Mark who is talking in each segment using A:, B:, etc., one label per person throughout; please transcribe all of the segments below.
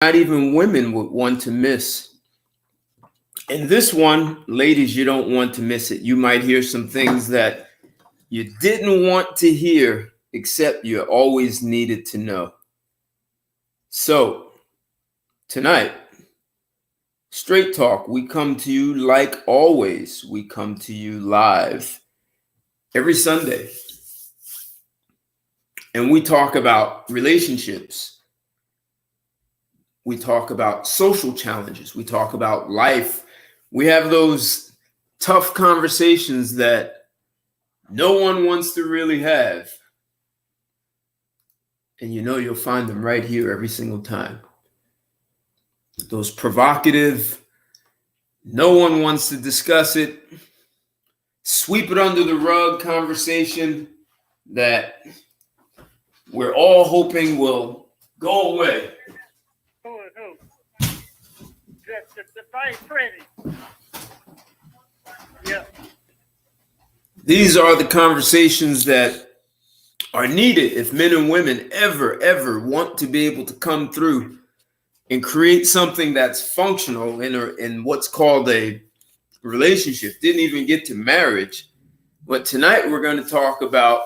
A: not even women would want to miss. And this one, ladies, you don't want to miss it. You might hear some things that you didn't want to hear, except you always needed to know. So, tonight, Straight Talk, we come to you like always. We come to you live every Sunday. And we talk about relationships. We talk about social challenges. We talk about life. We have those tough conversations that no one wants to really have. And you know you'll find them right here every single time. Those provocative, no one wants to discuss it, sweep it under the rug conversation that we're all hoping will go away.
B: Who? The Vice President. Yeah.
A: These are the conversations that are needed if men and women ever want to be able to come through and create something that's functional in what's called a relationship. Didn't even get to marriage. But tonight we're going to talk about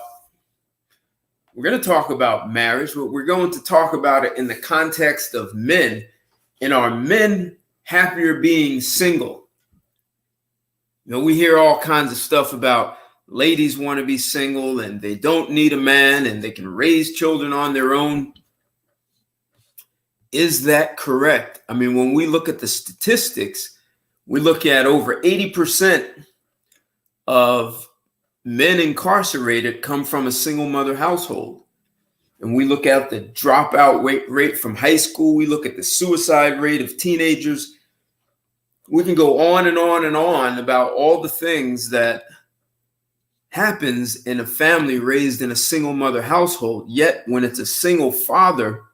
A: marriage, but we're going to talk about it in the context of men. And are men happier being single? You know, we hear all kinds of stuff about ladies want to be single and they don't need a man and they can raise children on their own. Is that correct? I mean, when we look at the statistics, we look at over 80% of men incarcerated come from a single mother household. And we look at the dropout rate from high school. We look at the suicide rate of teenagers. We can go on and on and on about all the things that happens in a family raised in a single mother household. Yet when it's a single father,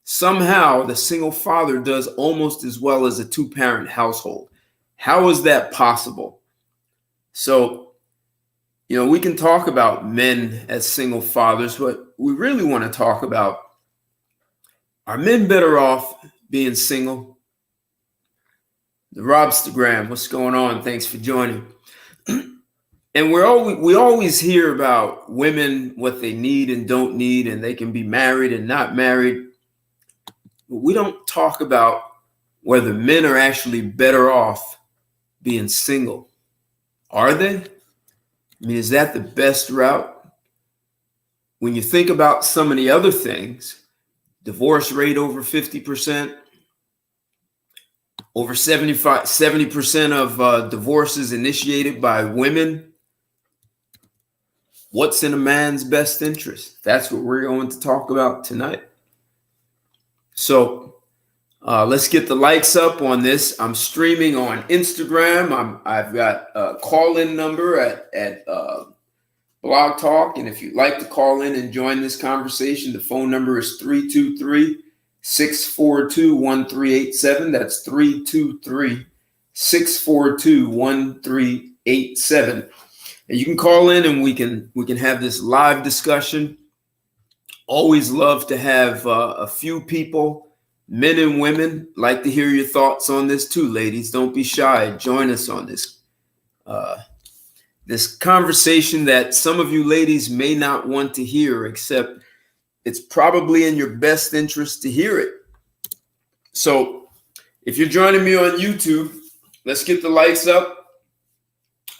A: somehow the single father does almost as well as a two-parent household. How is that possible? So, you know, we can talk about men as single fathers, but we really want to talk about, are men better off being single? The Robstagram, what's going on? Thanks for joining. And we always hear about women, what they need and don't need, and they can be married and not married. But we don't talk about whether men are actually better off being single. Are they? I mean, is that the best route? When you think about some of the other things, divorce rate over 50%, over 70% of divorces initiated by women. What's in a man's best interest? That's what we're going to talk about tonight. So let's get the likes up on this. I'm streaming on Instagram. I've got a call-in number at Blog Talk. And if you'd like to call in and join this conversation, the phone number is 323-642-1387. That's 323-642-1387. And you can call in and we can have this live discussion. Always love to have a few people, men and women. Like to hear your thoughts on this too, ladies. Don't be shy. Join us on this this conversation that some of you ladies may not want to hear, except it's probably in your best interest to hear it. So if you're joining me on YouTube, let's get the likes up.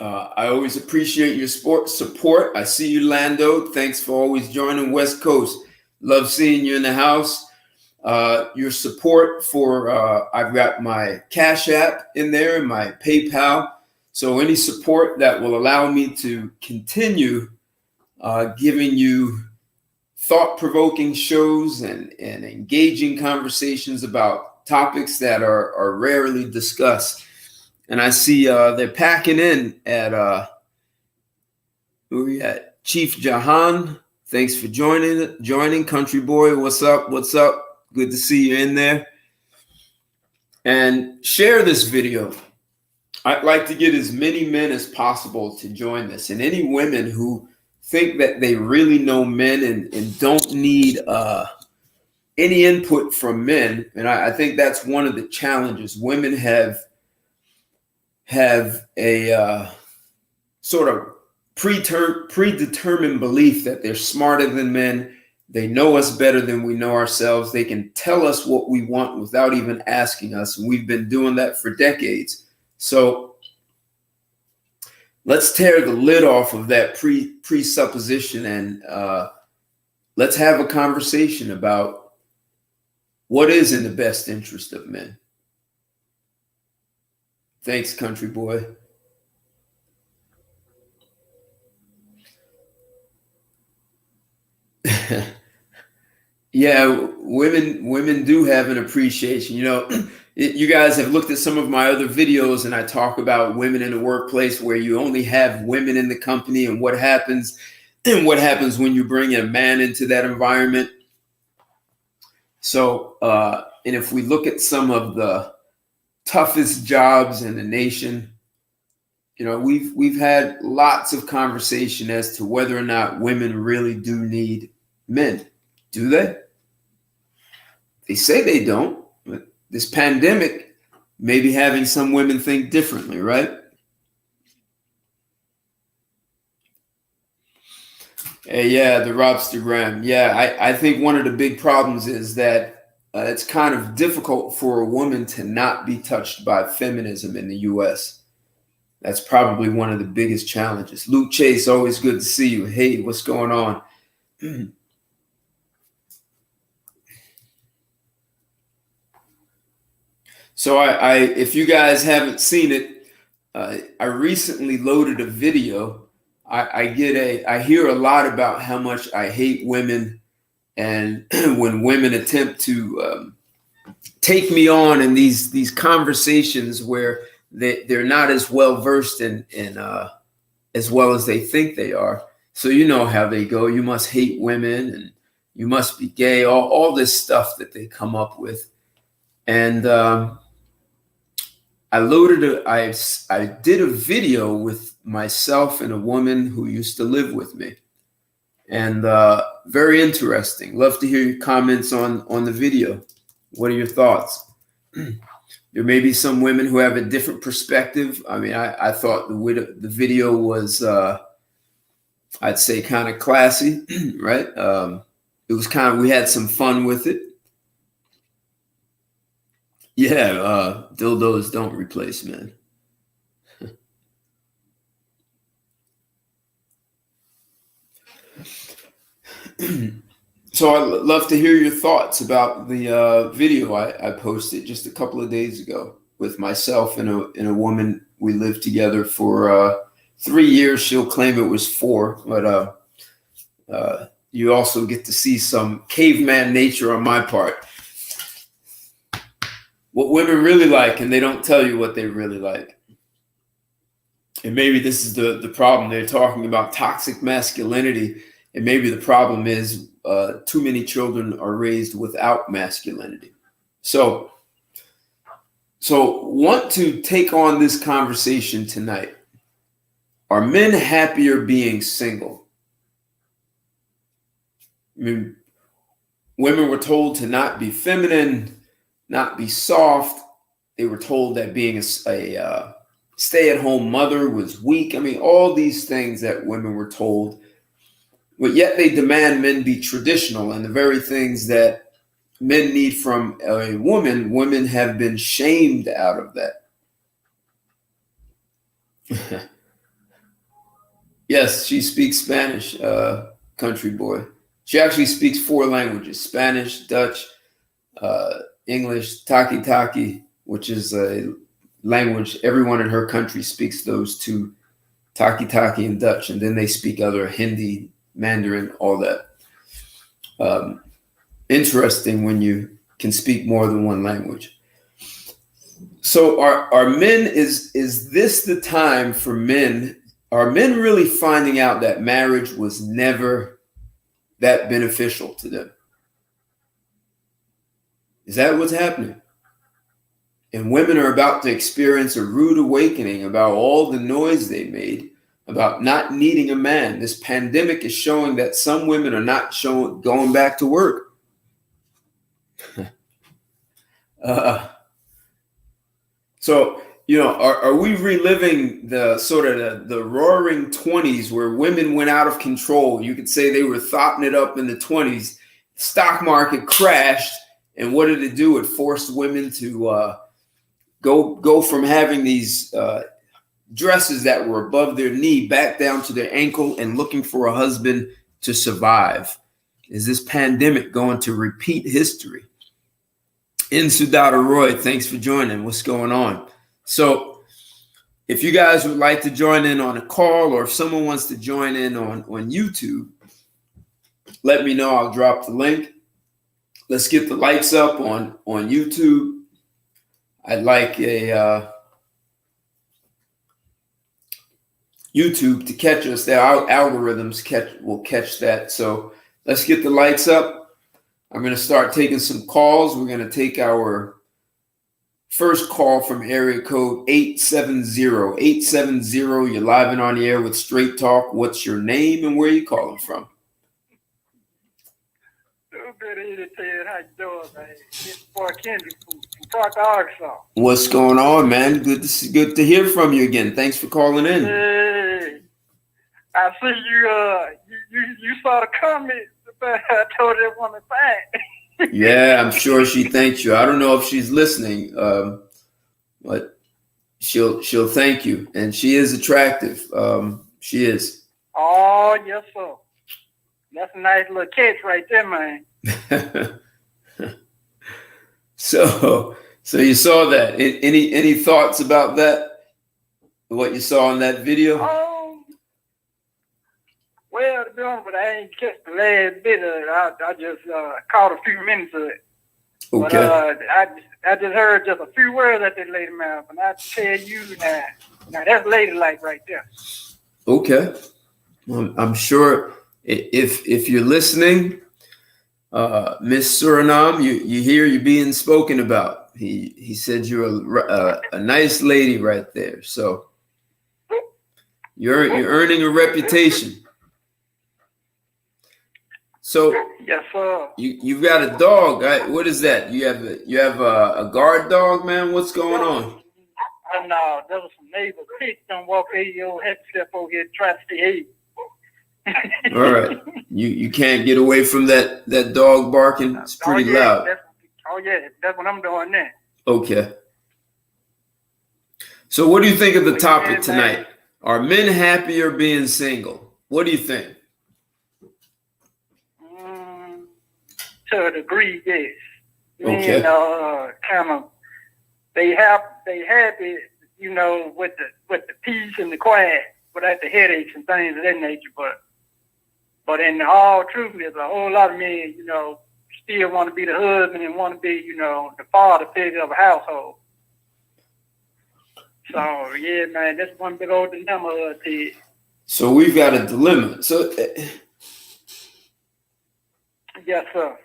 A: I always appreciate your support. I see you, Lando. Thanks for always joining. West Coast, love seeing you in the house. Your support for, I've got my Cash App in there and my PayPal. So any support that will allow me to continue giving you thought-provoking shows and engaging conversations about topics that are rarely discussed. And I see they're packing in at who are we at? Chief Jahan. Thanks for joining. Country Boy, what's up? What's up? Good to see you in there. And share this video. I'd like to get as many men as possible to join this. And any women who think that they really know men and don't need any input from men, and I think that's one of the challenges. Women have a sort of predetermined belief that they're smarter than men. They know us better than we know ourselves. They can tell us what we want without even asking us. And we've been doing that for decades. So let's tear the lid off of that presupposition and let's have a conversation about what is in the best interest of men. Thanks, country boy. Yeah, women do have an appreciation. You guys have looked at some of my other videos, and I talk about women in the workplace where you only have women in the company and what happens when you bring a man into that environment. So, and if we look at some of the toughest jobs in the nation, we've had lots of conversation as to whether or not women really do need men. Do they? They say they don't, but this pandemic may be having some women think differently, right? Yeah, the Robstergram. Yeah, I think one of the big problems is that it's kind of difficult for a woman to not be touched by feminism in the U.S. That's probably one of the biggest challenges. Luke Chase, always good to see you. Hey, what's going on? So if you guys haven't seen it, I recently loaded a video. I hear a lot about how much I hate women, and when women attempt to take me on in these conversations where they're not as well versed in as well as they think they are. So you know how they go. You must hate women, and you must be gay. All this stuff that they come up with, and I did a video with myself and a woman who used to live with me, and very interesting. Love to hear your comments on the video. What are your thoughts? There may be some women who have a different perspective. I mean, I thought the video was, I'd say, kind of classy, right? It was we had some fun with it. Yeah, dildos don't replace men. So I'd love to hear your thoughts about the video I posted just a couple of days ago with myself and a woman. We lived together for 3 years. She'll claim it was 4, but you also get to see some caveman nature on my part. What women really like, and they don't tell you what they really like. And maybe this is the problem. They're talking about toxic masculinity, and maybe the problem is too many children are raised without masculinity. So want to take on this conversation tonight. Are men happier being single? I mean, women were told to not be feminine, not be soft. They were told that being a stay-at-home mother was weak. I mean, all these things that women were told, but yet they demand men be traditional, and the very things that men need from a woman, women have been shamed out of that. Yes, she speaks Spanish, country boy. She actually speaks 4 languages: Spanish, Dutch, English, Taki, which is a language everyone in her country speaks those 2, Taki and Dutch, and then they speak other Hindi, Mandarin, all that. Interesting when you can speak more than one language. So are men, is this the time for men? Are men really finding out that marriage was never that beneficial to them? Is that what's happening? And women are about to experience a rude awakening about all the noise they made about not needing a man. This pandemic is showing that some women are not going back to work. So, are we reliving the sort of the roaring 20s where women went out of control? You could say they were thotting it up in the 20s. Stock market crashed, and what did it do? It forced women to go from having these dresses that were above their knee back down to their ankle and looking for a husband to survive. Is this pandemic going to repeat history? Insudata Roy, thanks for joining. What's going on? So if you guys would like to join in on a call, or if someone wants to join in on YouTube, let me know. I'll drop the link. Let's get the likes up on YouTube. I'd like a YouTube to catch us. Their algorithms will catch that. So let's get the likes up. I'm going to start taking some calls. We're going to take our first call from area code 870. 870, you're live and on the air with Straight Talk. What's your name and where are you calling from?
B: Good evening, Ted. How you doing, man? It's boy Kendrick from Clark, Arkansas.
A: What's going on, man? Good to hear from you again. Thanks for calling in.
B: Hey, I see you saw the comment. I told that woman thanks.
A: Yeah, I'm sure she thanks you. I don't know if she's listening, but she'll thank you, and she is attractive. She is.
B: Oh yes, sir. That's a nice little catch right there, man.
A: So you saw that. Any thoughts about that? What you saw in that video?
B: Well, to be honest, but I ain't catch the last bit of it. I just caught a few minutes of it.
A: Okay.
B: But I just heard just a few words at that lady mouth, and I tell you now that's ladylike right there.
A: Okay. Well, I'm sure if you're listening, Miss Suriname, you hear you being spoken about. He said you're a nice lady right there. So you're earning a reputation. So
B: yes, sir.
A: You've got a dog. Right? What is that? You have a guard dog, man. What's going on?
B: No, there was some neighbors. Kids don't walk your head step over here try to stay.
A: All right. You can't get away from that dog barking. It's pretty loud.
B: That's what I'm doing now.
A: Okay. So what do you think of the topic tonight? Are men happier being single? What do you think?
B: To a degree, yes.
A: Okay.
B: Kind of, they happy, with the peace and the quiet, without the headaches and things of that nature. But in all truth, there's a whole lot of men, still want to be the husband and want to be, the father figure of a household. So yeah, man, that's one big old dilemma, Ted.
A: So we've got a dilemma. So
B: yes, sir.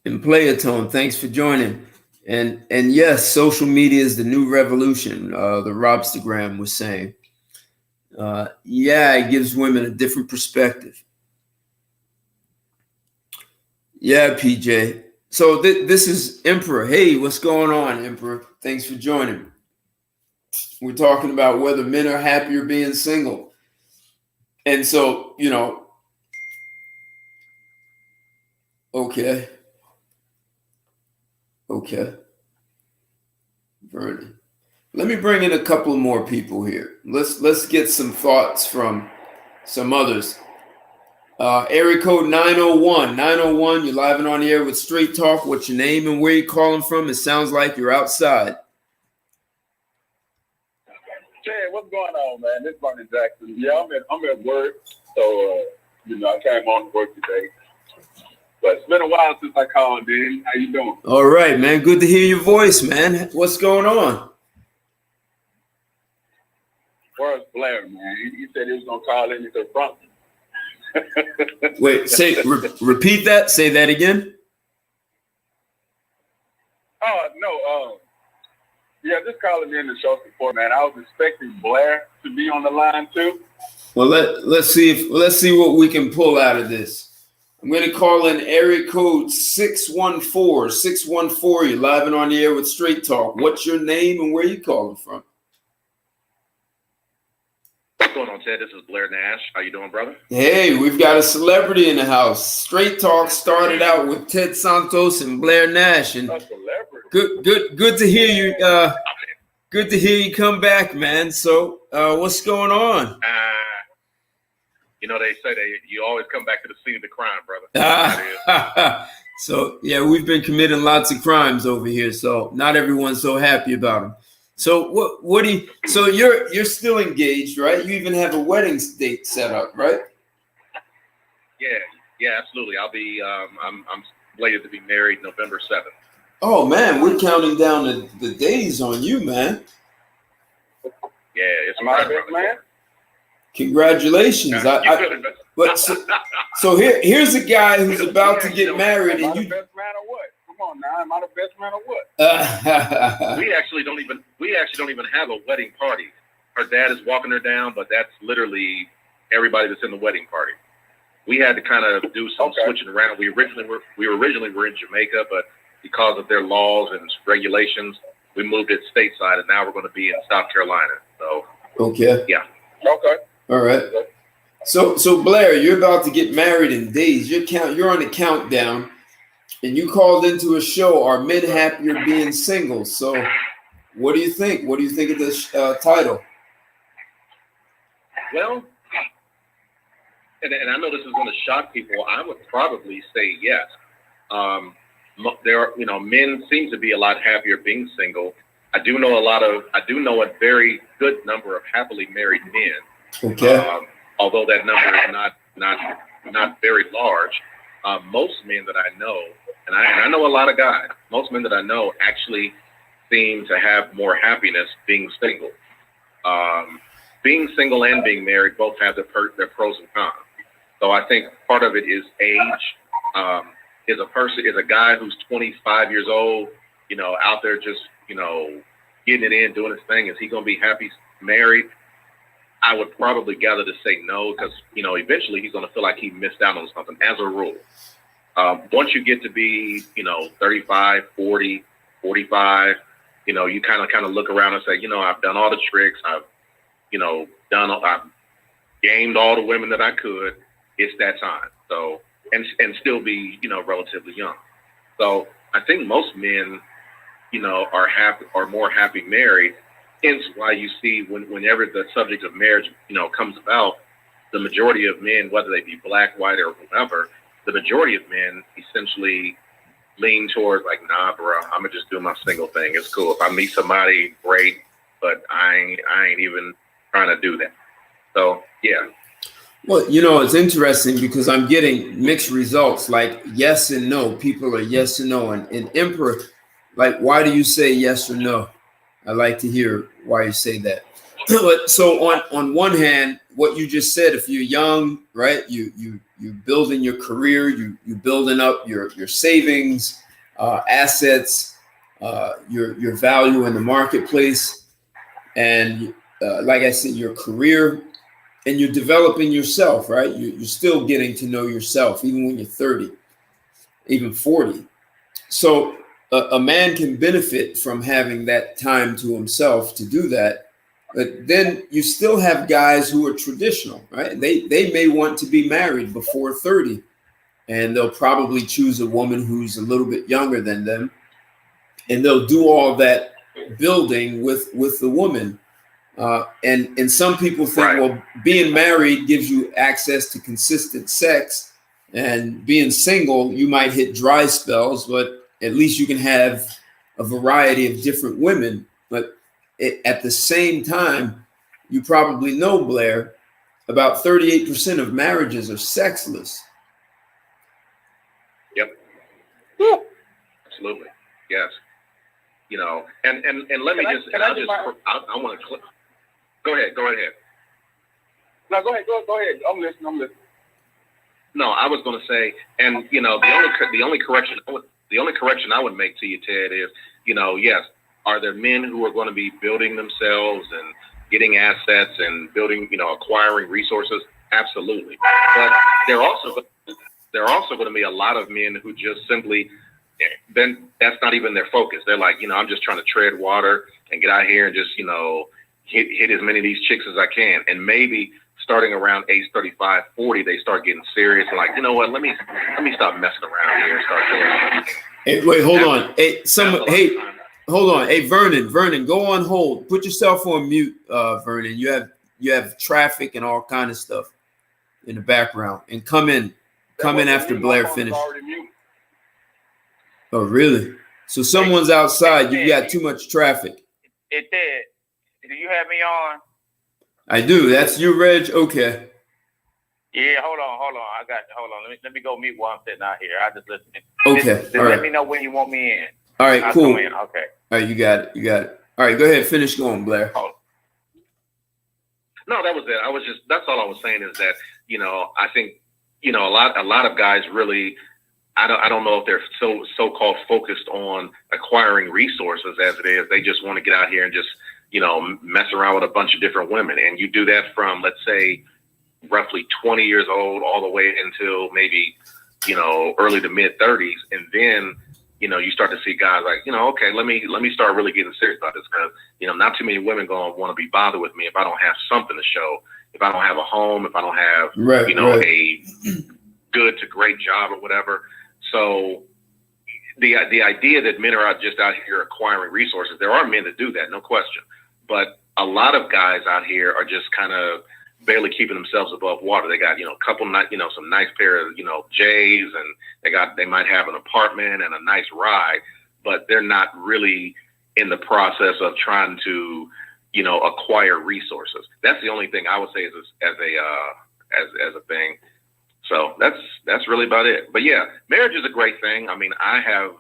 A: And Playatone, thanks for joining. And yes, social media is the new revolution. The Robstagram was saying, it gives women a different perspective. Yeah, PJ. So this is Emperor. Hey, what's going on, Emperor? Thanks for joining. We're talking about whether men are happier being single. And so, okay. Vernon. Let me bring in a couple more people here. Let's get some thoughts from some others. Area code 901. 901, you're live and on the air with Straight Talk. What's your name and where you calling from? It sounds like you're outside.
C: Chad, what's going on, man? This is Bernie Jackson. Yeah, I'm at work, so I came on to work today. But it's been a while since I called in. How you doing?
A: All right, man. Good to hear your voice, man. What's going on?
C: Where's Blair, man? He said he was gonna call in to confront me.
A: Wait, repeat that. Say that again.
C: Oh no, just calling in to show support, man. I was expecting Blair to be on the line too.
A: Well, let's see what we can pull out of this. I'm going to call in area code 614. 614, you're live and on the air with Straight Talk. What's your name and where you calling from?
D: What's going on, Ted? This is Blair Nash. How you doing, brother?
A: Hey, we've got a celebrity in the house. Straight Talk started out with Ted Santos and Blair Nash, and good to hear you. Good to hear you come back, man. So, what's going on?
D: You know, they say you always come back to the scene of the crime, brother.
A: So, yeah, we've been committing lots of crimes over here, so not everyone's so happy about them. So what do you? So you're still engaged, right? You even have a wedding date set up, right?
D: Yeah, absolutely. I'll be I'm slated to be married November 7th.
A: Oh man, we're counting down the days on you, man.
D: Yeah, it's
C: my best man.
A: Congratulations! But so here's a guy who's about to get married, and you.
C: Best man or what? Come on now, am I the best man or what?
D: We actually don't even have a wedding party. Her dad is walking her down, but that's literally everybody that's in the wedding party. We had to kind of do some switching around. We originally were in Jamaica, but because of their laws and regulations, we moved it stateside, and now we're going to be in South Carolina. So
A: okay,
D: yeah,
C: okay,
A: all right. So Blair, you're about to get married in days. You're on the countdown. And you called into a show, Are Men Happier Being Single? So what do you think? What do you think of this title?
D: Well, and I know this is going to shock people. I would probably say yes. Men seem to be a lot happier being single. I do know a very good number of happily married men.
A: Okay.
D: Although that number is not very large. Most men that I know, and I know a lot of guys, most men that I know actually seem to have more happiness being single. Being single and being married both have their pros and cons. So I think part of it is age. Is a guy who's 25 years old, out there just, getting it in, doing his thing. Is he going to be happy married? I would probably gather to say no, because, eventually he's going to feel like he missed out on something as a rule. Once you get to be, 35, 40, 45, you kind of look around and say, I've done all the tricks. I've gamed all the women that I could. It's that time. So, and still be, relatively young. So I think most men, are more happy married. Hence why you see whenever the subject of marriage, comes about, the majority of men, whether they be black, white, or whoever, the majority of men essentially lean towards like, nah, bro, I'm gonna just do my single thing. It's cool. If I meet somebody, great, but I ain't even trying to do that. So yeah.
A: Well, it's interesting because I'm getting mixed results, like yes and no. People are yes and no, and Emperor, like, why do you say yes or no? I like to hear why you say that. But so on one hand, what you just said, if you're young, right, you building your career, you building up your savings, assets, your value in the marketplace, and like I said, your career, and you're developing yourself, right? You're still getting to know yourself, even when you're 30, even 40. So a man can benefit from having that time to himself to do that. But then you still have guys who are traditional, right? They may want to be married before 30, and they'll probably choose a woman who's a little bit younger than them, and they'll do all that building with the woman. And some people think, right, well, being married gives you access to consistent sex, and being single, you might hit dry spells, but at least you can have a variety of different women. But at the same time, you probably know, Blair, about 38% of marriages are sexless.
D: Yep. Absolutely. Yes. And let me just, I want to, go ahead.
C: No, go ahead. I'm listening.
D: No, I was going to say, and the only correction I would make to you, Ted, is, yes, are there men who are going to be building themselves and getting assets and building, acquiring resources? Absolutely. But they're also there are also going to be a lot of men who just simply, then that's not even their focus. They're like, I'm just trying to tread water and get out here and just, hit as many of these chicks as I can. And maybe starting around age 35, 40, they start getting serious and like, you know what, let me stop messing around here and start doing it.
A: Hey, wait, hold on. Hey, hold on. Hey, Vernon, go on hold. Put yourself on mute, Vernon. You have traffic and all kind of stuff in the background. And come in after Blair finishes. Oh, really? So someone's outside. You've got too much traffic.
E: It did. Do you have me on?
A: I do. That's you, Reg? Okay.
E: Yeah, hold on. Hold on. Let me go mute while I'm sitting out here. I just listen.
A: Okay.
E: Just let me know when you want me in.
A: All right,
E: I'll
A: cool.
E: come in. Okay.
A: All right, you got it. All right, go ahead. Finish going, Blair.
E: Oh.
D: No, that was it. That's all I was saying is that, I think, a lot of guys really, I don't know if they're so-called focused on acquiring resources as it is. They just want to get out here and just, mess around with a bunch of different women. And you do that from, let's say, roughly 20 years old all the way until maybe, early to mid 30s. And then, you start to see guys like, okay, let me start really getting serious about this because, not too many women going to want to be bothered with me if I don't have something to show, if I don't have a home, if I don't have, a good to great job or whatever. So the idea that men are just out here acquiring resources, there are men that do that, no question. But a lot of guys out here are just kind of barely keeping themselves above water. They got, a couple, some nice pair of, J's, and they might have an apartment and a nice ride, but they're not really in the process of trying to, acquire resources. That's the only thing I would say as a thing. So that's really about it. But yeah, marriage is a great thing. I mean, I have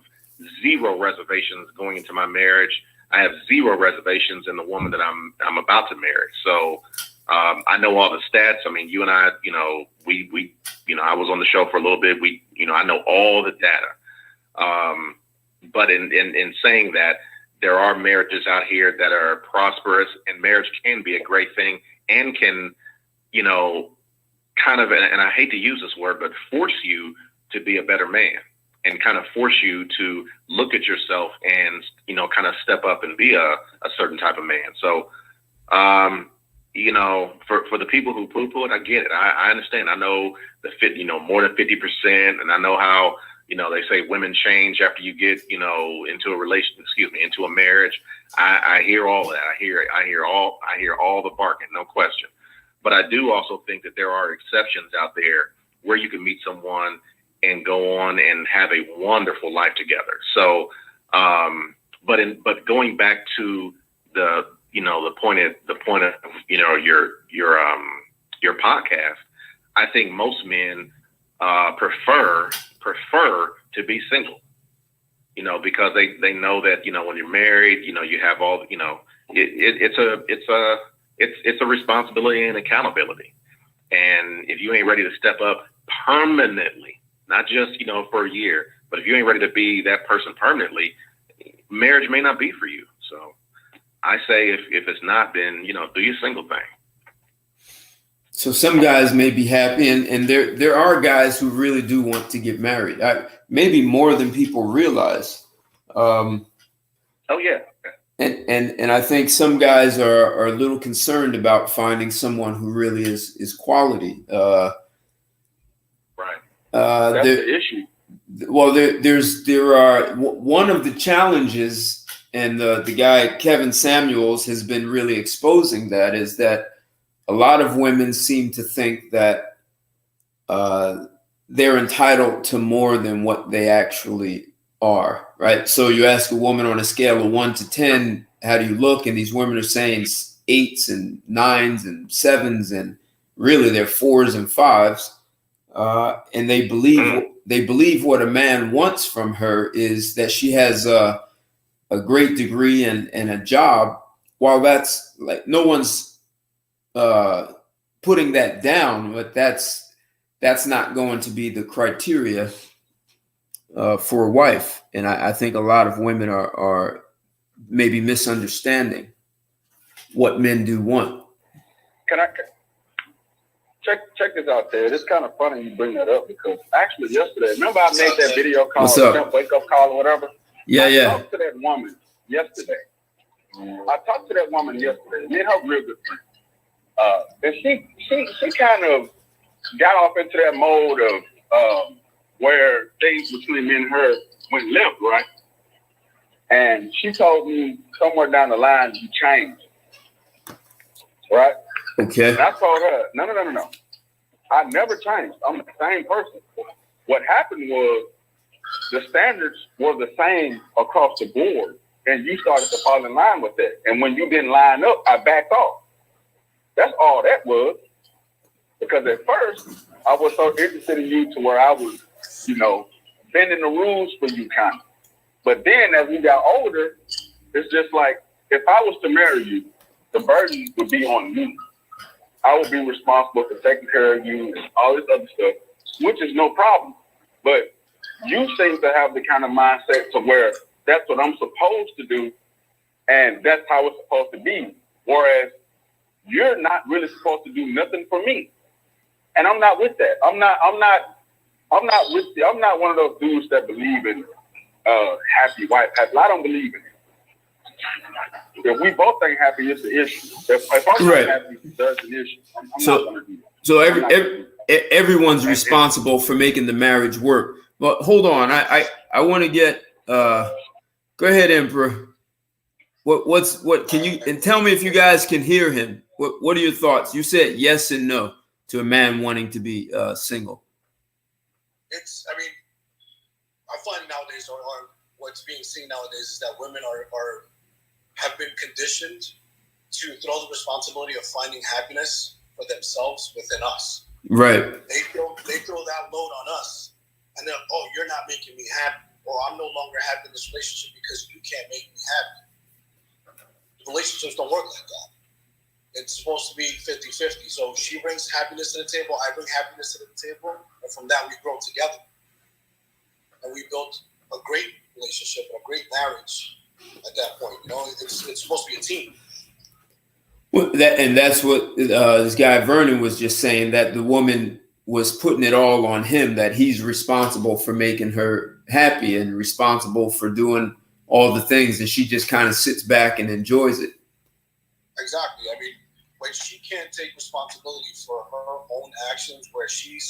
D: zero reservations going into my marriage. I have zero reservations in the woman that I'm about to marry. So I know all the stats. I mean, you and I, we I was on the show for a little bit. I know all the data. But in saying that, there are marriages out here that are prosperous, and marriage can be a great thing and can, kind of, and I hate to use this word, but force you to be a better man and kind of force you to look at yourself and, kind of step up and be a certain type of man. So, for the people who poo-poo it, I get it. I understand. I know more than 50%. And I know how, they say women change after you get, into a marriage. I hear all that. I hear all the barking, no question. But I do also think that there are exceptions out there where you can meet someone and go on and have a wonderful life together. So, but going back to the point of your podcast, I think most men prefer to be single, because they know that when you're married, you have all it's a responsibility and accountability. And if you ain't ready to step up permanently, not just, for a year, but if you ain't ready to be that person permanently, marriage may not be for you. So I say if it's not, then, do your single thing.
A: So some guys may be happy, and there are guys who really do want to get married. Maybe more than people realize.
D: Oh yeah.
A: And I think some guys are a little concerned about finding someone who really is quality.
D: Right. That's the issue.
A: Well, there are one of the challenges, and the guy Kevin Samuels has been really exposing that, is that a lot of women seem to think that they're entitled to more than what they actually are, right? So you ask a woman on a scale of 1 to 10, how do you look? And these women are saying 8s and 9s and 7s, and really they're 4s and 5s. And they believe what a man wants from her is that she has a great degree and a job. While that's like, no one's putting that down, but that's not going to be the criteria for a wife. And I think a lot of women are maybe misunderstanding what men do want.
E: Can I
C: check this out, Ted. It's kind of funny you bring that up because actually yesterday, remember I made that video call,
A: What's up?
C: Wake up call or whatever?
A: Yeah.
C: I talked to that woman yesterday. Me and her real good friend. And she kind of got off into that mode of where things between me and her went left, right? And she told me somewhere down the line you changed, right?
A: Okay.
C: And I told her, no. I never changed. I'm the same person. What happened was the standards were the same across the board, and you started to fall in line with that. And when you didn't line up, I backed off. That's all that was. Because at first, I was so interested in you to where I was, bending the rules for you kind of. But then as we got older, it's just like, if I was to marry you, the burden would be on me. I would be responsible for taking care of you and all this other stuff, which is no problem. But you seem to have the kind of mindset to where that's what I'm supposed to do, and that's how it's supposed to be. Whereas you're not really supposed to do nothing for me. And I'm not with that. I'm not one of those dudes that believe in happy wife, happy. I don't believe in it. If we both ain't happy, it's an issue. If I'm not happy, there's an issue. I'm not gonna do that.
A: So everyone's responsible for making the marriage work. But hold on, I want to get go ahead, Emperor. What can you and tell me if you guys can hear him? What are your thoughts? You said yes and no to a man wanting to be single.
F: I find nowadays, or what's being seen nowadays, is that women have been conditioned to throw the responsibility of finding happiness for themselves within us.
A: Right.
F: They throw that load on us, and then, you're not making me happy, or I'm no longer happy in this relationship because you can't make me happy. Relationships don't work like that. It's supposed to be 50-50. So she brings happiness to the table, I bring happiness to the table, and from that we grow together. And we built a great relationship, a great marriage at that point. It's supposed to be a team.
A: Well, that's what this guy Vernon was just saying, that the woman was putting it all on him, that he's responsible for making her happy and responsible for doing all the things, and she just kind of sits back and enjoys it.
F: Exactly. When she can't take responsibility for her own actions, where she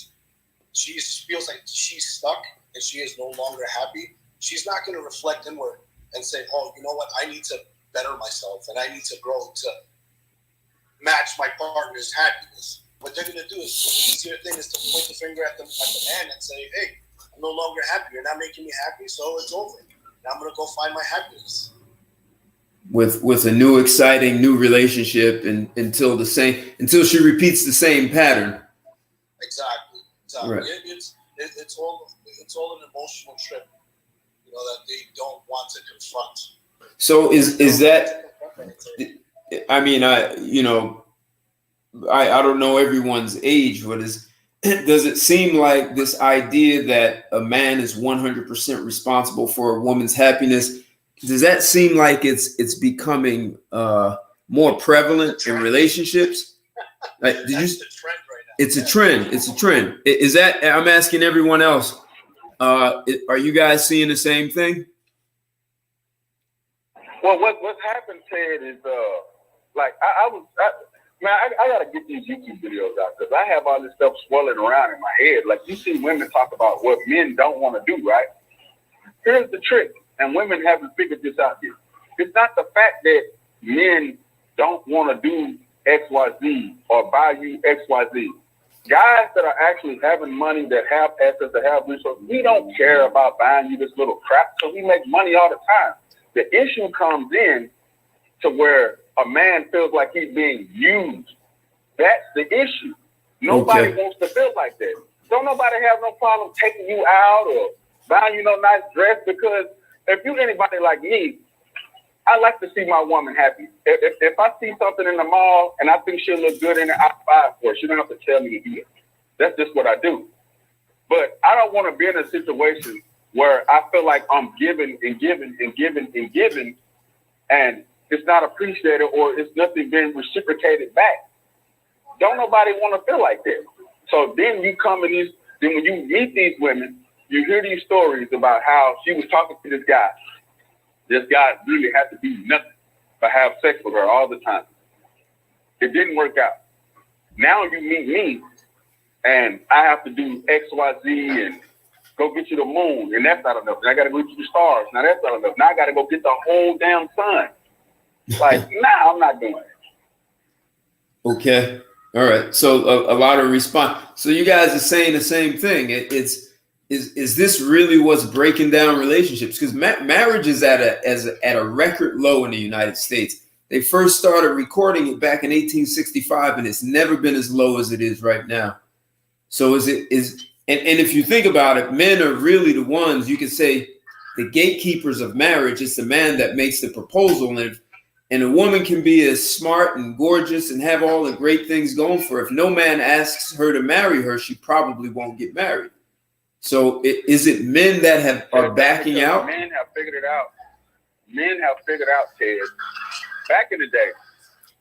F: feels like she's stuck and she is no longer happy, she's not going to reflect inward and say, you know what, I need to better myself and I need to grow to match my partner's happiness. What they're going to do is, the easier thing is to point the finger at the man and say, hey, I'm no longer happy. You're not making me happy, so it's over. Now I'm going to go find my happiness.
A: With a new exciting new relationship, and until she repeats the same pattern.
F: Exactly.
A: Right.
F: It's all an emotional trip, that they don't want to confront.
A: So is that? I don't know everyone's age. Does it seem like this idea that a man is 100% responsible for a woman's happiness? Does that seem like it's becoming more prevalent in relationships? That's the
F: trend right now.
A: It's a trend. It's a trend. Is that? I'm asking everyone else. Are you guys seeing the same thing?
C: Well, what's happened, Ted, is I gotta get these YouTube videos out because I have all this stuff swirling around in my head. Like, you see women talk about what men don't want to do, right? Here's the trick, and women haven't figured this out yet. It's not the fact that men don't want to do XYZ or buy you XYZ. Guys that are actually having money, that have assets, that have resources, we don't care about buying you this little crap because we make money all the time. The issue comes in to where a man feels like he's being used. That's the issue. Nobody wants to feel like that. Don't nobody have no problem taking you out or buying you no nice dress, because if you're anybody like me, I like to see my woman happy. If I see something in the mall and I think she'll look good in it, I buy it for her. She don't have to tell me to do it. That's just what I do. But I don't want to be in a situation where I feel like I'm giving and giving and giving and giving, and it's not appreciated or it's nothing being reciprocated back. Don't nobody want to feel like that. So then you come in these, then when you meet these women, you hear these stories about how she was talking to this guy. This guy really had to do nothing but have sex with her all the time. It didn't work out. Now you meet me, and I have to do X, Y, Z, and go get you the moon, and that's not enough. And I got to go get you the stars. Now that's not enough. Now I got to go get the whole damn sun. Like, nah, I'm not doing it.
A: Okay. All right. So a lot of response. So you guys are saying the same thing. Is this really what's breaking down relationships? Because marriage is at a record low in the United States. They first started recording it back in 1865, and it's never been as low as it is right now. So and if you think about it, men are really the ones, you could say, the gatekeepers of marriage. It's the man that makes the proposal, and a woman can be as smart and gorgeous and have all the great things going for her. If no man asks her to marry her, she probably won't get married. So is it men that are backing out?
C: Men have figured it out. Men have figured out, Ted. Back in the day,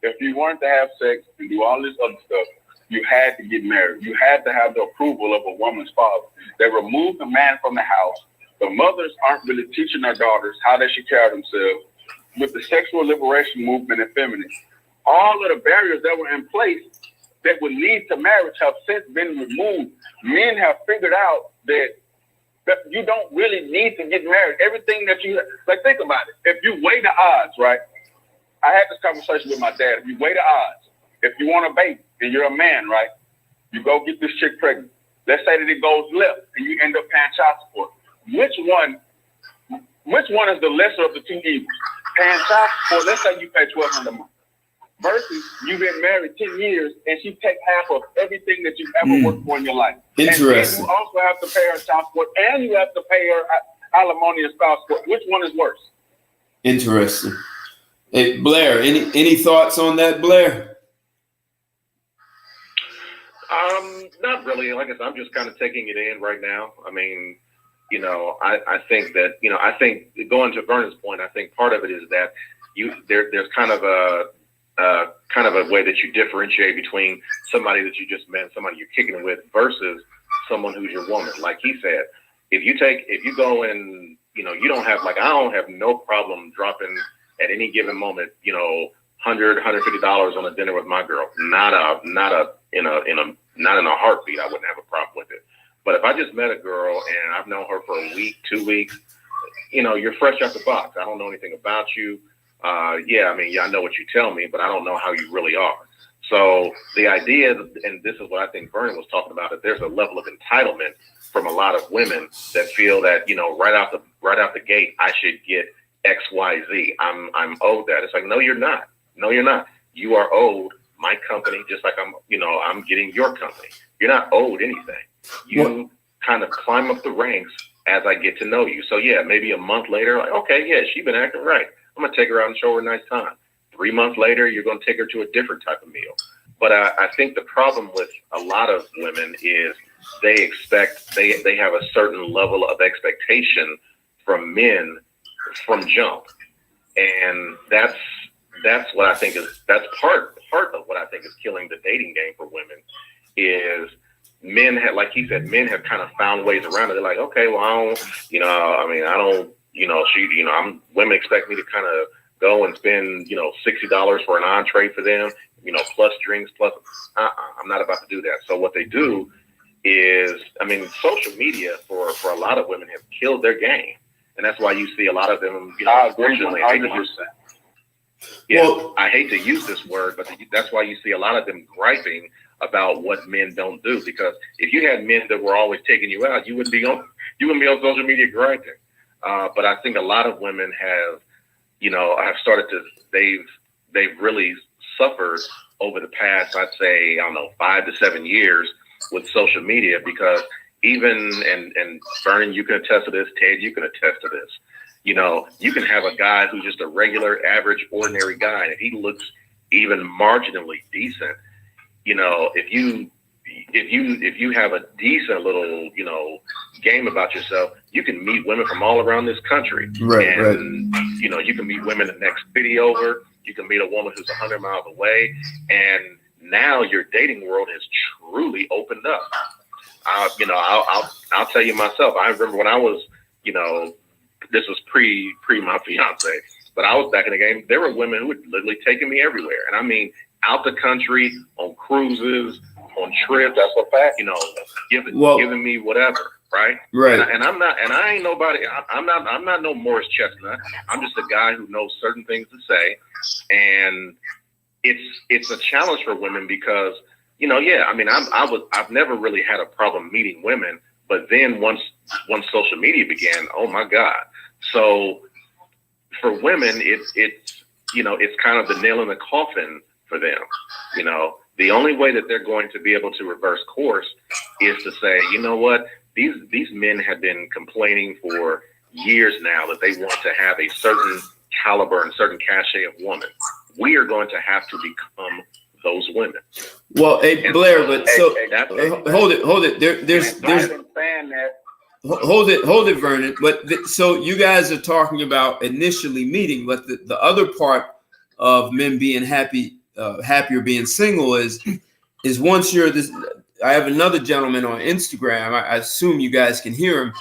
C: if you wanted to have sex and do all this other stuff, you had to get married. You had to have the approval of a woman's father. They removed the man from the house. The mothers aren't really teaching their daughters how they should care of themselves. With the sexual liberation movement and feminism, all of the barriers that were in place that would lead to marriage have since been removed. Men have figured out that you don't really need to get married. Everything that you, like, think about it. If you weigh the odds, right? I had this conversation with my dad. If you weigh the odds, if you want a baby and you're a man, right? You go get this chick pregnant. Let's say that it goes left and you end up paying child support. Which one is the lesser of the two evils? Paying child support, let's say you pay $1,200 a month. Versus you've been married 10 years and she takes half of everything that you've ever worked for in your life.
A: Interesting.
C: And you also have to pay her child support and you have to pay her alimony and spouse support. Which one is worse?
A: Interesting. Hey, Blair, any thoughts on that, Blair?
D: Not really. Like I said, I'm just kind of taking it in right now. I mean, I think that, I think going to Vernon's point, I think part of it is that there's kind of a way that you differentiate between somebody that you just met, somebody you're kicking it with, versus someone who's your woman. Like he said, if you go and, you don't have, like, I don't have no problem dropping at any given moment, $100, $150 on a dinner with my girl. Not in a heartbeat. I wouldn't have a problem with it. But if I just met a girl and I've known her for a week, 2 weeks, you're fresh out the box. I don't know anything about you. I know what you tell me, but I don't know how you really are. So the idea, and this is what I think Vernon was talking about, that there's a level of entitlement from a lot of women that feel that, right out the gate, I should get X, Y, Z. I'm owed that. It's like, no, you're not. No, you're not. You are owed my company, just like I'm getting your company. You're not owed anything. You kind of climb up the ranks as I get to know you. So yeah, maybe a month later, like, okay, yeah, she's been acting right. I'm gonna take her out and show her a nice time. 3 months later, you're gonna take her to a different type of meal. But I think the problem with a lot of women is they have a certain level of expectation from men from jump, and that's what I think that's part of what I think is killing the dating game for women. Is men have, like he said, men have kind of found ways around it. They're like, okay, well, women expect me to kind of go and spend, $60 for an entree for them, plus drinks, plus, I'm not about to do that. So what they do is, social media for a lot of women have killed their game. And that's why you see a lot of them, unfortunately, I hate to use this word, but that's why you see a lot of them griping about what men don't do. Because if you had men that were always taking you out, you wouldn't be on social media griping. But I think a lot of women have started to, they've really suffered over the past, I'd say, 5 to 7 years with social media, because even, and Vernon, you can attest to this, Ted, you can attest to this. You can have a guy who's just a regular, average, ordinary guy, and if he looks even marginally decent, if you have a decent little, game about yourself, you can meet women from all around this country.
A: Right.
D: You can meet women the next city over. You can meet a woman who's 100 miles away, and now your dating world has truly opened up. I'll tell you myself. I remember when I was, this was pre my fiance, but I was back in the game. There were women who would literally taking me everywhere, and I mean out the country, on cruises, on trips.
C: That's a fact.
D: Giving me whatever. Right. And I'm not, and I ain't nobody. I'm not no Morris Chestnut. I'm just a guy who knows certain things to say, and it's a challenge for women because I've never really had a problem meeting women, but then once social media began, oh my God. So for women, it's kind of the nail in the coffin for them. The only way that they're going to be able to reverse course is to say, you know what? These men have been complaining for years now that they want to have a certain caliber and certain cachet of woman. We are going to have to become those women.
A: Well, hey, Blair, but so hold it. Hold it, Vernon. But so you guys are talking about initially meeting, but the other part of men being happier being single is once you're this. I have another gentleman on Instagram. I assume you guys can hear him.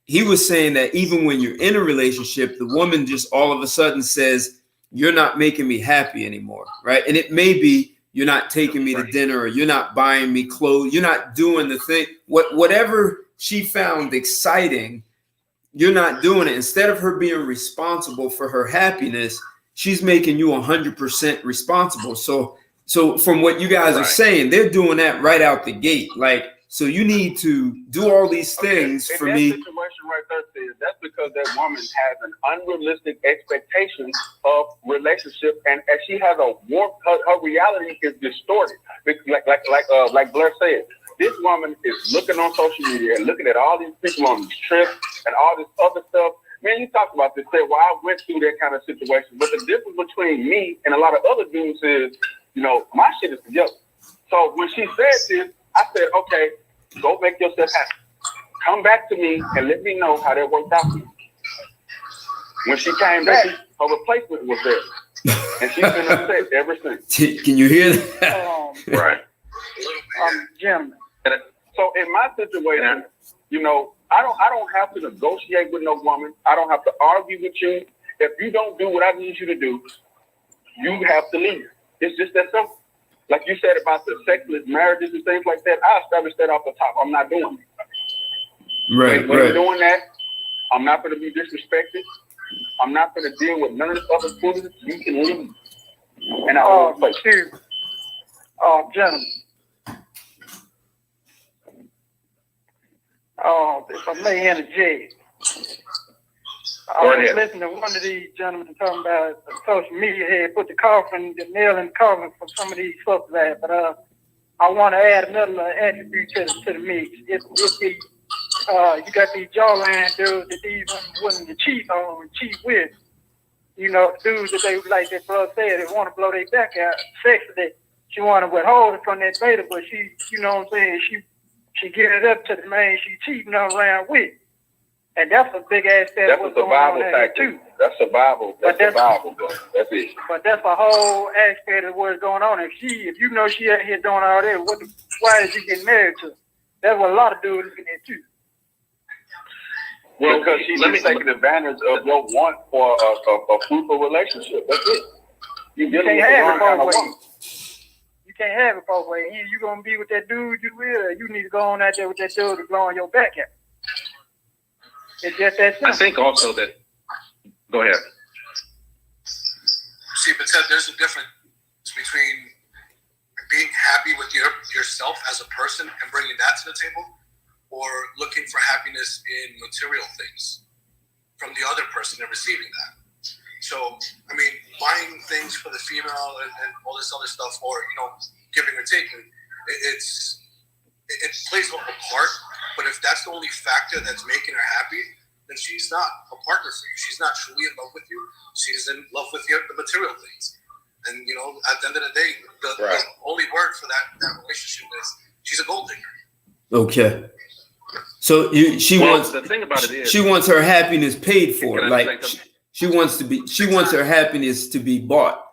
A: He was saying that even when you're in a relationship, the woman just all of a sudden says, you're not making me happy anymore, right? And it may be you're not taking me to dinner, or you're not buying me clothes, you're not doing the thing. Whatever she found exciting, you're not doing it. Instead of her being responsible for her happiness, she's making you 100% responsible. So from what you guys are saying, they're doing that right out the gate. Like, so you need to do all these things for me.
C: That situation right there says that's because that woman has an unrealistic expectation of relationship, and as she has a warped, her reality is distorted. Like Blair said, this woman is looking on social media and looking at all these people on these trips and all this other stuff. Man, you talked about this. Well, I went through that kind of situation, but the difference between me and a lot of other dudes is, my shit is together. So when she said this, I said, okay, go make yourself happy. Come back to me and let me know how that worked out for you. When she came back, her replacement was there. And she's been upset ever since.
A: Can you hear that?
D: Right.
B: Jim.
C: So in my situation, I don't have to negotiate with no woman. I don't have to argue with you. If you don't do what I need you to do, you have to leave. It's just that simple. Like you said about the sexless marriages and things like that, I established that off the top. I'm not doing it.
A: Right.
C: When you're doing that, I'm not going to be disrespected. I'm not going to deal with none of this other foolishness. You can leave. And I'll place you.
B: Gentlemen. If I may interject, I was listening to one of these gentlemen talking about social media had put the nail in the coffin for some of these folks there. But I want to add another attribute to the mix. If you got these jawline dudes that these women willing to cheat on and cheat with, dudes that they, like that brother said, they want to blow their back out sexually. She want to withhold it from that beta, but she, what I'm saying, she get it up to the man she cheating around with. And that's a big ass
C: that's a survival tactic too. That's survival. That's survival. That's it.
B: But that's a whole aspect of what's going on. If you know she out here doing all that, why is she getting married to? That's what a lot of dudes looking at too.
C: Well, because she's taking advantage of your want for a fruitful relationship. That's it. You can't have it both ways.
B: You can't have it both ways. Either you gonna be with that dude you will, or you need to go on out there with that dude to blow on your back out. It's just that simple.
D: I think also that. Go ahead.
F: See, but Ted, there's a difference between being happy with yourself as a person and bringing that to the table, or looking for happiness in material things from the other person and receiving that. So, I mean, buying things for the female and all this other stuff, or giving or taking, it plays a part. But if that's the only factor that's making her happy, then she's not a partner for you. She's not truly in love with you. She's in love with the material things. And, at the end of the day, the only word for that relationship is she's a gold digger.
A: Okay. So she wants
D: the thing about it is
A: she wants her happiness paid for. Like she wants her happiness to be bought.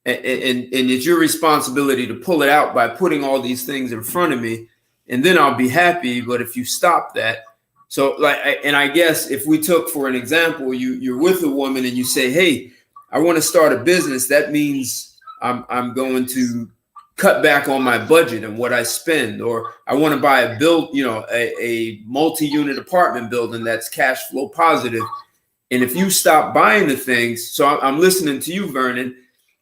A: and it's your responsibility to pull it out by putting all these things in front of me, and then I'll be happy. But if you stop that, so like, and I guess if we took for an example, you're with a woman and you say, hey, I want to start a business. That means I'm going to cut back on my budget and what I spend, or I want to buy a multi-unit apartment building that's cash flow positive. And if you stop buying the things, so I'm listening to you, Vernon,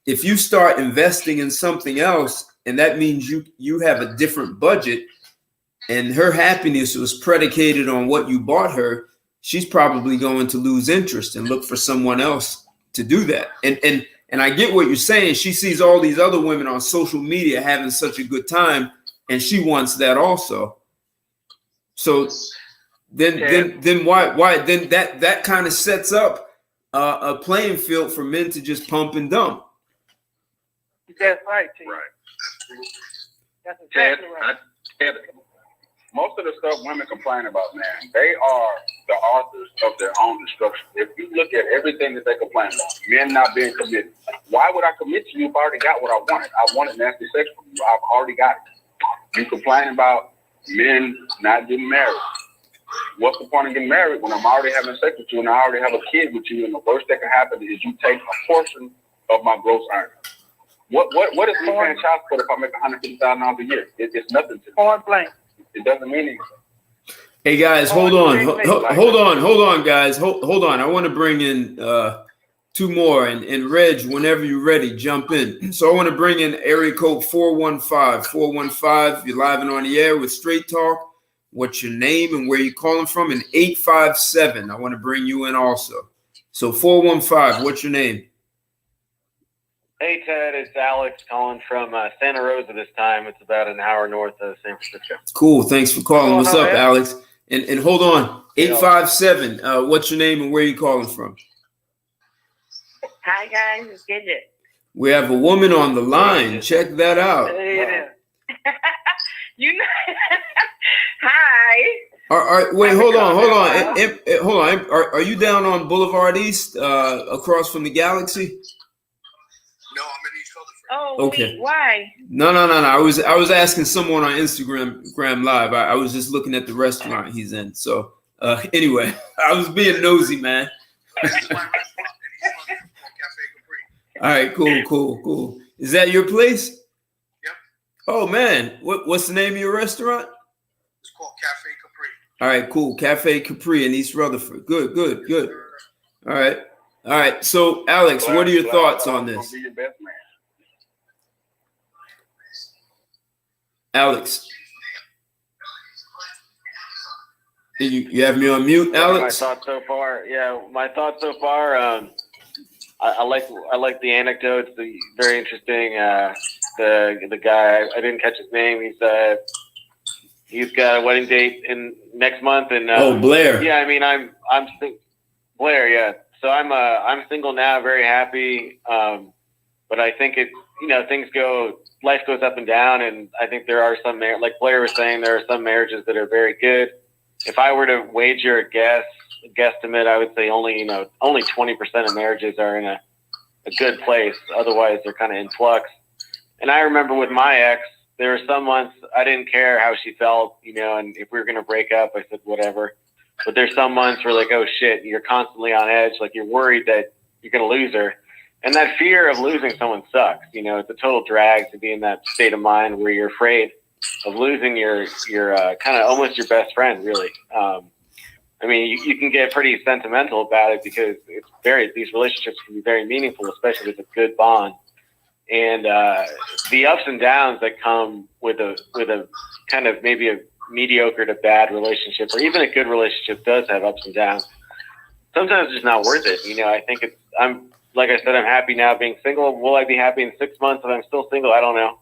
A: if you start investing in something else, and that means you have a different budget, and her happiness was predicated on what you bought her, she's probably going to lose interest and look for someone else to do that. And I get what you're saying. She sees all these other women on social media having such a good time, and she wants that also. So then why then that kind of sets up a playing field for men to just pump and dump.
B: That's right, Chief.
C: Right.
B: That's
C: Ted,
B: exactly right.
C: Ted, most of the stuff women complain about, man, they are the authors of their own destruction. If you look at everything that they complain about, men not being committed, why would I commit to you if I already got what I wanted? I wanted nasty sex from you. I've already got it. You complain about men not getting married. What's the point of getting married when I'm already having sex with you and I already have a kid with you, and the worst that can happen is you take a portion of my gross earnings? What is me paying child support if I make $150,000 a year? It's nothing to me.
B: Point blank.
C: It doesn't mean anything.
A: Hey guys, hold on, guys, hold on. I want to bring in two more, and Reg, whenever you're ready, jump in. So I want to bring in area code 415. You're live and on the air with Straight Talk. What's your name and where you calling from? And 857. I want to bring you in also. So 415. What's your name?
G: Hey, Ted, it's Alex calling from Santa Rosa this time. It's about an hour north of San Francisco.
A: Cool. Thanks for calling. What's up,
B: ahead.
A: Alex? And hold on. 857. What's your name and where you calling from?
H: Hi, guys. It's Gidget.
A: We have a woman on the line. Check that out.
B: Hey, it is.
H: You know. Hi.
A: Wait, hold on. Are you down on Boulevard East, across from the Galaxy?
F: No, I'm in East Rutherford.
H: Oh,
A: Okay.
H: wait, why?
A: No. I was asking someone on Instagram Live. I was just looking at the restaurant he's in. So anyway, I was being nosy, man.
F: That's my restaurant in East Rutherford called Cafe Capri.
A: All right, cool. Is that your place?
F: Yep.
A: Oh man, what's the name of your restaurant?
F: It's called Cafe Capri.
A: All right, cool. Cafe Capri in East Rutherford. Good. All right. So Alex, what are your thoughts on this?
C: Be your best man.
A: Alex, you have me on mute, Alex?
G: My thoughts so far. I like the anecdotes. Very interesting. The guy, I didn't catch his name. He's got a wedding date in next month, and
A: Blair.
G: Yeah, I mean, I'm Blair. Yeah, so I'm single now, very happy. But I think life goes up and down, and I think there are some like Blair was saying, there are some marriages that are very good. If I were to wager a guesstimate, I would say only 20% of marriages are in a good place. Otherwise, they're kind of in flux. And I remember with my ex, there were some months I didn't care how she felt, and if we were going to break up, I said whatever. But there's some months where like, oh shit, you're constantly on edge, like you're worried that you're going to lose her. And that fear of losing someone sucks. It's a total drag to be in that state of mind where you're afraid of losing your kind of almost your best friend, really. I mean, you can get pretty sentimental about it because these relationships can be very meaningful, especially with a good bond. And the ups and downs that come with a kind of maybe a mediocre to bad relationship, or even a good relationship does have ups and downs. Sometimes it's just not worth it. I think like I said, I'm happy now being single. Will I be happy in 6 months if I'm still single? I don't know.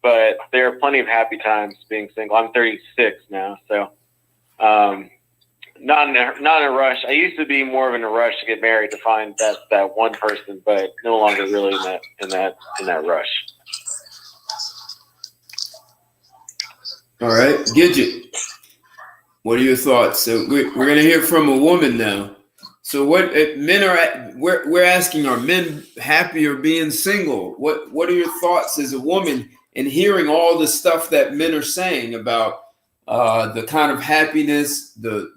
G: But there are plenty of happy times being single. I'm 36 now, so not in a rush. I used to be more in a rush to get married, to find that one person, but no longer really in that rush.
A: All right, Gidget, what are your thoughts? So we're going to hear from a woman now. So what men are we're asking, are men happier being single? What are your thoughts as a woman in hearing all the stuff that men are saying about the kind of happiness the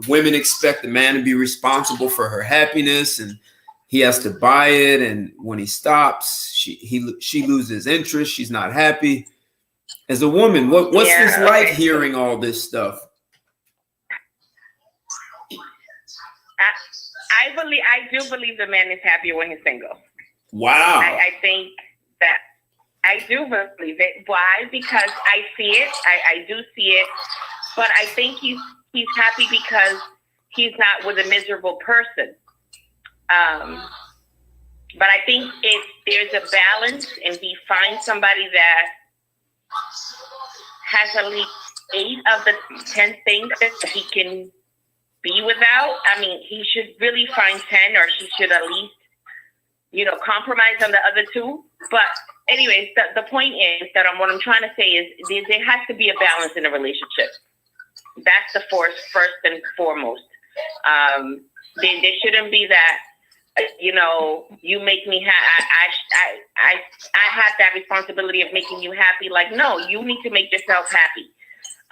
A: women expect the man to be responsible for her happiness, and he has to buy it, and when he stops, she loses interest, she's not happy. As a woman, what's this like hearing all this stuff?
H: I do believe the man is happier when he's single.
A: Wow.
H: I think that I do believe it. Why? Because I see it. I do see it. But I think he's happy because he's not with a miserable person. But I think if there's a balance and he finds somebody that has at least 8 of the 10 things that he can be without, I mean, he should really find 10, or she should at least, compromise on the other 2. But anyways, the point is that what I'm trying to say is there has to be a balance in a relationship. That's the first and foremost. There shouldn't be that, you make me happy. I have that responsibility of making you happy. Like, no, you need to make yourself happy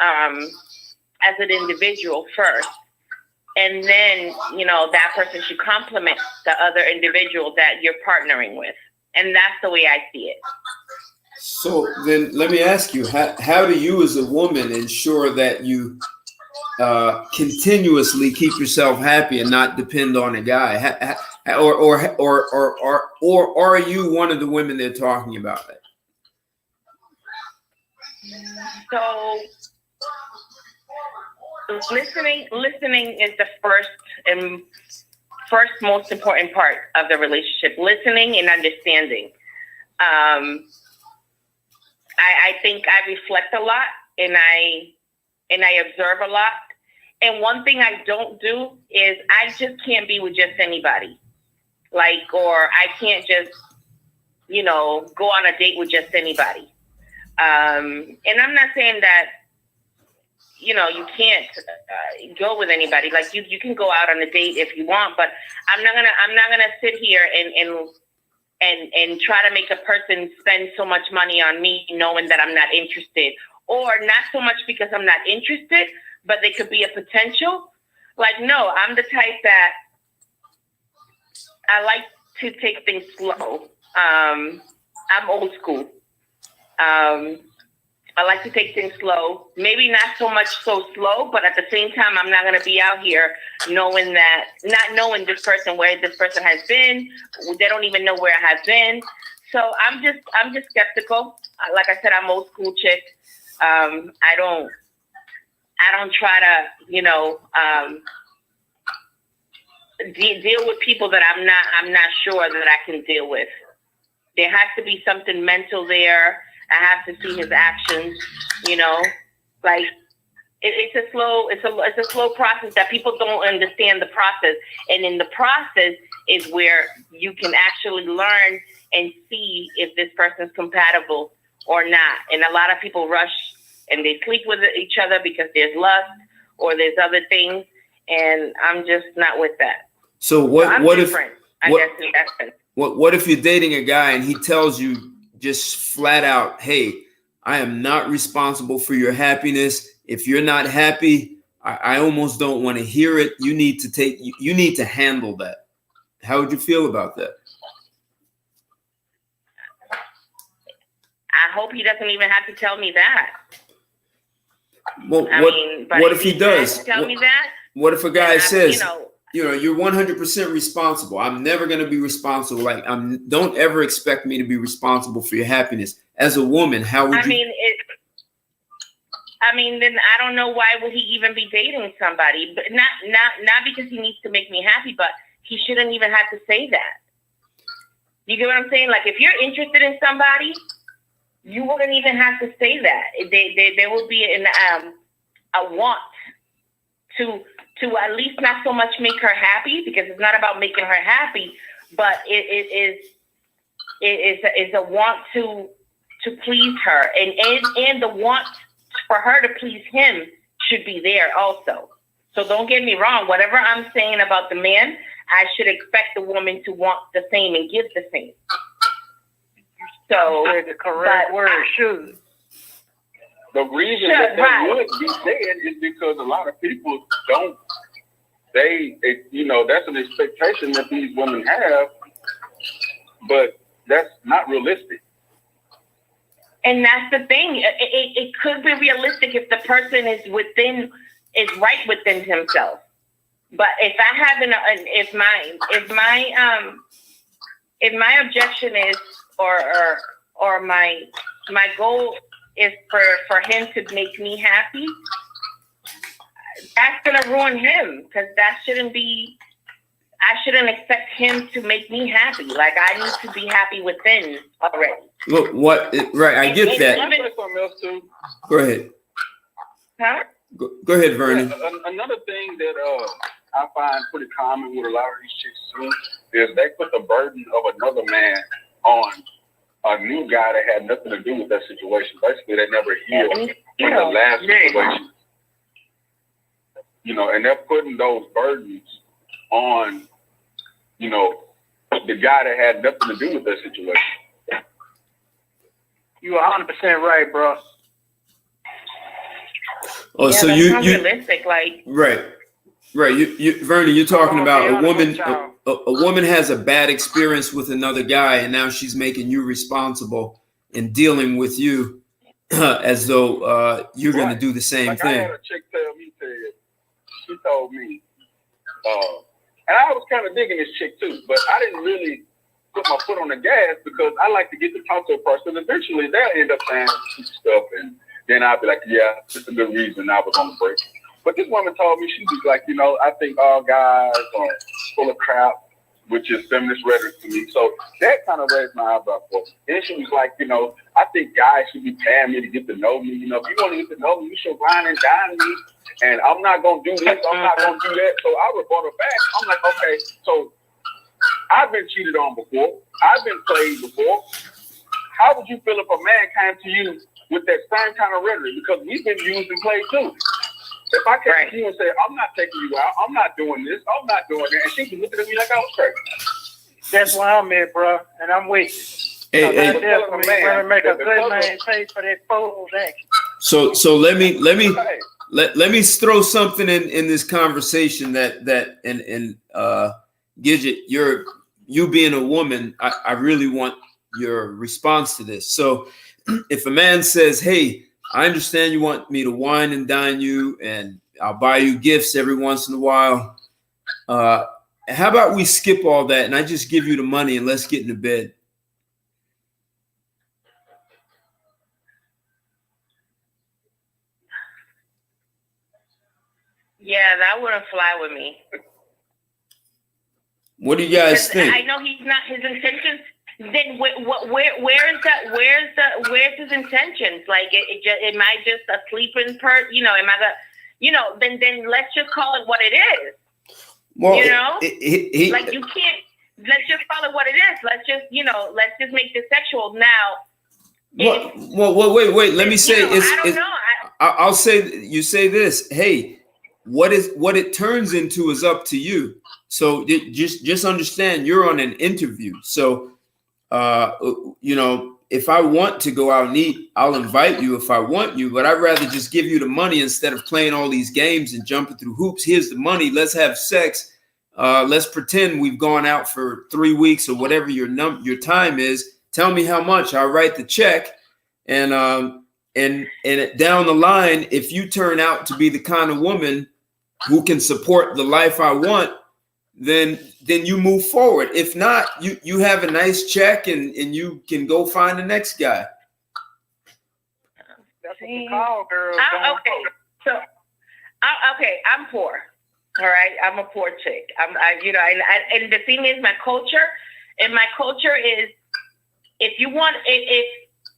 H: as an individual first. And then, that person should complement the other individual that you're partnering with. And that's the way I see it.
A: So then let me ask you, how do you as a woman ensure that you continuously keep yourself happy and not depend on a guy? Or are you one of the women they're talking about?
H: So listening is the first most important part of the relationship. Listening and understanding. I think I reflect a lot, and I observe a lot. And one thing I don't do is I just can't be with just anybody. Or I can't just, go on a date with just anybody. And I'm not saying that, you can't go with anybody. Like you can go out on a date if you want, but I'm not gonna sit here and try to make a person spend so much money on me knowing that I'm not interested, or not so much because I'm not interested, but there could be a potential. Like, no, I'm the type that I like to take things slow. I'm old school. I like to take things slow, maybe not so much so slow, but at the same time, I'm not going to be out here not knowing this person, where this person has been. They don't even know where I have been. So I'm just skeptical. Like I said, I'm old school chick. I don't try to, deal with people that I'm not sure that I can deal with. There has to be something mental there. I have to see his actions, like it's a slow process that people don't understand the process. And in the process is where you can actually learn and see if this person's compatible or not. And a lot of people rush and they sleep with each other because there's lust or there's other things. And I'm just not with that.
A: So what if you're dating a guy and he tells you just flat out, hey, I am not responsible for your happiness. If you're not happy, I almost don't want to hear it. You need to handle that. How would you feel about that?
H: I hope he doesn't even have to tell me that.
A: Well, what if he does?
H: Tell me that.
A: What if a guy says, you're 100% responsible. I'm never going to be responsible. Like, don't ever expect me to be responsible for your happiness. As a woman, how would you?
H: Then I don't know why would he even be dating somebody? But not because he needs to make me happy, but he shouldn't even have to say that. You get what I'm saying? Like, if you're interested in somebody, you wouldn't even have to say that. There would be a want to at least not so much make her happy, because it's not about making her happy, but it is a want to please her, and the want for her to please him should be there also. So don't get me wrong. Whatever I'm saying about the man, I should expect the woman to want the same and give the same. So
B: the correct word, should.
C: The reason that would be said is because a lot of people don't. That's an expectation that these women have, but that's not realistic.
H: And that's the thing. It could be realistic if the person is right within himself. But if I have if my objection is or my goal is for him to make me happy, that's gonna ruin him, because that shouldn't be. I shouldn't expect him to make me happy. Like, I need to be happy within already.
A: Look, right? I get that.
C: Can I say something else too?
A: Go ahead.
H: Huh?
A: Go ahead, Vernon.
C: Yeah, another thing that I find pretty common with a lot of these chicks too is they put the burden of another man on a new guy that had nothing to do with that situation. Basically, they never healed from the last situation. And they're putting those burdens on, the guy that had nothing to do with that situation.
B: You're 100% right, bro.
A: Oh,
H: yeah,
A: so
H: that's
A: you
H: not realistic, like
A: right. You Vernon, you're talking about a woman. A woman has a bad experience with another guy, and now she's making you responsible and dealing with you as though you're going to do the same
C: like
A: thing.
C: I had a chick tell me, she told me, and I was kind of digging this chick too, but I didn't really put my foot on the gas because I like to get to talk to a person. Eventually, they'll end up saying stuff, and then I'll be like, yeah, it's a good reason I was on the break. But this woman told me, she was like, I think all guys are full of crap, which is feminist rhetoric to me. So that kind of raised my eyebrow for me. Then she was like, I think guys should be paying me to get to know me. If you want to get to know me, you should grind and dine me. And I'm not going to do this, I'm not going to do that. So I rebutted her back. I'm like, okay, so I've been cheated on before. I've been played before. How would you feel if a man came to you with that same kind of rhetoric? Because we've been used and played too. If I came to you and said, I'm not taking you out, I'm not doing this, I'm not doing that, and she was looking at me like I was crazy.
B: That's why I'm at, bro, and I'm with you.
A: Hey,
B: Women make a good man pay for their fool's action.
A: So let me throw something in this conversation that Gidget, you being a woman, I really want your response to this. So if a man says, hey, I understand you want me to wine and dine you and I'll buy you gifts every once in a while, how about we skip all that and I just give you the money and let's get into bed?
H: yeah, that wouldn't fly with me.
A: What do you guys think?
H: I know he's not his intentions. Then where's his intentions? Like, am I just a sleeping part? Am I then let's just call it what it is.
A: Well,
H: like, you can't. Let's just call it what it is. Let's just make this sexual now.
A: Well, wait. Let me say,
H: I don't know.
A: I'll say, you say this. Hey, what it turns into is up to you. So just understand, you're on an interview. So, if I want to go out and eat, I'll invite you if I want you, but I'd rather just give you the money instead of playing all these games and jumping through hoops. Here's the money. Let's have sex. Let's pretend we've gone out for 3 weeks or whatever your time is. Tell me how much. I'll write the check. And down the line, if you turn out to be the kind of woman who can support the life I want, then you move forward. If not, you have a nice check and you can go find the next guy.
B: That's what the call girls
H: I'm poor. All right, I'm a poor chick. And the thing is, my culture is,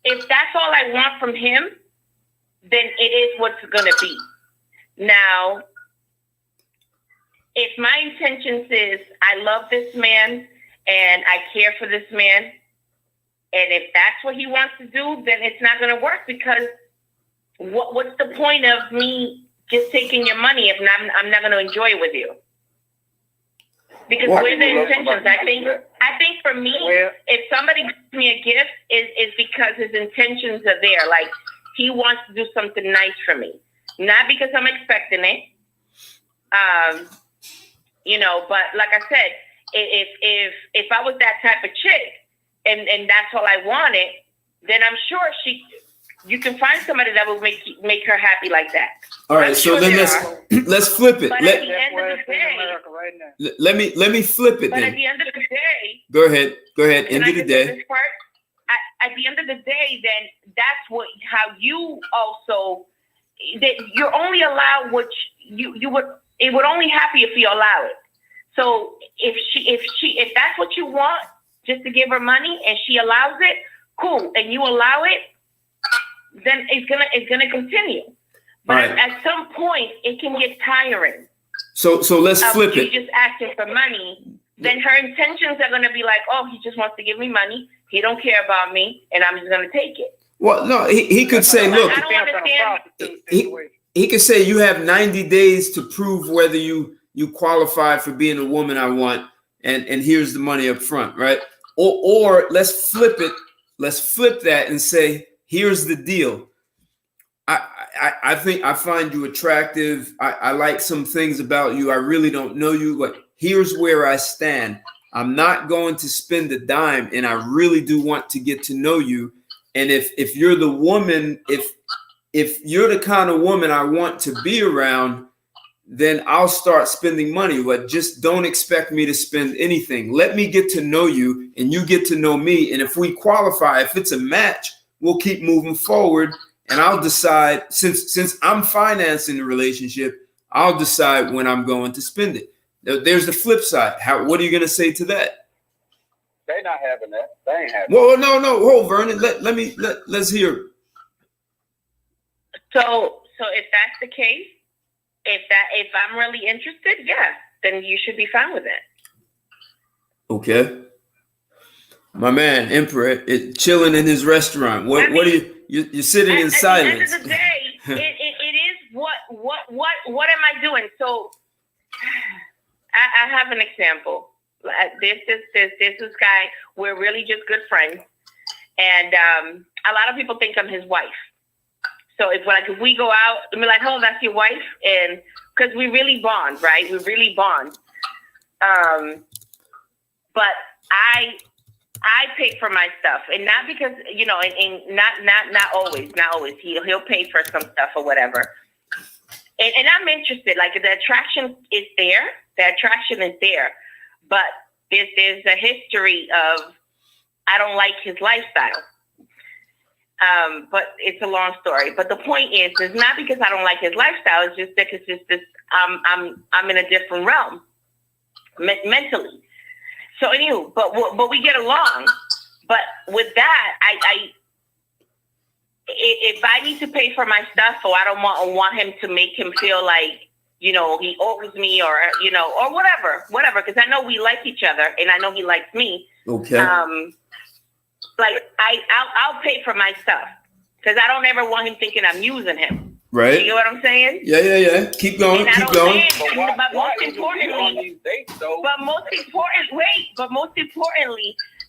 H: if that's all I want from him, then it is what's gonna be. Now, if my intentions is I love this man and I care for this man, and if that's what he wants to do, then it's not going to work, because what's the point of me just taking your money if not, I'm not going to enjoy it with you. Because
A: Well,
H: with the intentions, I think for me, if somebody gives me a gift, is because his intentions are there. Like he wants to do something nice for me, not because I'm expecting it. You know, but like I said, if I was that type of chick and that's all I wanted, then I'm sure you can find somebody that will make her happy like that.
A: All right,
H: I'm
A: so
H: sure
A: then
H: there
A: let's flip it.
H: But at the end of the day,
A: Let me flip it
H: but
A: then.
H: at the end of the day,
A: Go ahead. End
H: can I
A: of the
H: get to
A: day.
H: this part? At the end of the day, then that's how you also that you're only allowed what you would. It would only happen if you allow it. So if that's what you want, just to give her money, and she allows it, cool, and you allow it, then it's gonna continue. But
A: Right.
H: at some point, it can get tiring.
A: So let's flip
H: You
A: it.
H: just asking for money. Then her intentions are gonna be like, oh, he just wants to give me money. He don't care about me, and I'm just gonna take it.
A: Well, no, he could say, look,
H: I don't understand.
A: he could say you have 90 days to prove whether you qualify for being a woman I want, and here's the money up front, right? Or let's flip it. Let's flip that and say, here's the deal. I think I find you attractive. I like some things about you. I really don't know you, but here's where I stand. I'm not going to spend a dime, and I really do want to get to know you. And if you're the woman, if you're the kind of woman I want to be around, then I'll start spending money. But just don't expect me to spend anything. Let me get to know you, and you get to know me. And if we qualify, if it's a match, we'll keep moving forward. And I'll decide, since I'm financing the relationship, I'll decide when I'm going to spend it. There's the flip side. What are you going to say to that?
C: They not having that. They ain't having.
A: Well, no. Hold, Vernon. Let's hear.
H: So if that's the case, if I'm really interested, yeah, then you should be fine with it.
A: Okay. My man, Emperor, is chilling in his restaurant. What are you're sitting in silence.
H: At the end of the day, it is what am I doing? So I have an example. This guy, we're really just good friends, and a lot of people think I'm his wife. So if we go out, I'm like, oh, that's your wife, and because we really bond, right? We really bond. But I pay for my stuff, and not because and not always. He'll pay for some stuff or whatever. And I'm interested. Like the attraction is there. The attraction is there, but there's a history of I don't like his lifestyle. But it's a long story. But the point is not because I don't like his lifestyle. It's just because it's just I'm in a different realm mentally. So anyway, but we get along. But with that, if I need to pay for my stuff, so I don't want him to make him feel like he owes me or whatever. Because I know we like each other, and I know he likes me.
A: Okay.
H: Like I'll pay for my stuff because I don't ever want him thinking I'm using him.
A: Right.
H: You get what I'm saying?
A: Yeah. Keep going.
H: And
A: Keep going.
H: But most importantly,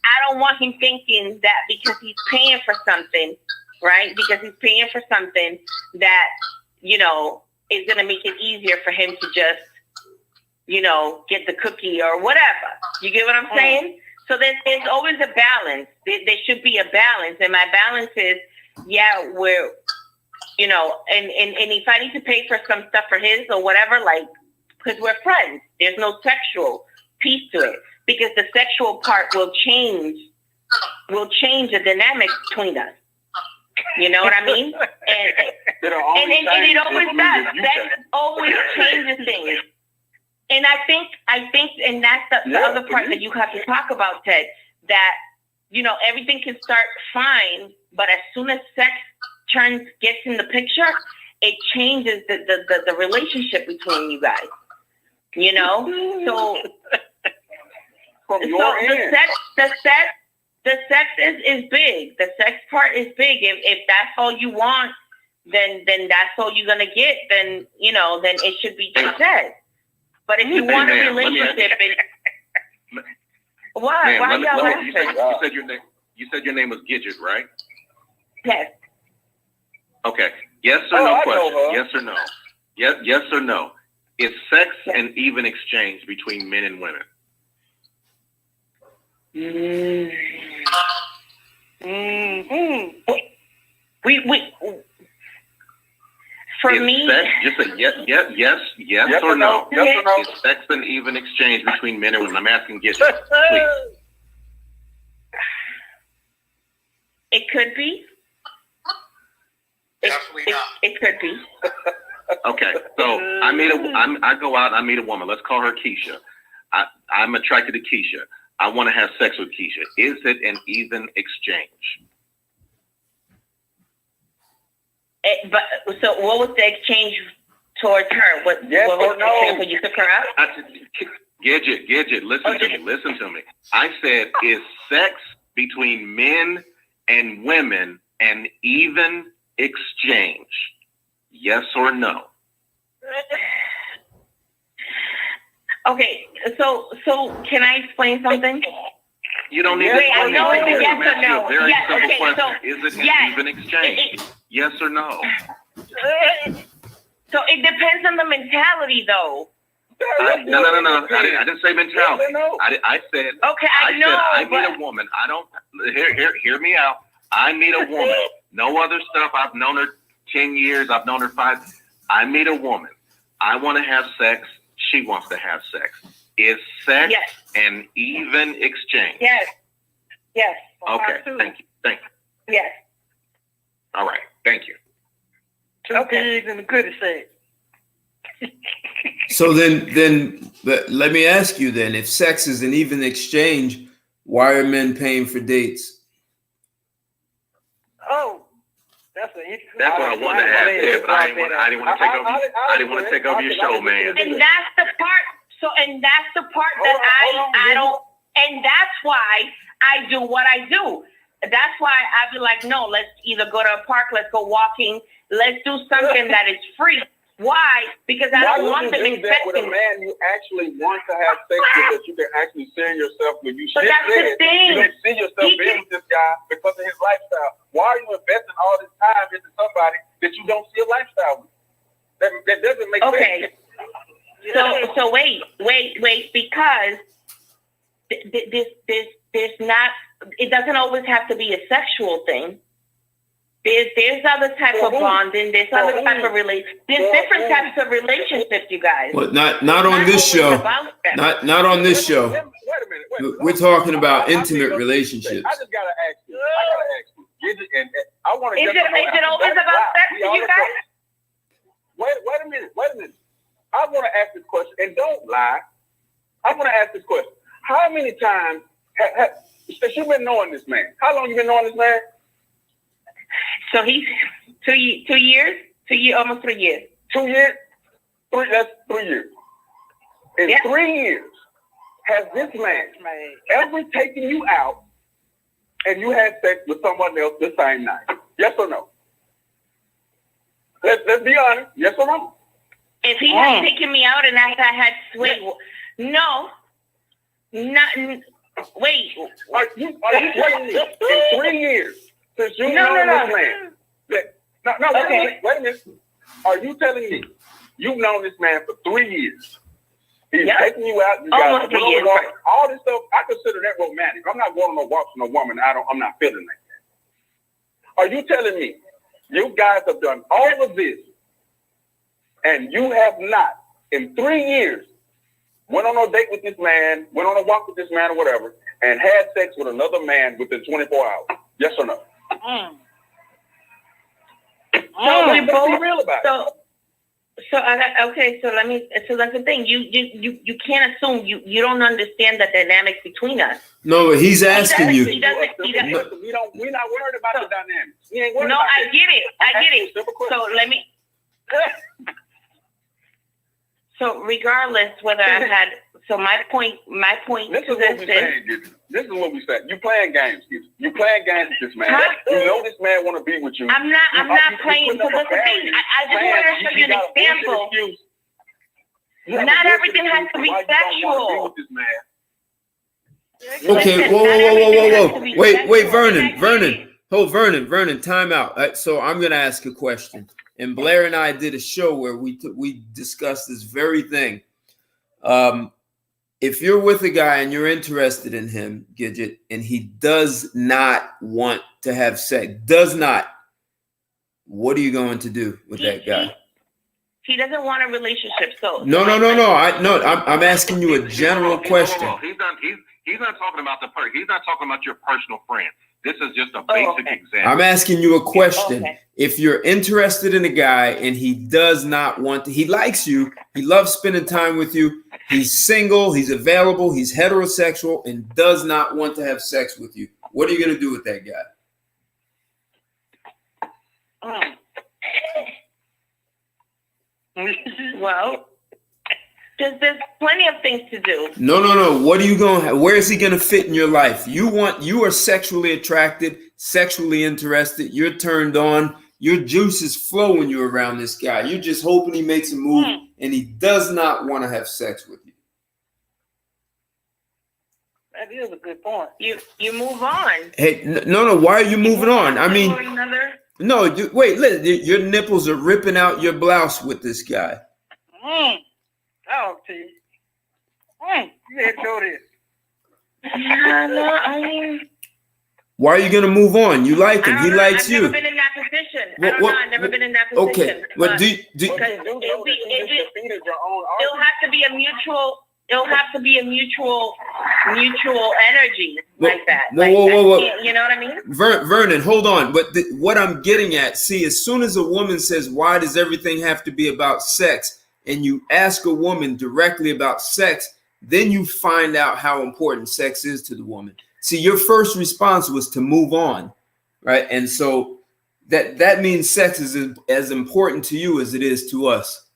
H: I don't want him thinking that because he's paying for something, right? Because he's paying for something that is gonna make it easier for him to just get the cookie or whatever. You get what I'm saying? So there's always a balance. There should be a balance, and my balance is, we're, and if I need to pay for some stuff for his or whatever, like, because we're friends, there's no sexual piece to it, because the sexual part will change the dynamics between us. You know what I mean? And it always does. That always changes things. And I think, and that's the other part that you have to talk about, Ted, that, everything can start fine, but as soon as sex gets in the picture, it changes the relationship between you guys, So, the sex is big. The sex part is big. If that's all you want, then that's all you're gonna get. Then then it should be just that. But if you want a relationship, why y'all laughing?
D: You said your name was Gidget, right?
H: Yes.
D: Okay. Yes or no question. Yes or no. Yes or no. Is sex an even exchange between men and women?
H: For me,
D: sex, just a yes or no.
C: Yes or no.
D: Is sex an even exchange between men and women? I'm asking Gidget, please.
H: It could be.
F: Definitely not.
H: It could be.
D: Okay, so I go out and I meet a woman. Let's call her Keisha. I'm attracted to Keisha. I want to have sex with Keisha. Is it an even exchange?
H: But so, what was the exchange towards her? What was the exchange when you took her out?
D: Gidget, listen to me. I said, is sex between men and women an even exchange? Yes or no?
H: Okay, so can I explain something?
D: You don't need to explain anything.
H: Yes or no?
D: Very
H: Yes,
D: simple
H: okay,
D: question.
H: so,
D: Is it an even exchange? Yes or no?
H: So it depends on the mentality, though.
D: No. I didn't say mentality. I said.
H: Okay, I know.
D: I meet a woman. I don't. Hear me out. I meet a woman. No other stuff. I've known her 10 years. I've known her 5. I meet a woman. I want to have sex. She wants to have sex. Is sex an even exchange?
H: Yes.
D: Okay. Thank you.
H: Yes.
D: All right. Thank you.
B: Two pigs and a goody sack.
A: So then let me ask you then, if sex is an even exchange, why are men paying for dates?
B: Oh, that's an interesting.
D: That's what I wanted to ask you, but I didn't want to take over. I didn't want to take over your show, man.
H: And that's the part. So, and that's the part that I don't. And that's why I do what I do. That's why I be like, no, let's either go to a park, let's go walking, let's do something that is free. Why? Because I don't want them
C: expecting. That with a man you actually want to have sex with, that you can actually see yourself with. You should say you don't see yourself being with this guy because of his lifestyle. Why are you investing all this time into somebody that you don't see a lifestyle with? That doesn't make sense.
H: So wait, because there's not. It doesn't always have to be a sexual thing. There's other type of bonding. There's other type of There's different types of relationships, you guys.
A: Well, not on this show. Not on this show.
C: Wait a minute.
A: We're talking about intimate relationships.
C: I just gotta ask you. And I want to.
H: Is it always about sex to you guys?
C: Wait a minute. I want to ask this question, and don't lie. I want to ask this question. How many times since you've been knowing this man? How long you been knowing this man?
H: So he's 2 years, almost 3 years.
C: 2 years? That's 3 years. In 3 years, has this man ever taken you out and you had sex with someone else the same night? Yes or no? Let's be honest. Yes or no?
H: If he had taken me out and I had no, not. Wait.
C: Are you telling me in 3 years since you know this man? Wait a minute. Are you telling me you've known this man for 3 years? He's taking you out. You
H: almost 3 years.
C: All this stuff. I consider that romantic. I'm not going on no walks with no woman. I'm not feeling like that. Are you telling me you guys have done all of this and you have not in 3 years went on a date with this man, went on a walk with this man or whatever, and had sex with another man within 24 hours? Yes or no? Let's be real about it.
H: So that's the thing. You can't assume you don't understand the dynamics between us.
A: No, he's asking you.
C: We're not worried about the dynamics. We ain't worried about
H: I get it. So let me. So regardless whether I've had So my point
C: This
H: to
C: is what
H: this
C: we saying, Gidget. This is what we saying. You playing games, Gidget. You playing games with this man.
H: Huh?
C: You know this man want to be with you.
H: I'm not playing. So that's the thing. I just wanted to show you an example. Not everything has to be sexual.
A: Okay,
H: Listen,
A: whoa,
H: not
A: whoa, whoa,
H: everything has
A: whoa,
H: to be
A: whoa. Wait,
H: sexual.
A: Vernon, time out. So I'm gonna ask a question. And Blair and I did a show where we discussed this very thing. If you're with a guy and you're interested in him, Gidget, and he does not want to have sex, what are you going to do with that guy?
H: He doesn't want a relationship. So
A: No. I'm asking you a general question.
D: He's not talking about he's not talking about your personal friend. This is just a basic example.
A: I'm asking you a question.
H: Okay.
A: If you're interested in a guy and he does not want to, he likes you, he loves spending time with you, he's single, he's available, he's heterosexual, and does not want to have sex with you, what are you going to do with that guy?
H: Well, there's plenty of things to do.
A: No. What are you going? Where is he going to fit in your life? You are sexually attracted, sexually interested. You're turned on. Your juices flow when you're around this guy. You're just hoping he makes a move, and he does not want to have sex with you.
B: That is a good point.
H: You move on.
A: Hey, no. Why are you moving on? I mean, no. Wait. Your nipples are ripping out your blouse with this guy.
B: Oh, T. You had to go this.
H: No, I mean.
A: Why are you gonna move on? You like him. He likes you.
H: I've never been in that position. I've never been in that position.
A: Okay, but
H: it'll have to be a mutual. It'll have to be a mutual energy like that.
A: Whoa.
H: You know what I mean?
A: Vernon, hold on. But what I'm getting at, see, as soon as a woman says, "Why does everything have to be about sex?" and you ask a woman directly about sex, then you find out how important sex is to the woman. See, your first response was to move on, right? And so that means sex is as important to you as it is to us.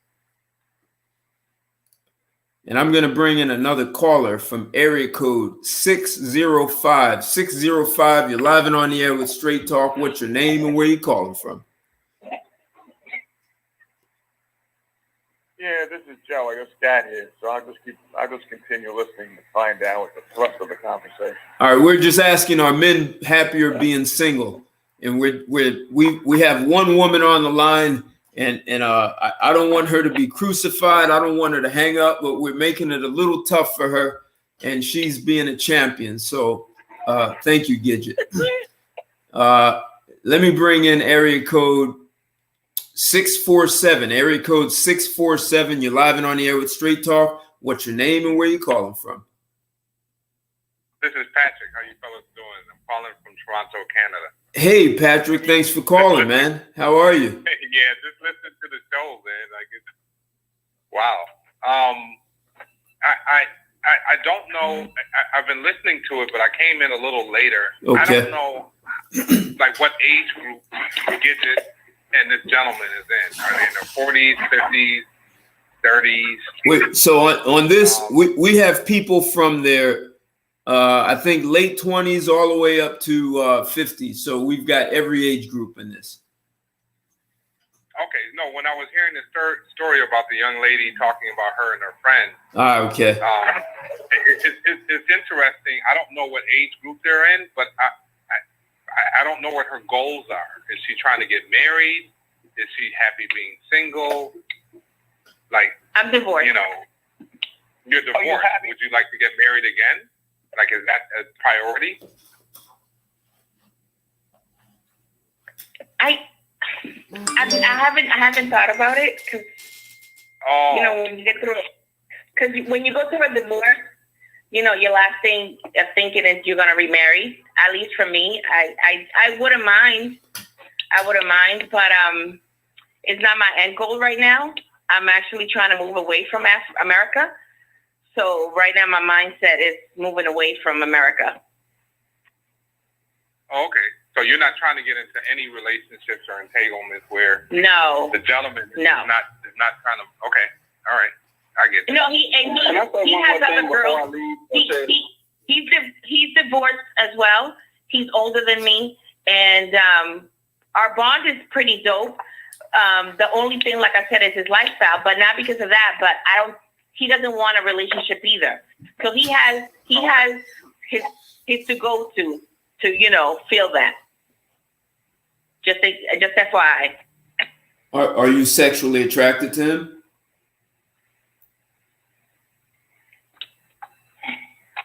A: And I'm going to bring in another caller from area code 605. 605, you're live and on the air with Straight Talk. What's your name and where you calling from?
I: Yeah, this is Joe. I just got here, so I'll just continue listening to find out what the thrust of the conversation.
A: All right, we're just asking, are men happier being single? And we have one woman on the line, and I don't want her to be crucified. I don't want her to hang up, but we're making it a little tough for her, and she's being a champion. So thank you, Gidget. Let me bring in area code 647. Area code 647. You're live and on the air with Straight Talk. What's your name and where you calling from?
I: This is Patrick. How you fellas doing? I'm calling from Toronto, Canada.
A: Hey, Patrick. Thanks for calling, man. How are you?
I: Yeah, just listen to the show, man. Wow. I don't know. I've been listening to it, but I came in a little later.
A: Okay.
I: I don't know, like what age group Gidget and this gentleman is in. Are they in their 40s, 50s, 30s?
A: Wait, so on this, we have people from their, I think, late 20s all the way up to 50. So we've got every age group in this.
I: Okay, no, when I was hearing this story about the young lady talking about her and her friend.
A: Okay.
I: It's interesting. I don't know what age group they're in, but I don't know what her goals are. Is she trying to get married? Is she happy being single? Like,
H: I'm divorced.
I: You know, you're divorced. Would you like to get married again? Like, is that a priority?
H: I haven't thought about it because you know, when you get through it, because when you go through a divorce, you know, your last thing of thinking is you're gonna remarry. At least for me, I wouldn't mind. But it's not my end goal right now. I'm actually trying to move away from America. So right now, my mindset is moving away from America.
I: Oh, okay. So you're not trying to get into any relationships or entanglements where
H: no,
I: the gentleman is
H: no.
I: not trying to. Okay, all right. I get that.
H: No, he has other girls. He's divorced as well. He's older than me, and our bond is pretty dope. The only thing, like I said, is his lifestyle, but not because of that. But he doesn't want a relationship either. So he has his to go to feel that. Just FYI.
A: Are you sexually attracted to him?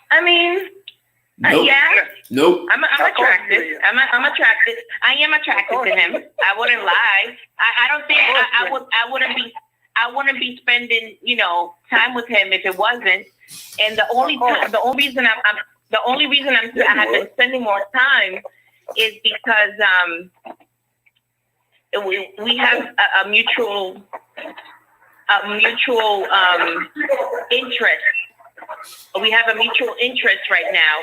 H: I mean,
A: Nope.
H: yeah.
A: Nope.
H: I'm attracted. I'm attracted. I am attracted to him. I wouldn't lie. I don't think I wouldn't be spending time with him if it wasn't. And the only reason I have been spending more time is because we have a mutual interest. We have a mutual interest right now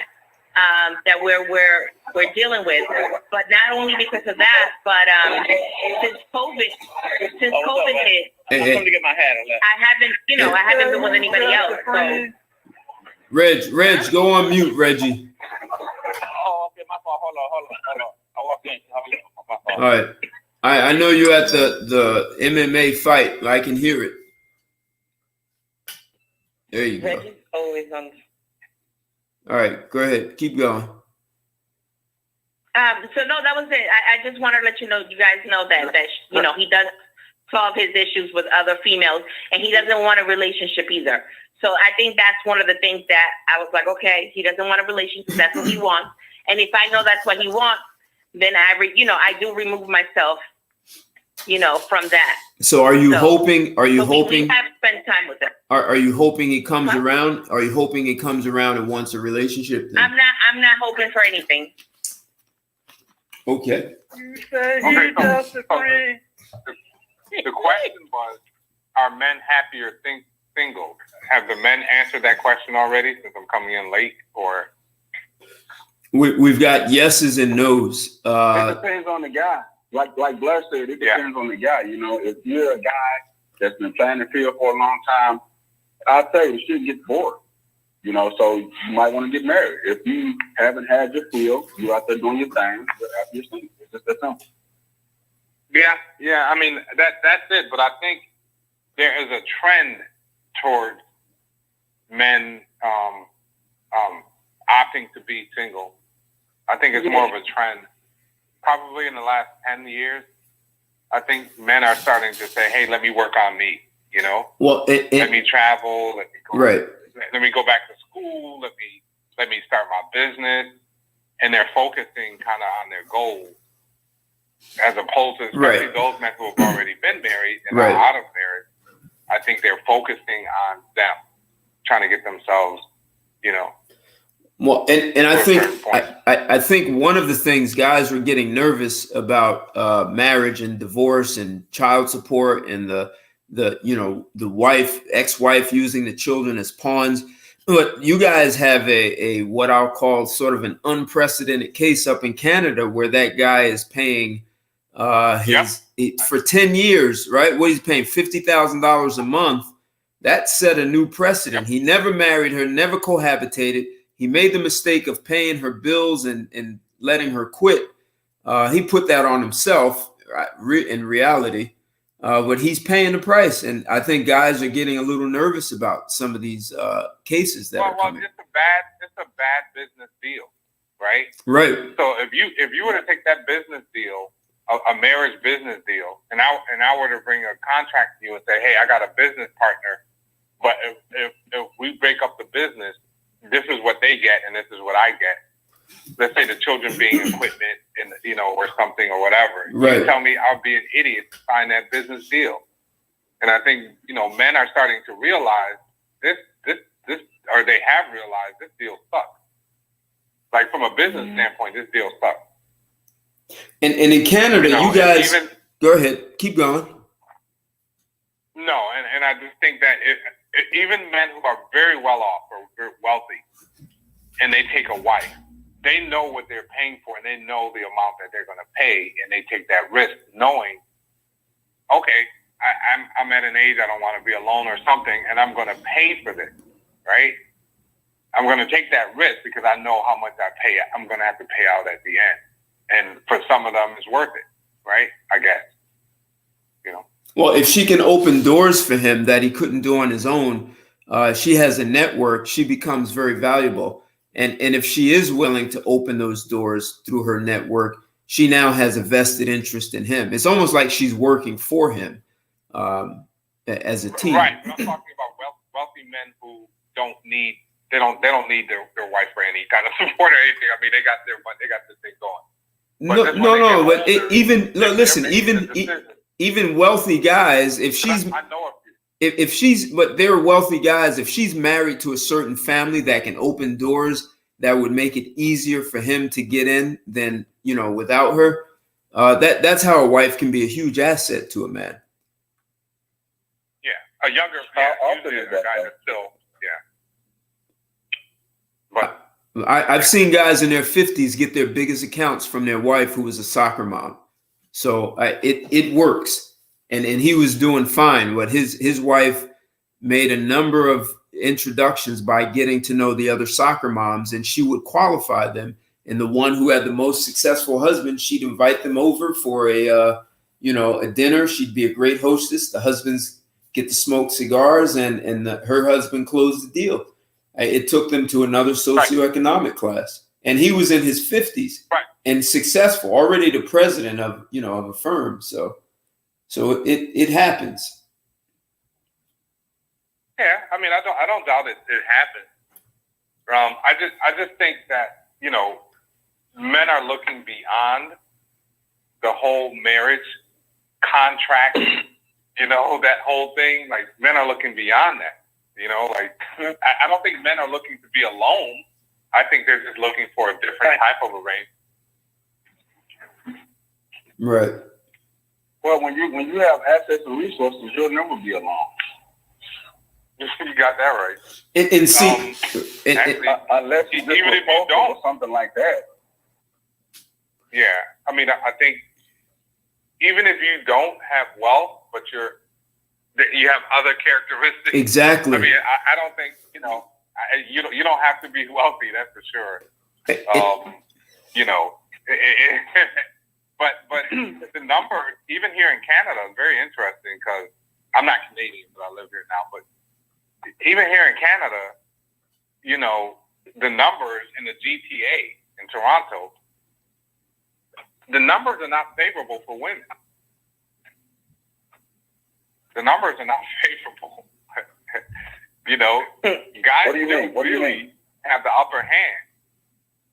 H: that we're dealing with. But not only because of that, but since COVID hit,
E: I'm going to get my hat.
H: I haven't been with anybody else. So.
A: Reg, go on mute, Reggie.
E: Oh, okay, my fault. Hold on. I walked in. My fault.
A: All right. I know you're at the MMA fight. I can hear it. There you go.
H: Reggie's always on.
A: All right, go ahead. Keep going.
H: So no, that was it. I just wanted to let you guys know that he does solve his issues with other females, and he doesn't want a relationship either. So I think that's one of the things that I was like, okay, he doesn't want a relationship. That's what he wants. And if I know that's what he wants, then I do remove myself, from that.
A: So are you hoping? Are you hoping?
H: We have spent time with him.
A: Are you hoping he comes around? Are you hoping he comes around and wants a relationship? Then?
H: I'm not hoping for anything.
A: Okay.
B: You say he just a friend.
I: The question was, are men happier single? Have the men answered that question already since I'm coming in late? Or
A: we've got yeses and nos.
C: It depends on the guy. Like Blair said, it depends on the guy. If you're a guy that's been playing the field for a long time, I'll tell you, the shit gets bored. So you might want to get married. If you haven't had your field, you're out there doing your thing, you're after your thing. It's just that simple.
I: Yeah. I mean, that's it. But I think there is a trend towards men opting to be single. I think it's more of a trend. Probably in the last 10 years, I think men are starting to say, hey, let me work on me,
A: Well,
I: let me travel, let me go,
A: right.
I: Let me go back to school, let me start my business. And they're focusing kind of on their goals as opposed to especially those men who have already been married and are out of marriage. I think they're focusing on them, trying to get themselves,
A: Well, and I think one of the things guys are getting nervous about marriage and divorce and child support and the ex-wife using the children as pawns. But you guys have a what I'll call sort of an unprecedented case up in Canada where that guy is paying for 10 years, right? What he's paying $50,000 a month. That set a new precedent. He never married her, never cohabitated. He made the mistake of paying her bills and letting her quit. He put that on himself in reality, but he's paying the price. And I think guys are getting a little nervous about some of these cases that are coming.
I: It's a bad business deal, right?
A: Right.
I: So if you were to take that business deal, a marriage business deal, and I were to bring a contract to you and say, hey, I got a business partner, but if we break up the business, this is what they get and this is what I get. Let's say the children being equipment and or something or whatever.
A: Right.
I: You tell me I'll be an idiot to sign that business deal. And I think men are starting to realize this, or they have realized this deal sucks. Like from a business standpoint, this deal sucks.
A: And in Canada, you guys go ahead, keep going.
I: No, and I just think that even men who are very well off or very wealthy, and they take a wife, they know what they're paying for, and they know the amount that they're going to pay, and they take that risk, knowing, okay, I'm at an age I don't want to be alone or something, and I'm going to pay for this, right? I'm going to take that risk because I know how much I'm going to have to pay out at the end. And for some of them, it's worth it, right? I guess, you know.
A: Well, if she can open doors for him that he couldn't do on his own, she has a network, she becomes very valuable. And if she is willing to open those doors through her network, she now has a vested interest in him. It's almost like she's working for him as a team.
I: Right. But I'm talking about wealthy men who don't need their wife for any kind of support or anything. I mean, they got this thing going. But
A: even wealthy guys, but they're wealthy guys. If she's married to a certain family that can open doors that would make it easier for him to get in than, without her, that's how a wife can be a huge asset to a man.
I: Yeah, usually a guy that's still, But
A: I've seen guys in their 50s get their biggest accounts from their wife who was a soccer mom. So it works. And he was doing fine. But his wife made a number of introductions by getting to know the other soccer moms, and she would qualify them. And the one who had the most successful husband, she'd invite them over for a dinner. She'd be a great hostess. The husbands get to smoke cigars, and her husband closed the deal. It took them to another socioeconomic class, and he was in his 50s and successful, already the president of a firm. So it happens.
I: Yeah, I mean, I don't doubt it happens. I just think that men are looking beyond the whole marriage contract, that whole thing. Like, men are looking beyond that. I don't think men are looking to be alone. I think they're just looking for a different type of arrangement.
A: Right.
C: Well, when you have assets and resources, you'll never be alone.
I: You got that right.
A: And see,
C: unless even if you don't, or something like that.
I: Yeah, I mean, I think even if you don't have wealth, but you have other characteristics.
A: Exactly.
I: I mean, I don't think you don't have to be wealthy. That's for sure. But the number, even here in Canada, is very interesting because I'm not Canadian, but I live here now. But even here in Canada, the numbers in the GTA in Toronto, the numbers are not favorable for women. The numbers are not favorable. Guys
C: What do you mean?
I: Have the upper hand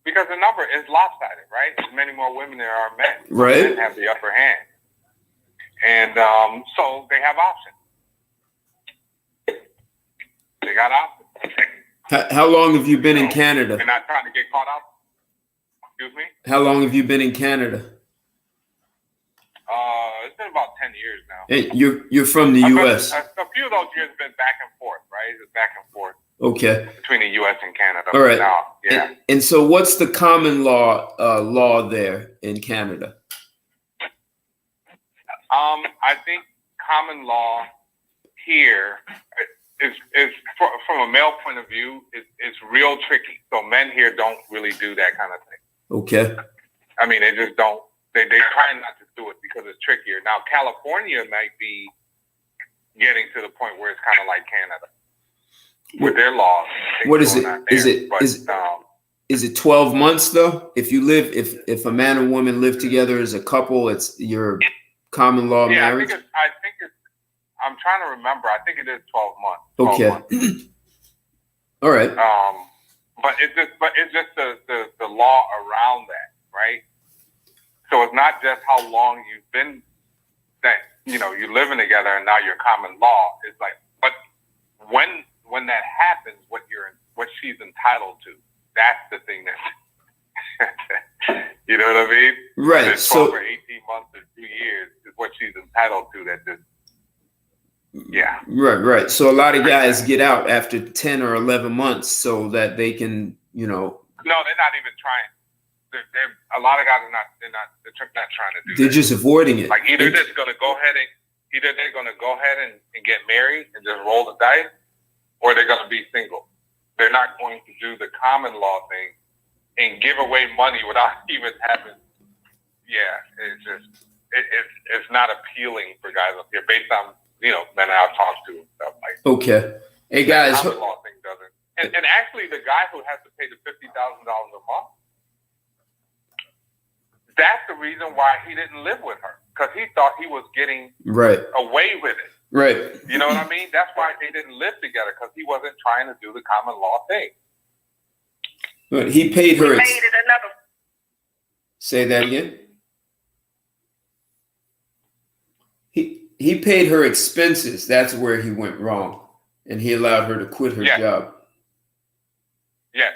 I: because the number is lopsided, right? There's many more women than there are men.
A: Right.
I: Men have the upper hand, and so they have options. They got options.
A: How long have you been in Canada?
I: They're not trying to get caught up. Excuse me?
A: How long have you been in Canada?
I: It's been about 10 years now.
A: Hey, you're from the U.S.
I: A few of those years have been back and forth, right? It's back and forth.
A: Okay.
I: Between the U.S. and Canada.
A: All right.
I: Now, yeah.
A: And so what's the common law there in Canada?
I: I think common law here is from a male point of view, is real tricky. So men here don't really do that kind of thing.
A: Okay.
I: I mean, they just don't. They try not to do it because it's trickier. Now, California might be getting to the point where it's kind of like Canada with their laws.
A: What is it? Is it 12 months though? If a man and woman live together as a couple, it's your common law marriage.
I: I think it's. I'm trying to remember. I think it is 12 months.
A: 12 months. All right.
I: But it's just the law around that, right? So it's not just how long you've been that you're living together and now you're common law. It's like, but when that happens, what she's entitled to, that's the thing that you know what I mean?
A: Right.
I: It's 12 or 18 months or 2 years is what she's entitled to. That just
A: Right. So a lot of guys get out after 10 or 11 months so that they can,
I: No, they're not even trying. A lot of guys they're not trying to do
A: they're
I: that.
A: just avoiding it.
I: Like either they're just going to go ahead and Either they're going to go ahead and get married and just roll the dice, or they're going to be single. They're not going to do the common law thing and give away money without even having. Yeah, it's not appealing for guys up here based on men I've talked to and stuff like that.
A: Okay. Hey guys.
I: The common law thing doesn't. And actually, the guy who has to pay the $50,000 a month, that's the reason why he didn't live with her, because he thought he was getting away with it.
A: Right.
I: You know what I mean? That's why they didn't live together, because he wasn't trying to do the common law thing.
A: But he paid her.
H: Made it another.
A: Say that again. He paid her expenses. That's where he went wrong, and he allowed her to quit her job.
I: Yes.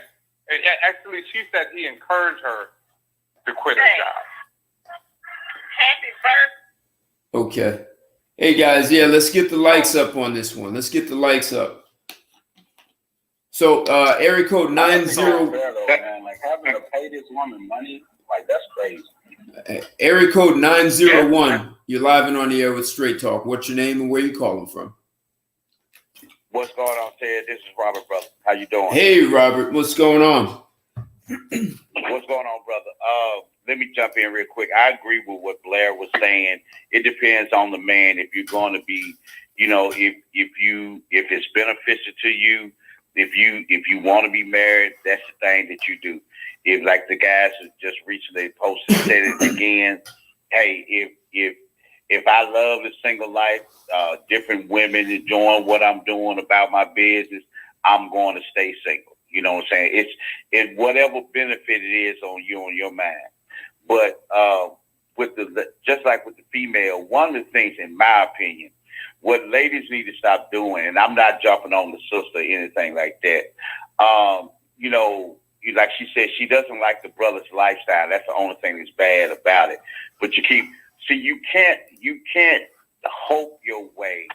I: And actually, she said he encouraged her to quit her job.
H: Happy birthday.
A: Okay. Hey guys, let's get the likes up on this one. Let's get the likes up. So area code 90.
C: Like having to pay this woman money, like that's crazy.
A: Area code 901. You're live and on the air with Straight Talk. What's your name and where you calling from?
J: What's going on, Ted? This is Robert, brother. How you doing?
A: Hey, Robert. What's going on?
J: What's going on, brother? Let me jump in real quick. I agree with what Blair was saying. It depends on the man. If you're going to be, if it's beneficial to you, if you want to be married, that's the thing that you do. If like the guys who just recently posted said it again, hey, if I love the single life, different women enjoying what I'm doing about my business, I'm going to stay single. You know what I'm saying? It's whatever benefit it is on your mind. But just like with the female, one of the things, in my opinion, what ladies need to stop doing, and I'm not jumping on the sister or anything like that. Like she said, she doesn't like the brother's lifestyle. That's the only thing that's bad about it. But you can't hope your way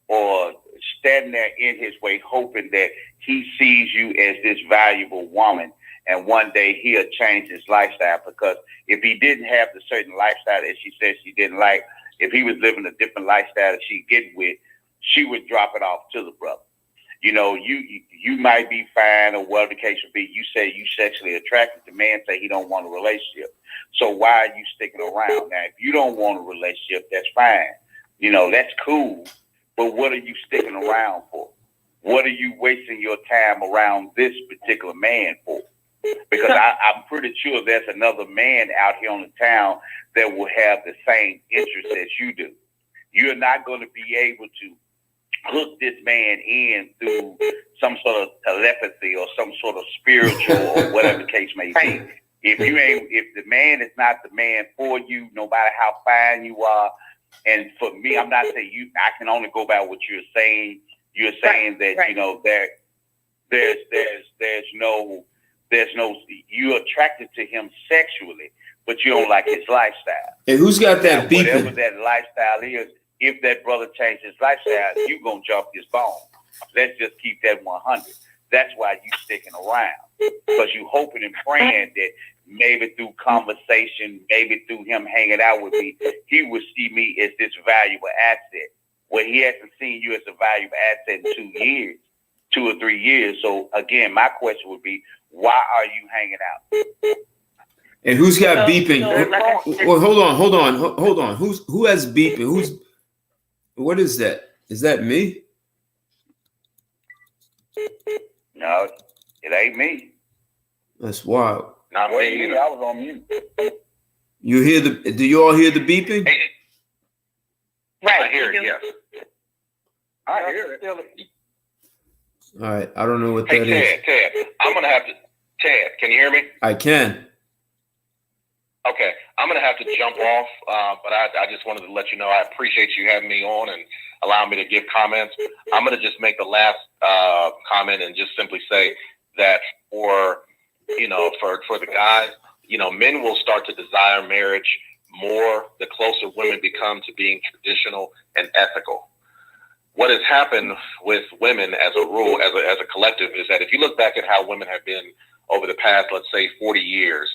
J: or stand there in his way, hoping that he sees you as this valuable woman, and one day he'll change his lifestyle. Because if he didn't have the certain lifestyle that she said she didn't like, if he was living a different lifestyle that she get with, she would drop it off to the brother. You might be fine or whatever the case would be. You say you sexually attracted. The man say he don't want a relationship. So why are you sticking around? Now, if you don't want a relationship, that's fine. That's cool. But what are you sticking around for? What are you wasting your time around this particular man for? Because I'm pretty sure there's another man out here on the town that will have the same interests as you do. You're not going to be able to hook this man in through some sort of telepathy or some sort of spiritual or whatever the case may be. If the man is not the man for you, no matter how fine you are, and for me, I'm not saying you. I can only go by what you're saying. You're saying that there's no. You're attracted to him sexually, but you don't like his lifestyle.
A: Hey, who's got that beeping?
J: Whatever that lifestyle is, if that brother changes his lifestyle, you gonna jump his bone. Let's just keep that 100. That's why you sticking around, because you hoping and praying that maybe through conversation, maybe through him hanging out with me, he would see me as this valuable asset. Well, he hasn't seen you as a valuable asset in 2 years, 2 or 3 years. So again, my question would be, why are you hanging out?
A: And who's got beeping? Well, hold on. Who has beeping? What is that? Is that me?
J: No, it ain't me.
A: That's wild.
J: Not me. I was on mute.
A: Do you all hear the beeping?
H: Right.
I: I hear it, yes.
J: I hear it.
A: All right. I don't know what that is.
D: Ted, I'm going to have to, Ted, can you hear me?
A: I can.
D: Okay. I'm going to have to jump off, but I just wanted to let you know I appreciate you having me on and allowing me to give comments. I'm going to just make the last comment and just simply say that for the guys, men will start to desire marriage more the closer women become to being traditional and ethical. What has happened with women as a rule, as a collective, is that if you look back at how women have been over the past, let's say 40 years.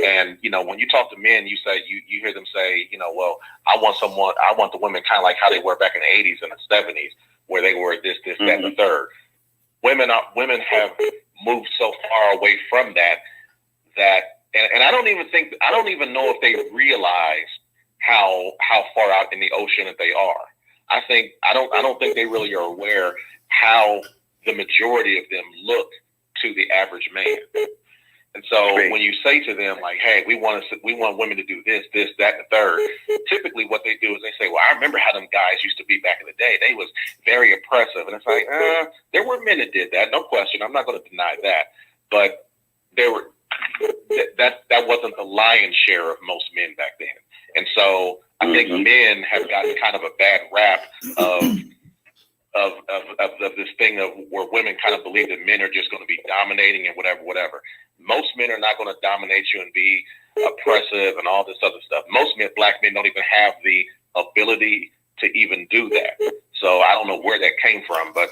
D: And, you know, when you talk to men, you say, you hear them say, you know, well, I want the women kind of like how they were back in the 80s and the 70s, where they were this, that, and the third. Women have moved so far away from that, and I don't even know if they realize how far out in the ocean that they are. I don't think they really are aware how the majority of them look to the average man. And so when you say to them like, hey, we want women to do this, that, and the third, typically what they do is they say, well, I remember how them guys used to be back in the day. They was very oppressive. And it's like, there were men that did that, no question. I'm not going to deny that. But that wasn't the lion's share of most men back then. And so I think men have gotten kind of a bad rap of this thing of where women kind of believe that men are just going to be dominating and whatever. Most men are not going to dominate you and be oppressive and all this other stuff. Most men, black men, don't even have the ability to even do that. So I don't know where that came from, but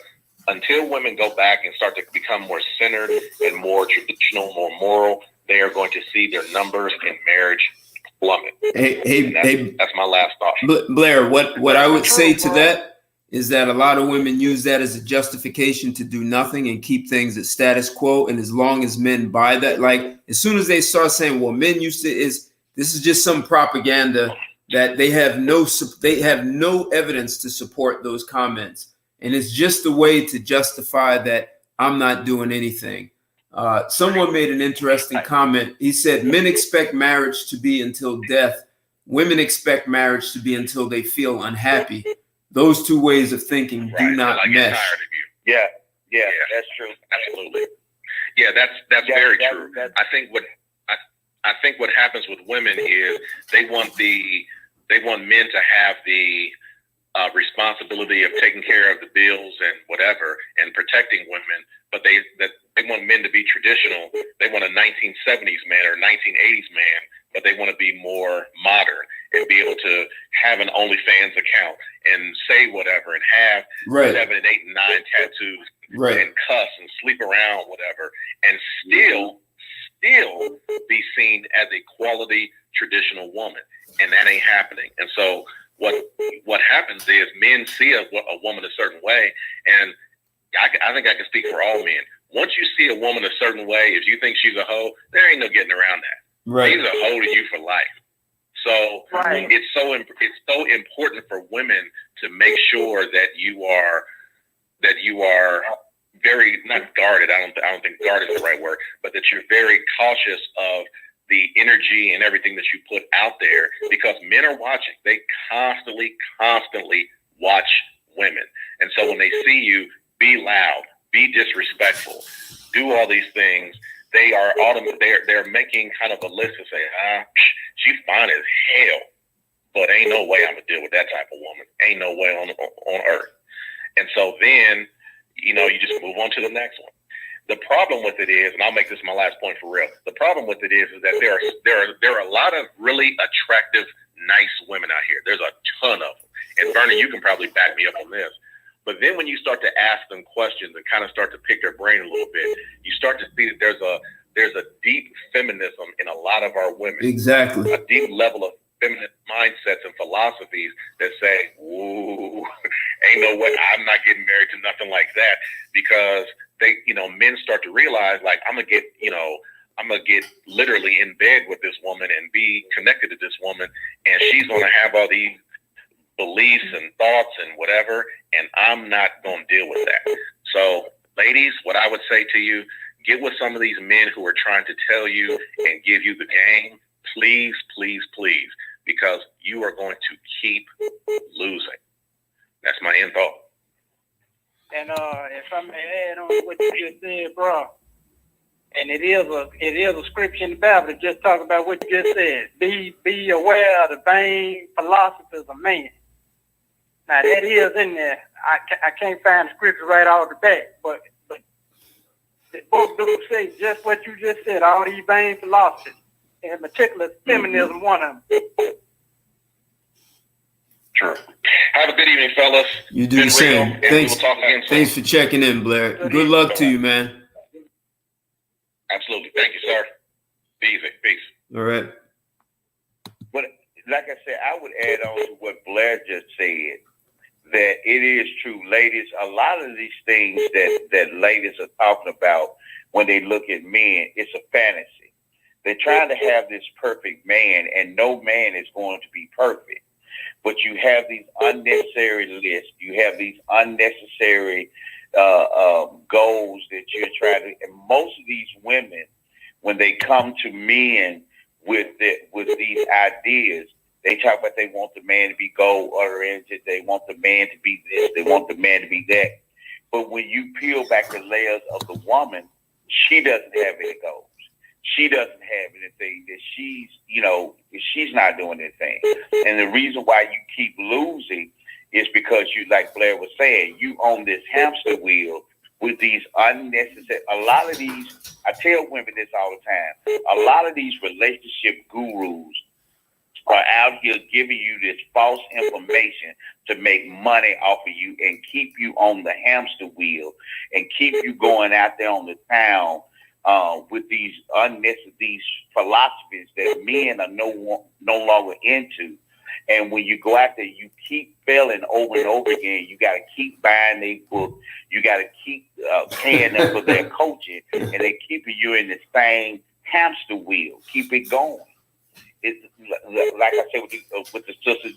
D: until women go back and start to become more centered and more traditional, more moral, they are going to see their numbers in marriage plummet. That's my last thought.
A: Blair, what I would say to that is that a lot of women use that as a justification to do nothing and keep things at status quo. And as long as men buy that, like as soon as they start saying, well, men used to, this is just some propaganda, that they have no evidence to support those comments. And it's just a way to justify that I'm not doing anything. Someone made an interesting comment. He said, men expect marriage to be until death. Women expect marriage to be until they feel unhappy. Those two ways of thinking do not mesh.
J: Yeah, that's true.
D: Absolutely. Yeah, that's very true. I think what happens with women is they want men to have the responsibility of taking care of the bills and whatever and protecting women, but they want men to be traditional. They want a 1970s man or 1980s man, but they want to be more modern and be able to have an OnlyFans account and say whatever and have 7 and 8 and 9 tattoos and cuss and sleep around whatever and still be seen as a quality traditional woman. And that ain't happening. And so what happens is men see a woman a certain way, and I think I can speak for all men. Once you see a woman a certain way, if you think she's a hoe, there ain't no getting around that. She's a hoe to you for life. So it's so important for women to make sure that you are very, not guarded. I don't think guarded is the right word, but that you're very cautious of the energy and everything that you put out there, because men are watching. They constantly watch women. And so when they see you be loud, be disrespectful, do all these things, they're making kind of a list to say, she's fine as hell, but ain't no way I'm gonna deal with that type of woman. Ain't no way on earth. And so then, you just move on to the next one. The problem with it is, and I'll make this my last point for real. The problem with it is that there are a lot of really attractive, nice women out here. There's a ton of them. And Bernie, you can probably back me up on this. But then when you start to ask them questions and kind of start to pick their brain a little bit, you start to see that there's a deep feminism in a lot of our women.
A: Exactly.
D: A deep level of feminine mindsets and philosophies that say, "Ooh, ain't no way, I'm not getting married to nothing like that," because men start to realize, like, I'm gonna get literally in bed with this woman and be connected to this woman, and she's gonna have all these beliefs and thoughts and whatever, and I'm not gonna deal with that. So, ladies, what I would say to you, get with some of these men who are trying to tell you and give you the game. Please, please, please, because you are going to keep losing. That's my end thought.
B: And if I may add on what you just said, bro, and it is a scripture in the Bible that just talk about what you just said. Be aware of the vain philosophers of man. Now that is in there. I can't find the scripture right off the bat, but the book do say just what you just said. All these vain philosophers, in particular, feminism, one of them.
D: Sure. Have a good evening, fellas.
A: You do the same. Thanks.
D: We'll talk again soon.
A: Thanks for checking in, Blair. Good luck to you, man.
J: Absolutely. Thank you, sir. Easy. Peace.
A: All right.
J: But like I said, I would add on to what Blair just said, that it is true, ladies. A lot of these things that ladies are talking about when they look at men, it's a fantasy. They're trying to have this perfect man, and no man is going to be perfect. But you have these unnecessary lists. You have these unnecessary goals that you're trying to. And most of these women, when they come to men with these ideas, they talk about they want the man to be goal oriented. They want the man to be this. They want the man to be that. But when you peel back the layers of the woman, she doesn't have any goals. She doesn't have anything that she's not doing anything. And the reason why you keep losing is because you, like Blair was saying, you own this hamster wheel with these unnecessary, a lot of these, I tell women this all the time, a lot of these relationship gurus are out here giving you this false information to make money off of you and keep you on the hamster wheel and keep you going out there on the town with these unnecessary philosophies that men are no longer into. And when you go out there, you keep failing over and over again. You got to keep buying their book. You got to keep paying them for their coaching, and they keeping you in the same hamster wheel. Keep it going. It's like I said with the sister,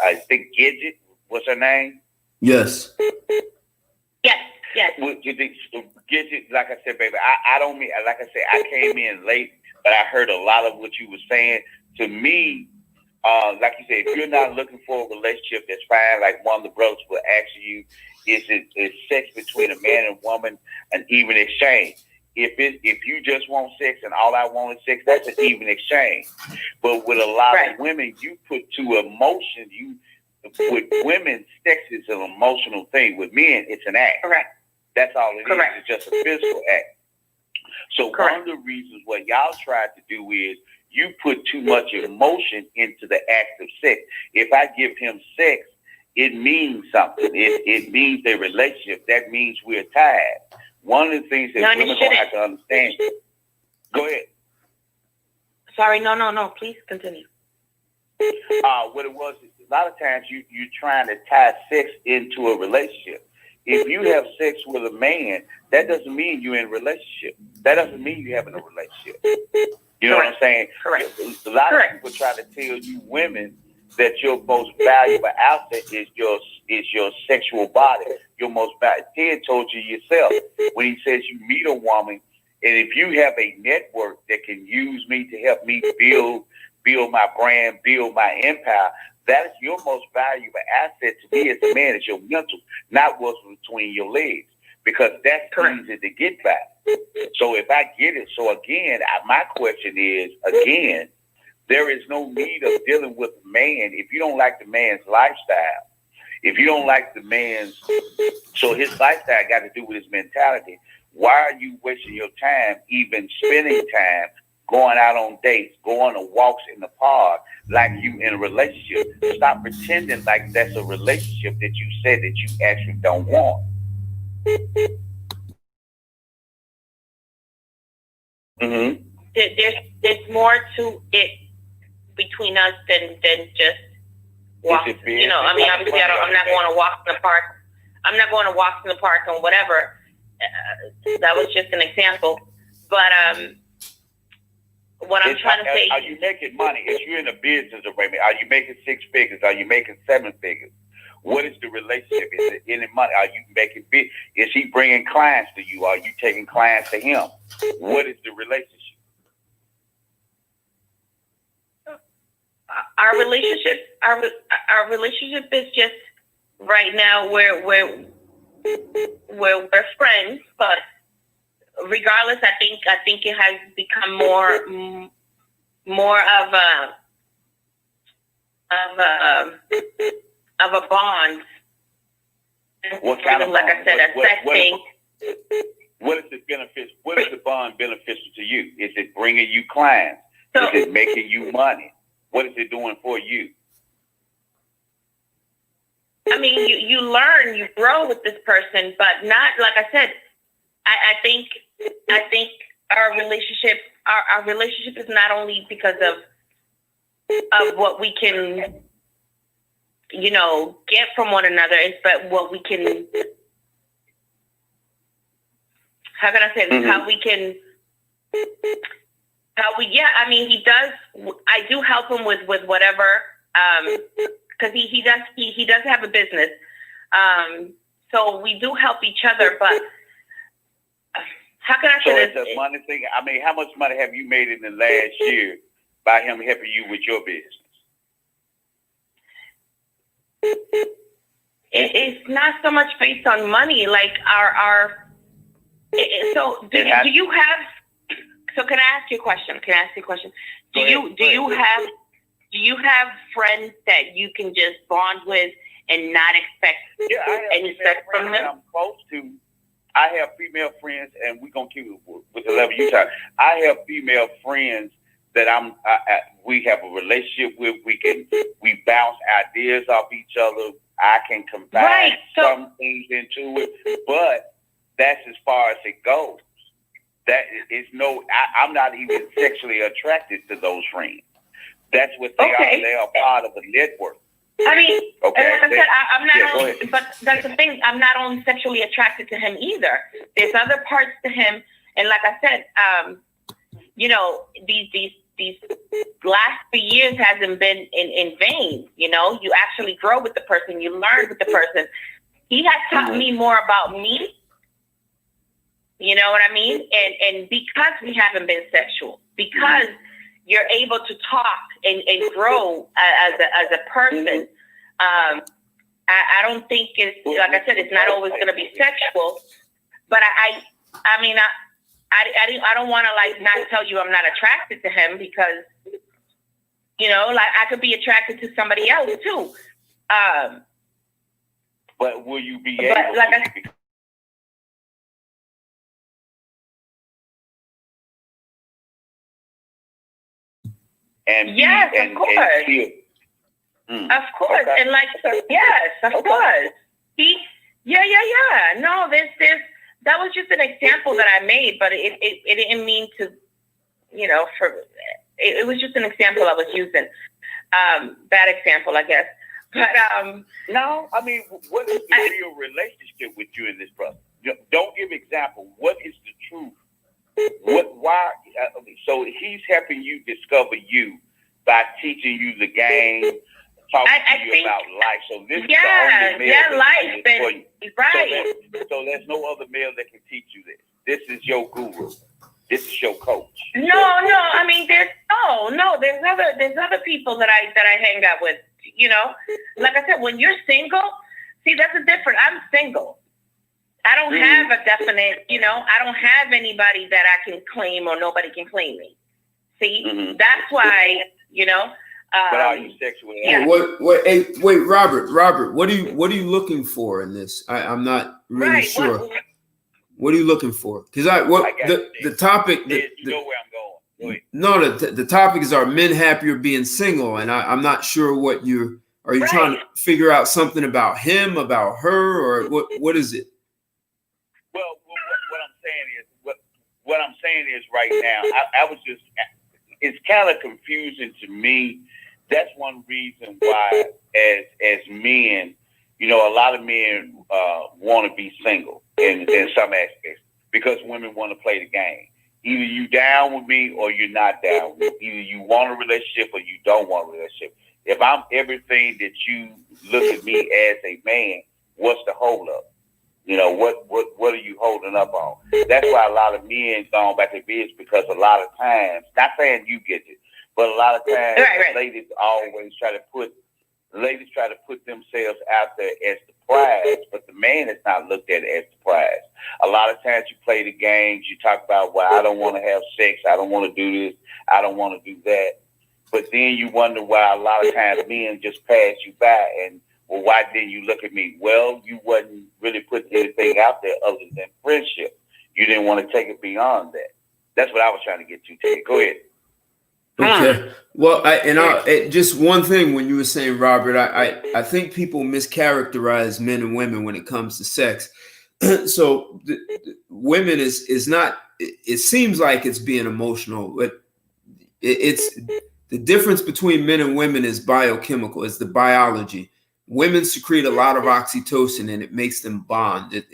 J: I think Gidget, what's her name?
A: Yes.
H: Yes.
J: Gidget, like I said, baby, I don't mean, like I said, I came in late, but I heard a lot of what you were saying. To me, like you said, if you're not looking for a relationship, that's fine. Like one of the brothers will ask you, is sex between a man and woman an even exchange? If you just want sex and all I want is sex, that's an even exchange. But with a lot of women, you put to emotion. With women, sex is an emotional thing. With men, it's an act.
H: Correct.
J: That's all it
H: Correct.
J: is. It's just a physical act. So one of the reasons what y'all tried to do is you put too much emotion into the act of sex. If I give him sex, it means something. It means a relationship. That means we're tied. One of the things that women don't have to understand. Go ahead.
H: Sorry, no. Please continue.
J: What it was, a lot of times you're trying to tie sex into a relationship. If you have sex with a man, that doesn't mean you're in a relationship. That doesn't mean you're having a relationship. You know what I'm saying?
H: Correct.
J: A lot of people try to tell you women that your most valuable asset is your sexual body. Your most valuable. Ted told you yourself when he says you meet a woman, and if you have a network that can use me to help me build my brand, build my empire, that is your most valuable asset to me as a man, is your mental, not what's between your legs, because that's easy to get back. So if I get it, so again, my question is, again, there is no need of dealing with a man if you don't like the man's lifestyle. If you don't like the man's, so his lifestyle got to do with his mentality. Why are you wasting your time even spending time going out on dates, going on walks in the park like you in a relationship? Stop pretending like that's a relationship that you said that you actually don't want. Mm-hmm.
H: There's more to it between us than just walk. You know, I mean, obviously, I'm not going to walk in the park. I'm not going to walk in the park and whatever. That was just an example. But what I'm trying to say,
J: are you making money? If you're in a business arrangement, are you making 6 figures? Are you making 7 figures? What is the relationship? Is it any money? Are you making big? Is he bringing clients to you? Are you taking clients to him? What is the relationship?
H: Our relationship is just right now we're friends, but regardless, I think it has become more of a bond.
J: What kind of
H: like
J: bond?
H: I said, a sex thing.
J: What is the benefit? What is the bond beneficial to you? Is it bringing you clients? Is it making you money? What is it doing for you?
H: I mean, you learn, you grow with this person, but not like I said. I think our relationship is not only because of what we can, get from one another, but what we can, how can I say this? He does, I do help him with whatever, cause he does have a business. So we do help each other, but how can I say this?
J: So it's a money thing. I mean, how much money have you made in the last year by him helping you with your business?
H: It's not so much based on money, like so do you have, so can I ask you a question? Do you have friends that you can just bond with and not expect any sex from them?
J: I'm close to. I have female friends, and we're gonna keep it with the level you talk. I have female friends that we have a relationship with. We bounce ideas off each other. I can combine some things into it, but that's as far as it goes. That is I'm not even sexually attracted to those friends. That's what they are. They are part of the network.
H: I mean, like I said, I'm not only, but that's the thing. I'm not only sexually attracted to him either. There's other parts to him, and like I said, these last 3 years hasn't been in vain. You actually grow with the person. You learn with the person. He has taught me more about me. You know what I mean? And because we haven't been sexual, because you're able to talk and grow as a person. I don't think it's, like I said, it's not always going to be sexual, but I don't want to not tell you I'm not attracted to him, because, I could be attracted to somebody else too.
J: But will you be able to? And
H: yes, of course. Of course. Okay. And yes, of course. No, that was just an example that I made, but it didn't mean to, it was just an example I was using. Bad example, I guess. But
J: no, I mean, what is the real relationship with you and this brother? Don't give example. What is the truth? Why? So he's helping you discover you by teaching you the game, talking to you about life. So this is the only male
H: life,
J: for you.
H: Right.
J: So there's no other male that can teach you this. This is your guru. This is your coach.
H: No. I mean, there's other people that I hang out with. Like I said, when you're single, see, that's a different. I'm single. I don't have a definite, I don't have anybody that I can claim, or nobody can claim me. See, that's why,
J: but are you sexually?
H: Yeah.
A: Wait, Robert, what are you looking for in this? I'm not really sure. What are you looking for? Because the topic.
J: You know where I'm going. Go ahead.
A: No, the topic is, are men happier being single? And I'm not sure what you trying to figure out something about him, about her, or what is it?
J: Well, what I'm saying is right now, I was just, it's kind of confusing to me. That's one reason why, as men, a lot of men want to be single in some aspects, because women want to play the game. Either you down with me or you're not down with me. Either you want a relationship or you don't want a relationship. If I'm everything that you look at me as a man, what's the hold up? What are you holding up on? That's why a lot of men gone back to business, because a lot of times, not saying you get it, but a lot of times ladies always try to put themselves out there as the prize, but the man is not looked at as the prize. A lot of times you play the games, you talk about, well, I don't want to have sex, I don't want to do this, I don't want to do that. But then you wonder why a lot of times men just pass you by, and well, why didn't you look at me? Well, you wasn't really putting anything out there other than friendship. You didn't want to take it beyond that. That's what I was trying to get to, Ted. Go ahead.
A: Okay. Well, just one thing when you were saying, Robert, I think people mischaracterize men and women when it comes to sex. So women is not. It seems like it's being emotional, but it's the difference between men and women is biochemical. It's the biology. Women secrete a lot of oxytocin, and it makes them bond.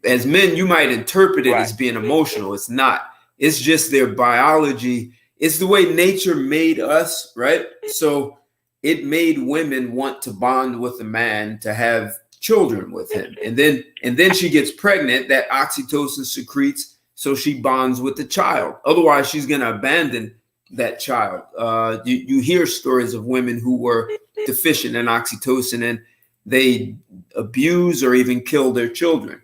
A: As men, you might interpret it as being emotional. It's not. It's just their biology. It's the way nature made us, right? So it made women want to bond with a man to have children with him, and then she gets pregnant. That oxytocin secretes, so she bonds with the child. Otherwise, she's going to abandon that child. You hear stories of women who were deficient in oxytocin and they abuse or even kill their children.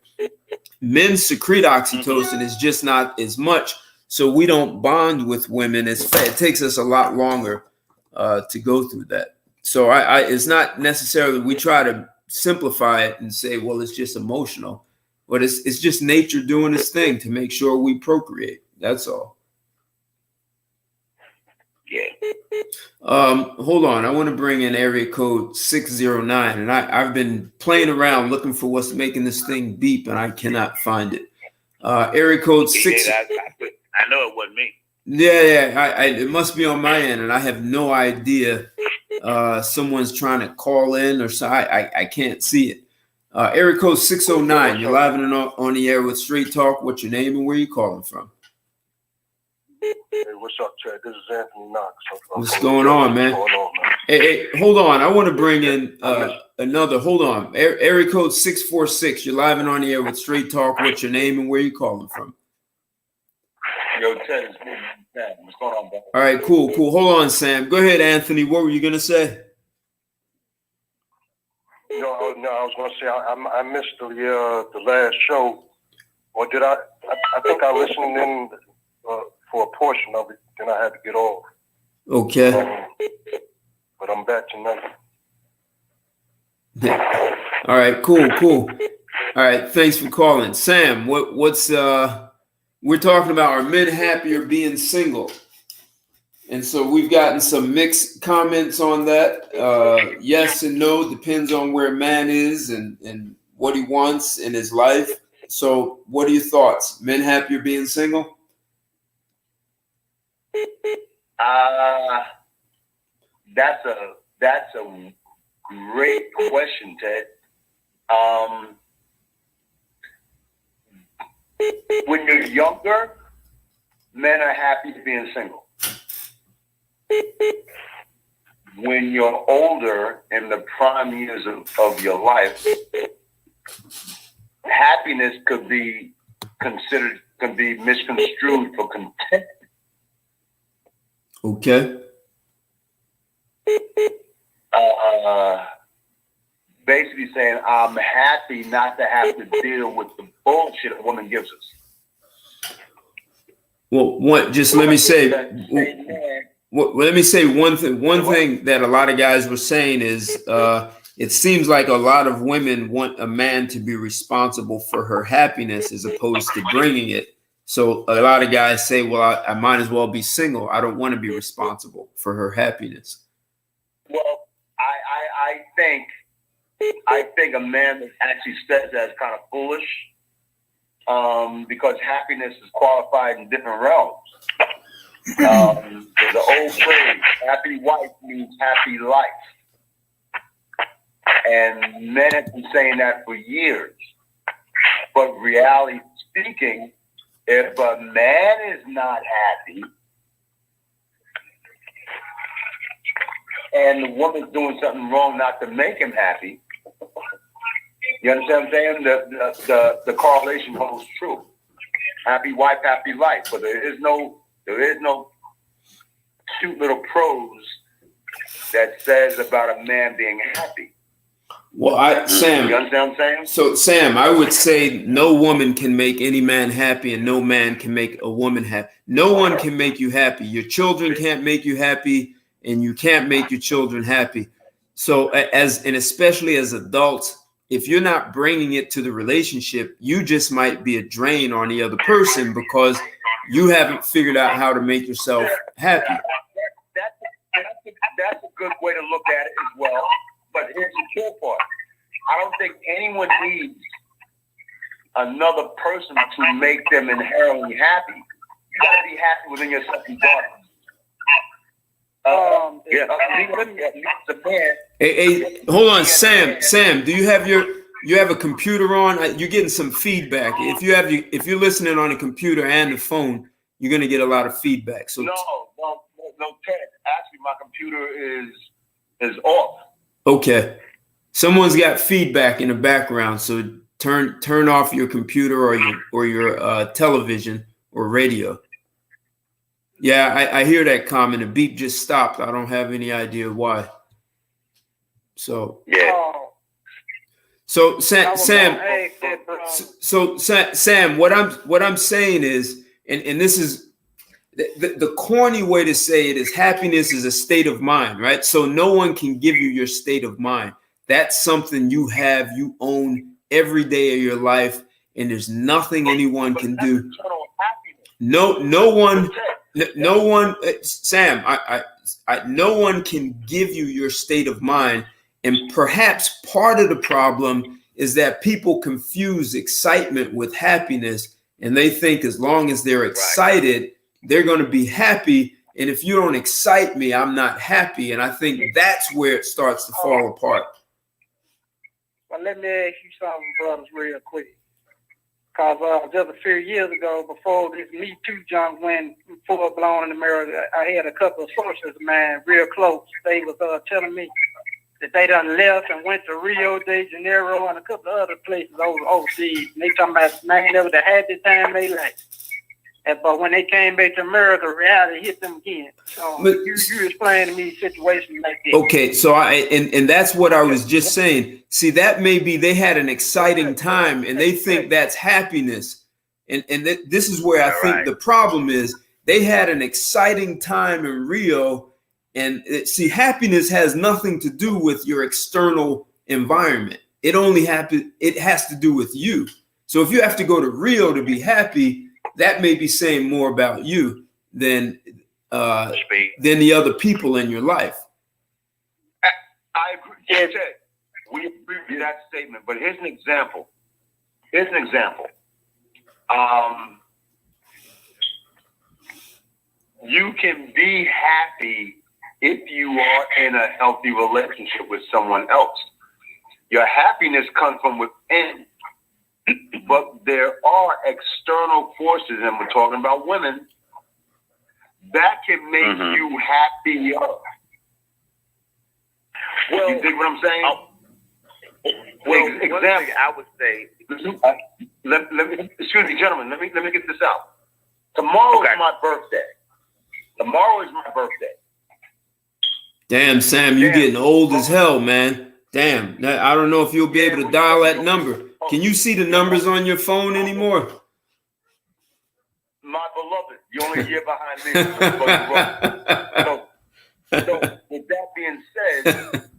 A: Men secrete oxytocin, is just not as much, so we don't bond with women as fast. It takes us a lot longer to go through that. So it's not necessarily, we try to simplify it and say, well, it's just emotional, but it's just nature doing its thing to make sure we procreate. That's all.
J: Yeah.
A: Hold on. I want to bring in area code 609, and I've been playing around looking for what's making this thing beep, and I cannot find it. Area code 6.
J: I know it wasn't me.
A: Yeah. It must be on my end, and I have no idea. Someone's trying to call in, or so I can't see it. Area code 609. You're live and on the air with Straight Talk. What's your name and where you calling from?
K: Hey, what's up, Chad? This is Anthony Knox.
A: What's going on, man? Hey, hold on. I want to bring in another. Hold on. Area code 646. You're live and on the air with Straight Talk. What's your name and where you calling from?
J: Yo, Ted, what's going on, bro?
A: All right, cool. Hold on, Sam. Go ahead, Anthony. What were you gonna say?
K: No, I was gonna say I missed the last show, or did I? I think I listened in for a portion of it. Then I had to get off.
A: Okay.
K: But I'm back tonight.
A: All right, cool. All right, thanks for calling, Sam. What's we're talking about, are men happier being single? And so we've gotten some mixed comments on that. Yes and no, depends on where a man is and what he wants in his life. So what are your thoughts? Men happier being single?
J: That's a great question, Ted. When you're younger, men are happy being single. When you're older, in the prime years of your life, happiness could be misconstrued for content.
A: Okay.
J: Basically saying, I'm happy not to have to deal with the bullshit a woman gives us.
A: Well, let me say one thing. One thing that a lot of guys were saying is, it seems like a lot of women want a man to be responsible for her happiness as opposed to bringing it. So a lot of guys say, well, I might as well be single. I don't want to be responsible for her happiness.
J: Well, I think a man that actually says that is kind of foolish, because happiness is qualified in different realms. There's an old phrase, happy wife means happy life. And men have been saying that for years. But reality speaking, if a man is not happy and the woman's doing something wrong not to make him happy, you understand what I'm saying? The correlation holds true. Happy wife, happy life. But there is no cute little prose that says about a man being happy.
A: Well, Sam,
J: you understand what I'm saying?
A: So, Sam, I would say no woman can make any man happy, and no man can make a woman happy. No one can make you happy. Your children can't make you happy, and you can't make your children happy. So, especially as adults, if you're not bringing it to the relationship, you just might be a drain on the other person because you haven't figured out how to make yourself happy.
J: That's a good way to look at it as well. But here's the cool part. I don't think anyone needs another person to make them inherently happy. You got to be happy within yourself regardless.
A: Hey, hold on, Sam. Sam, do you have a computer on? You're getting some feedback. If you're listening on a computer and the phone, you're gonna get a lot of feedback. So
J: no, Ted. Actually, my computer is off.
A: Okay, someone's got feedback in the background, so turn off your computer or your television or radio. Yeah, I hear that comment. The beep just stopped. I don't have any idea why. So
J: yeah.
A: So Sam, what I'm saying is, and this is the corny way to say it is, happiness is a state of mind, right? So no one can give you your state of mind. That's something you have, you own every day of your life, and there's nothing anyone can do. No one, Sam, no one can give you your state of mind. And perhaps part of the problem is that people confuse excitement with happiness, and they think as long as they're excited, they're going to be happy. And if you don't excite me, I'm not happy. And I think that's where it starts to fall apart.
B: Well, let me ask you something, brothers, real quick. Because just a few years ago, before this Me Too junk went full blown in America, I had a couple of sources of mine real close. They was telling me that they done left and went to Rio de Janeiro and a couple of other places overseas. And they talking about, man, they was the happiest time they life. But when they came back to America, reality hit them again. So you explain to me situations like this.
A: Okay, so and that's what I was just saying. See, that may be they had an exciting time and they think that's happiness. And this is where I think the problem is. They had an exciting time in Rio, and see, happiness has nothing to do with your external environment. It has to do with you. So if you have to go to Rio to be happy, that may be saying more about you than the other people in your life.
J: I agree. Yeah, Ted, we agree with that statement, but here's an example. You can be happy if you are in a healthy relationship with someone else. Your happiness comes from within. But there are external forces, and we're talking about women, that can make you happier. Well, you think what I'm saying?
E: Well, example, I would say.
J: Let me, excuse me, gentlemen. Let me get this out. Tomorrow is my birthday.
A: Damn, Sam, you're getting old as hell, man. Damn, I don't know if you'll be able to dial that number. Can you see the numbers on your phone anymore?
J: My beloved, you're only a year behind me. So with that being said,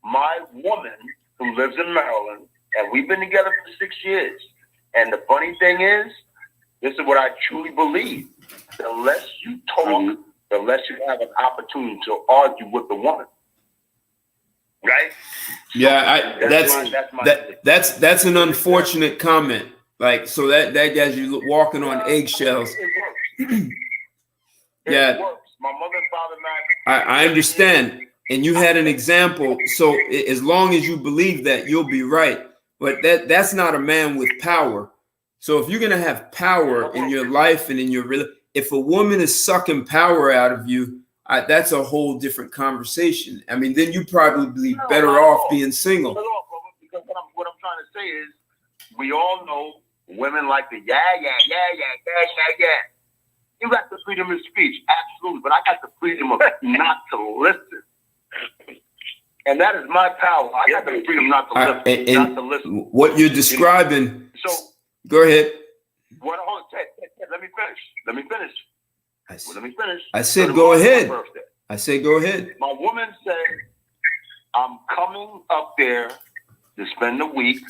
J: my woman who lives in Maryland, and we've been together for 6 years. And the funny thing is, this is what I truly believe. The less you talk, the less you have an opportunity to argue with the woman. Right?
A: Yeah, that's an unfortunate comment. Like, so that guy's you walking on eggshells. Yeah,
J: my mother and father married.
A: I understand, and you had an example. So as long as you believe that, you'll be right. But that's not a man with power. So if you're gonna have power in your life and in your if a woman is sucking power out of you, that's a whole different conversation. I mean, then you probably better off being single.
J: Because what I'm trying to say is, we all know women like to yeah. You got the freedom of speech, absolutely, but I got the freedom of not to listen, and that is my power. I got the freedom not to listen.
A: What you're describing.
J: So
A: go ahead.
J: What? Hold on, Ted, let me finish.
A: I said go ahead. I said go ahead.
J: My woman said, I'm coming up there to spend the week.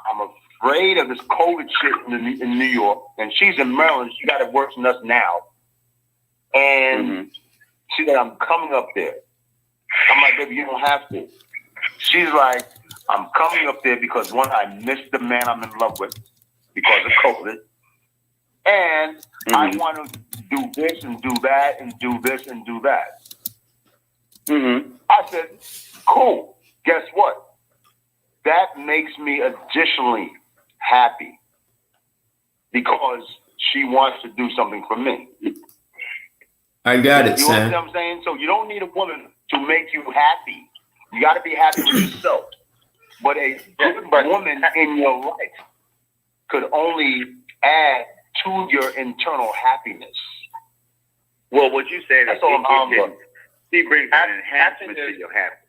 J: I'm afraid of this COVID shit in New York. And she's in Maryland. She got it worse than us now. And she said, I'm coming up there. I'm like, baby, you don't have to. She's like,
L: I'm coming up there because one, I missed the man I'm in love with because of COVID. And I want to do this and do that and do this and do that. I said, cool. Guess what? That makes me additionally happy because she wants to do something for me.
A: I got it,
L: You
A: Sam.
L: understand what I'm saying? So you don't need a woman to make you happy. You got to be happy with yourself. But a good woman in your life could only add to your internal happiness.
J: Well, what you said
L: That's all I'm saying.
J: He brings an enhancement to your happiness.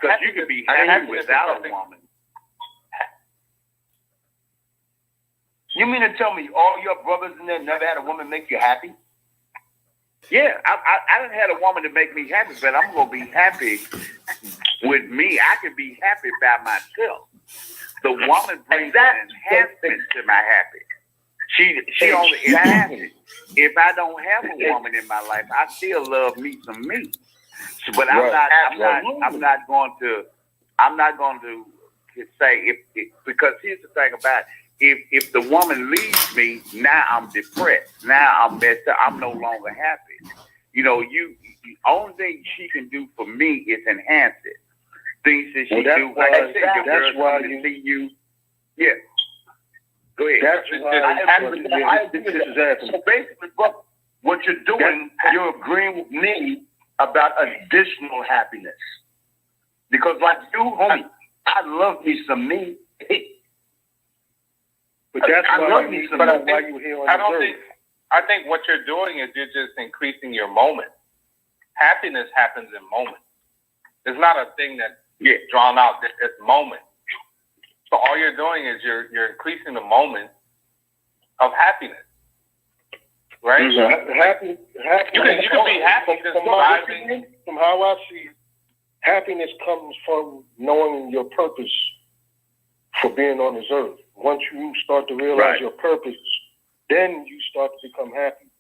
J: Because you could be happy without a woman.
L: You mean to tell me all your brothers in there never had a woman make you happy?
J: Yeah, I done had a woman to make me happy, but I'm gonna be happy with me. I can be happy by myself. The woman brings an enhancement to my happy. She only enhances. If I don't have a woman in my life, I still love me some me. But I'm not going to say if because here's the thing about it. If the woman leaves me, now I'm depressed. Now I'm messed up. I'm no longer happy. You know, the only thing she can do for me is enhance it. Things that she do, like I said, your girl's coming to see you. Yeah. Go ahead.
L: So basically, bro, what you're doing, you're agreeing with me about additional happiness. Because like you, homie, I love me some me.
K: But that's why you here on the earth.
I: I think what you're doing is you're just increasing your moment. Happiness happens in moments. It's not a thing that gets drawn out. It's moment. So all you're doing is you're increasing the moment of happiness, right?
K: Happy.
I: You can be happy just surviving.
K: From how I see it, happiness comes from knowing your purpose for being on this earth. Once you start to realize your purpose, then you start to become happy,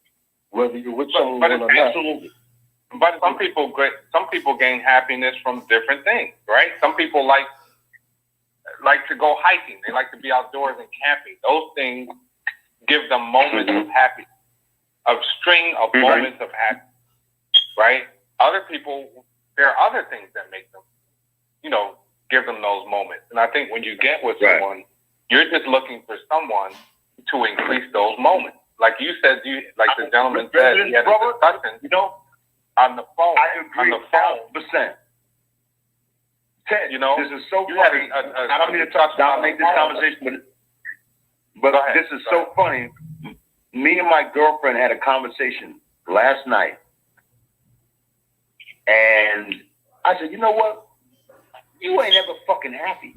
K: whether you're with someone or not.
I: Absolutely. But some people gain happiness from different things, right? Some people like to go hiking. They like to be outdoors and camping. Those things give them moments of happiness, a string of moments of happiness, right? Other people, there are other things that make them, give them those moments. And I think when you get with someone, you're just looking for someone to increase those moments. Like you said, like the gentleman said, he had a discussion, on the phone.
L: I agree 1,000%. Ted, this is so funny. I don't mean to dominate this conversation, but this is so funny. Me and my girlfriend had a conversation last night, and I said, you know what? You ain't ever fucking happy.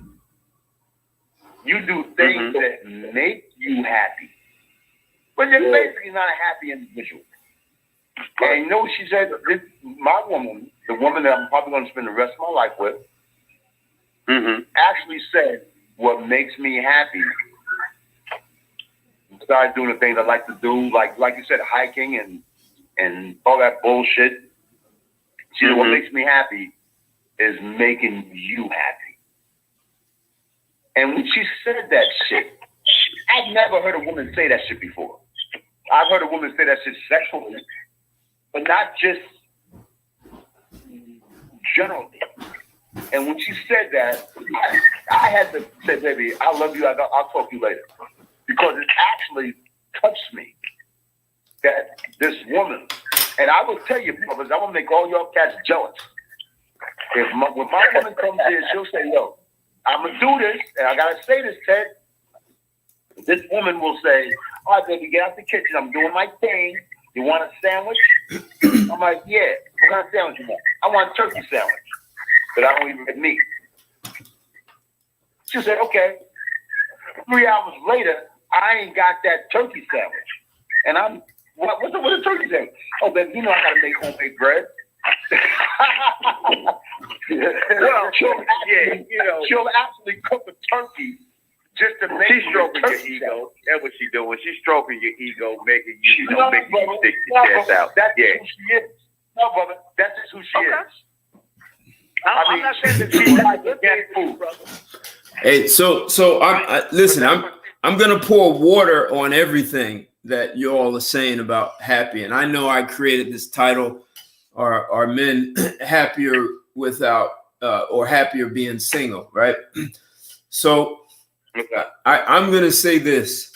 L: You do things that make you happy, but you're basically not a happy individual. And she said, my woman, the woman that I'm probably going to spend the rest of my life with, actually said, what makes me happy, besides doing the things I like to do, like you said, hiking and all that bullshit. She said, what makes me happy is making you happy. And when she said that shit, I'd never heard a woman say that shit before. I've heard a woman say that shit sexually, but not just generally. And when she said that, I had to say, baby, I love you. I'll talk to you later. Because it actually touched me that this woman, and I will tell you, brothers, I will make all y'all cats jealous. When my woman comes in, she'll say, yo, I'm going to do this, and I got to say this, Ted. This woman will say, all right, baby, get out the kitchen. I'm doing my thing. You want a sandwich? I'm like, yeah. What kind of sandwich you want? I want a turkey sandwich, but I don't even get meat. She said, okay. 3 hours later, I ain't got that turkey sandwich. And I'm, what's up with a turkey sandwich? Oh, baby, you know I got to make homemade bread. Well, she'll actually cook a turkey just to make
J: She's stroking your ego. That's what she's doing. She's stroking your ego, making you, making you stick your chest out.
L: That's who she is. No, brother, that's just who she is.
E: I'm not saying that she's not good food, brother.
A: Hey, so listen. I'm gonna pour water on everything that you all are saying about happy, and I know I created this title. Are men happier without or happier being single, right? So I'm gonna say this: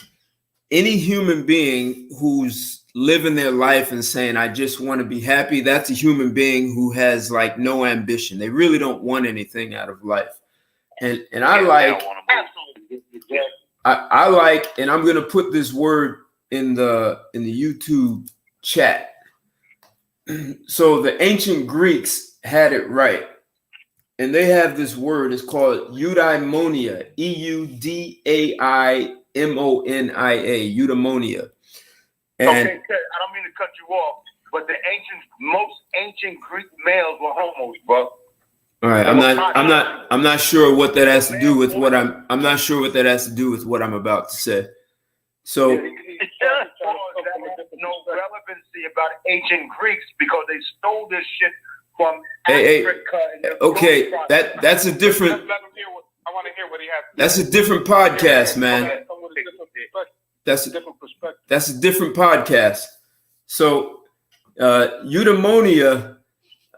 A: any human being who's living their life and saying, I just want to be happy, that's a human being who has like no ambition. They really don't want anything out of life. And I like, I like, and I'm going to put this word in the YouTube chat. So the ancient Greeks had it right. And they have this word, it's called eudaimonia, eudaimonia, eudaimonia. And
L: okay, Ted, I don't mean to cut you off, but most ancient Greek males were homos, bro.
A: all right, I'm not sure what that has to do with what I'm not sure what that has to do with what I'm about to say. So
L: that has no relevancy about ancient Greeks because they stole this shit from Africa.
A: Okay, that's a different.
I: I want to hear what he has to say.
A: That's a different podcast, man. That's a different perspective. That's a different podcast. So, eudaimonia,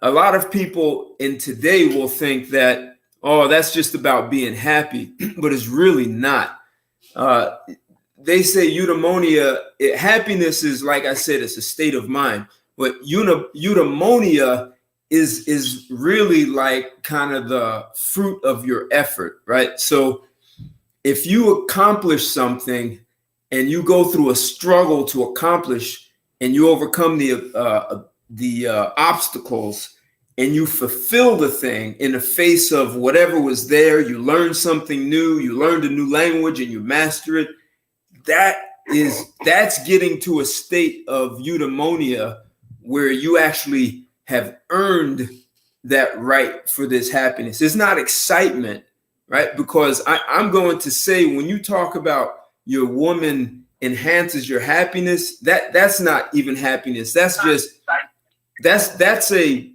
A: a lot of people in today will think that, oh, that's just about being happy, but it's really not. They say eudaimonia, happiness is, like I said, it's a state of mind, but eudaimonia is really like kind of the fruit of your effort, right? So if you accomplish something and you go through a struggle to accomplish and you overcome the obstacles and you fulfill the thing in the face of whatever was there, you learned something new, you learned a new language and you master it, that's getting to a state of eudaimonia where you actually have earned that right for this happiness. It's not excitement, right? Because I'm going to say, when you talk about your woman enhances your happiness, that's not even happiness. That's just that's a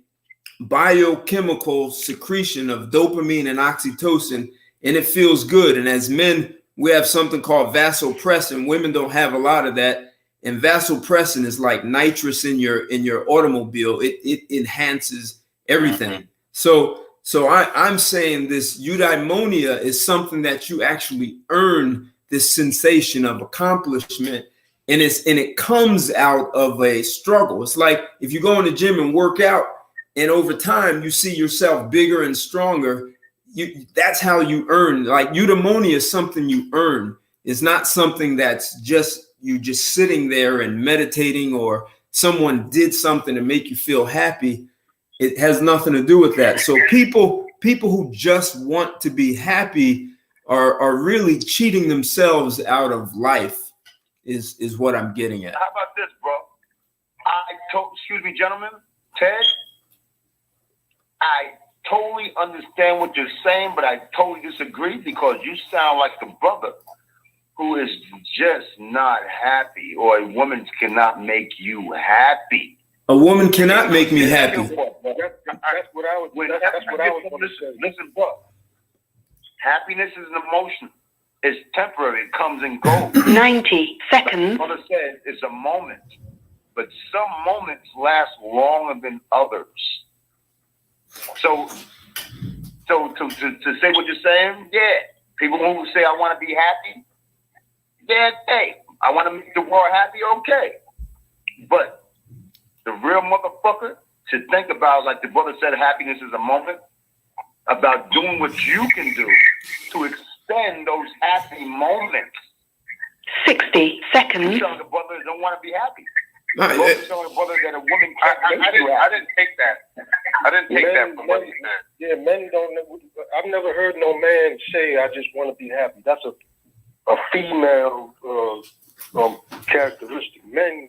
A: biochemical secretion of dopamine and oxytocin, and it feels good. And as men, we have something called vasopressin. Women don't have a lot of that. And vasopressin is like nitrous in your automobile. It enhances everything. So I'm saying this eudaimonia is something that you actually earn, this sensation of accomplishment, and it comes out of a struggle. It's like if you go in the gym and work out, and over time you see yourself bigger and stronger. That's how you earn. Like eudaimonia is something you earn. It's not something that's just you just sitting there and meditating, or someone did something to make you feel happy. It has nothing to do with that. So people who just want to be happy are really cheating themselves out of life, is what I'm getting at.
L: How about this, bro? Excuse me, gentlemen, Ted, I totally understand what you're saying, but I totally disagree because you sound like the brother who is just not happy, or a woman cannot make you happy.
A: A woman cannot make me happy.
K: That's what I was going to say.
L: Listen, bro. Happiness is an emotion. It's temporary. It comes and goes.
M: 90 seconds.
L: Like Mother said, it's a moment. But some moments last longer than others. So to say what you're saying, yeah. People who say, I want to be happy, yeah, hey, I want to make the world happy, okay. But the real motherfucker should think about, like the brother said, happiness is a moment, about doing what you can do to extend those happy moments.
M: 60 seconds.
L: Telling the brother don't want to be happy.
I: I didn't take that. I didn't take that from what he said.
K: Yeah, men don't. I've never heard no man say, "I just want to be happy." That's a female characteristic. Men,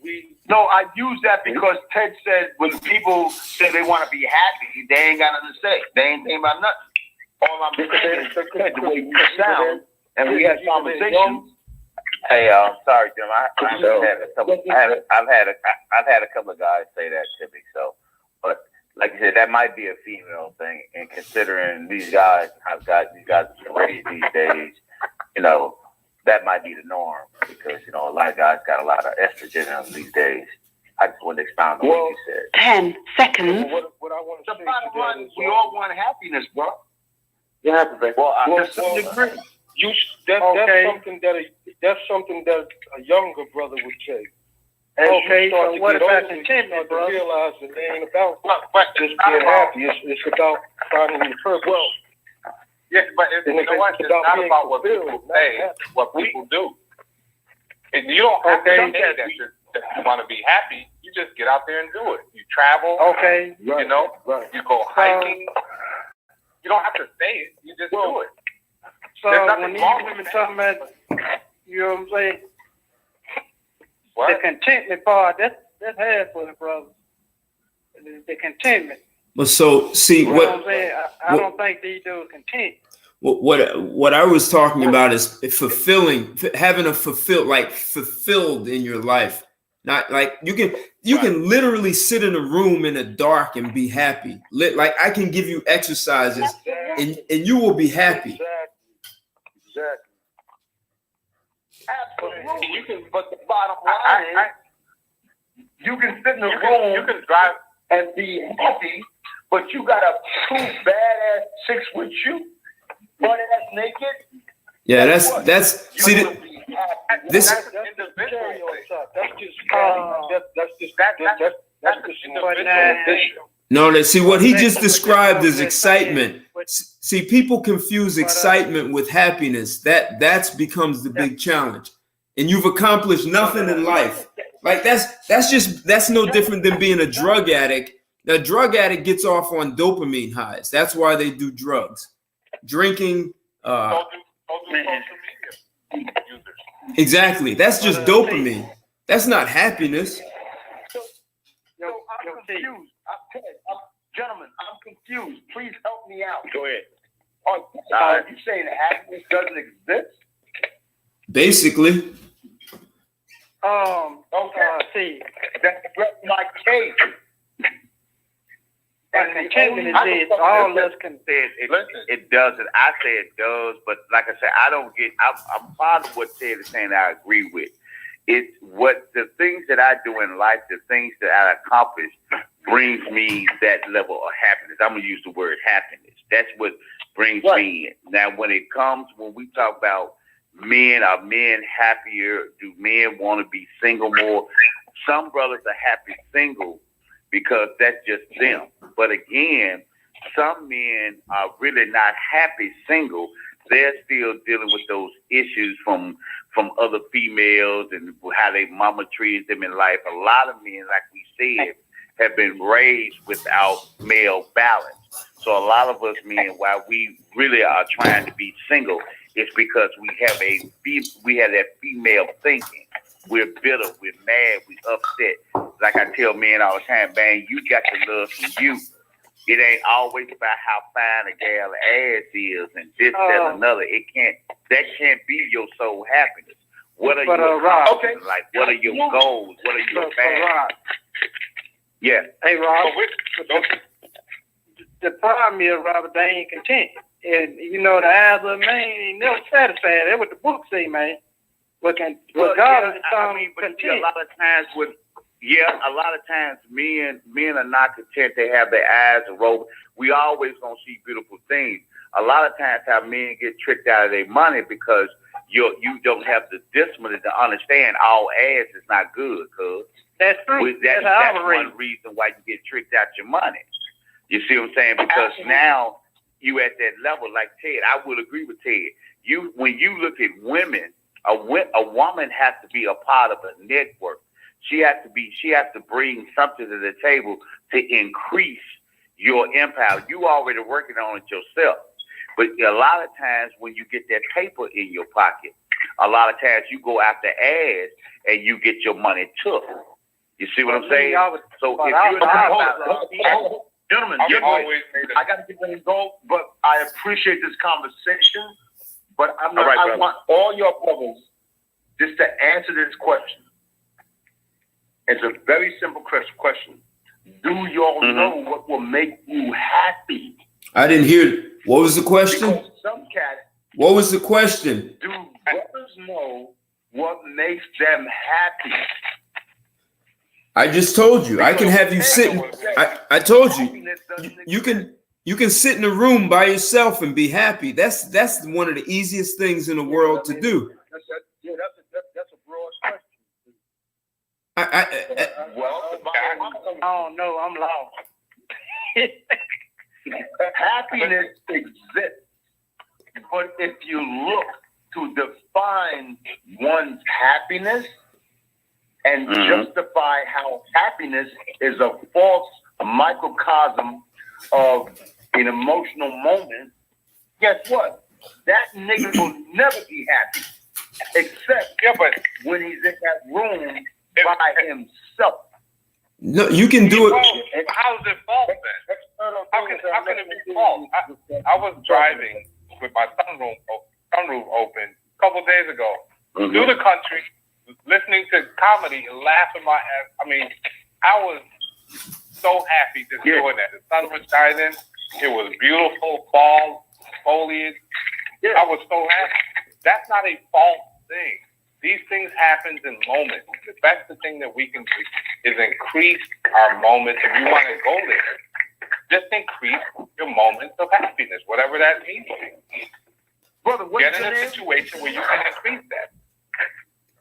L: No, I use that because Ted said when people say they want to be happy, they ain't got nothing to say. They ain't thinking about nothing. All I'm saying is the way you sound, and we had conversations.
E: Hey, sorry, Jim. I've had a couple of guys say that to me. So,
J: like you said, that might be a female thing. And considering these guys raised these days, that might be the norm because, a lot of guys got a lot of estrogen in them these days. I just wanted to expound on what you said.
M: 10 seconds.
K: What I want to say
L: bottom line
K: is
L: is we all want happiness, bro.
J: Yeah, baby. Well,
K: to some degree, that's something that a younger brother would say. As
B: Okay,
K: you start
B: so
K: to
B: what
K: get
B: about
K: older, you
B: contentment,
K: start to
B: bro?
K: realize that it ain't about just being happy. It's about finding your purpose.
I: Well, yes, but
K: And
I: you know what? It's not
K: being
I: about what
K: fulfilled,
I: people
K: not
I: say,
K: happy.
I: it's what people do. And you don't have to say that you want to be happy. You just get out there and do it. You travel.
B: Okay.
I: You go hiking. You don't have to say it. You just do it.
B: So
I: There's nothing
B: when these
I: wrong
B: women
I: with
B: talking about, you know what I'm saying?
I: What?
B: The contentment part, that's hard for the brothers. The contentment.
A: Well, so see
B: You know what I'm saying? I don't think these dudes content.
A: what I was talking about is having a fulfilled in your life. Not like you can literally sit in a room in the dark and be happy. Like I can give you exercises and you will be happy.
L: Exactly. Absolutely. You can, but the bottom line is, you can sit in a room. You can drive and be happy, but you got a two badass chicks with you, butt ass naked.
A: Yeah, that's see
L: You will be happy.
A: this.
K: That's just
A: No, see what he just described is excitement. See, people confuse excitement with happiness. That becomes the big challenge. And you've accomplished nothing in life. Like that's no different than being a drug addict. The drug addict gets off on dopamine highs. That's why they do drugs. Drinking, exactly. That's just dopamine. That's not happiness.
L: I'm confused. Gentlemen, I'm confused. Please help me out.
J: Go ahead.
L: Are you saying happiness doesn't exist?
A: Basically.
B: See.
L: That's my case.
B: And contentment is it. All us can.
J: It doesn't. I say it does, but like I said, I'm part of what Ted is saying. I agree with. It's what the things that I do in life, the things that I accomplish, brings me that level of happiness. I'm gonna use the word happiness. That's what brings me in. Now, when we talk about men, are men happier? Do men want to be single more? Some brothers are happy single because that's just them. But again, some men are really not happy single. They're still dealing with those issues from other females and how their mama treats them in life. A lot of men, like we said, have been raised without male balance. So a lot of us men, while we really are trying to be single, it's because we have that female thinking. We're bitter, we're mad, we're upset. Like I tell men all the time, man, you got to love from you. It ain't always about how fine a gal ass is and this, that, and another. That can't be your sole happiness. What are your accomplishments? Like, what are your goals? What are your values? Yeah.
B: Hey, Rob. The problem is, Robert, they ain't content. And, the eyes of man ain't never satisfied. That's what the book say, man. But God is content.
J: A lot of times a lot of times men are not content. They have their eyes rolled. We always gonna see beautiful things. A lot of times how men get tricked out of their money because you don't have the discipline to understand all ass is not good, cuz.
B: That's true.
J: That's one reason why you get tricked out your money. You see what I'm saying? Because now you at that level, like Ted, I would agree with Ted. When you look at women, a woman has to be a part of a network. She has to bring something to the table to increase your empire. You already working on it yourself. But a lot of times when you get that paper in your pocket, a lot of times you go after ass and you get your money took. You see what I'm saying? So if you're not
L: gentlemen, I got to get ready to go, but I appreciate this conversation. But I want all your brothers just to answer this question. It's a very simple question. Do y'all know what will make you happy?
A: I didn't hear. What was the question?
L: Because some cats.
A: What was the question?
L: Do brothers know what makes them happy?
A: I just told you. I can have you sitting. I told you. You can sit in a room by yourself and be happy. That's one of the easiest things in the world to do.
K: That's a broad question.
B: Oh no, I'm lost.
L: Happiness exists, but if you look to define one's happiness and justify how happiness is a false microcosm of an emotional moment, guess what? That nigga will never be happy, except when he's in that room by himself.
A: No, you can do it.
I: How is it false then? How can it be false? I was driving with my sunroof open a couple of days ago through the country, listening to comedy and laughing my ass. I mean, I was so happy just doing that. The sun was shining. It was beautiful fall foliage. I was so happy. That's not a false thing. These things happen in moments. The best thing that we can do is increase our moments. If you want to go there, just increase your moments of happiness, whatever that means.
L: Brother,
I: get in a situation where you can increase that.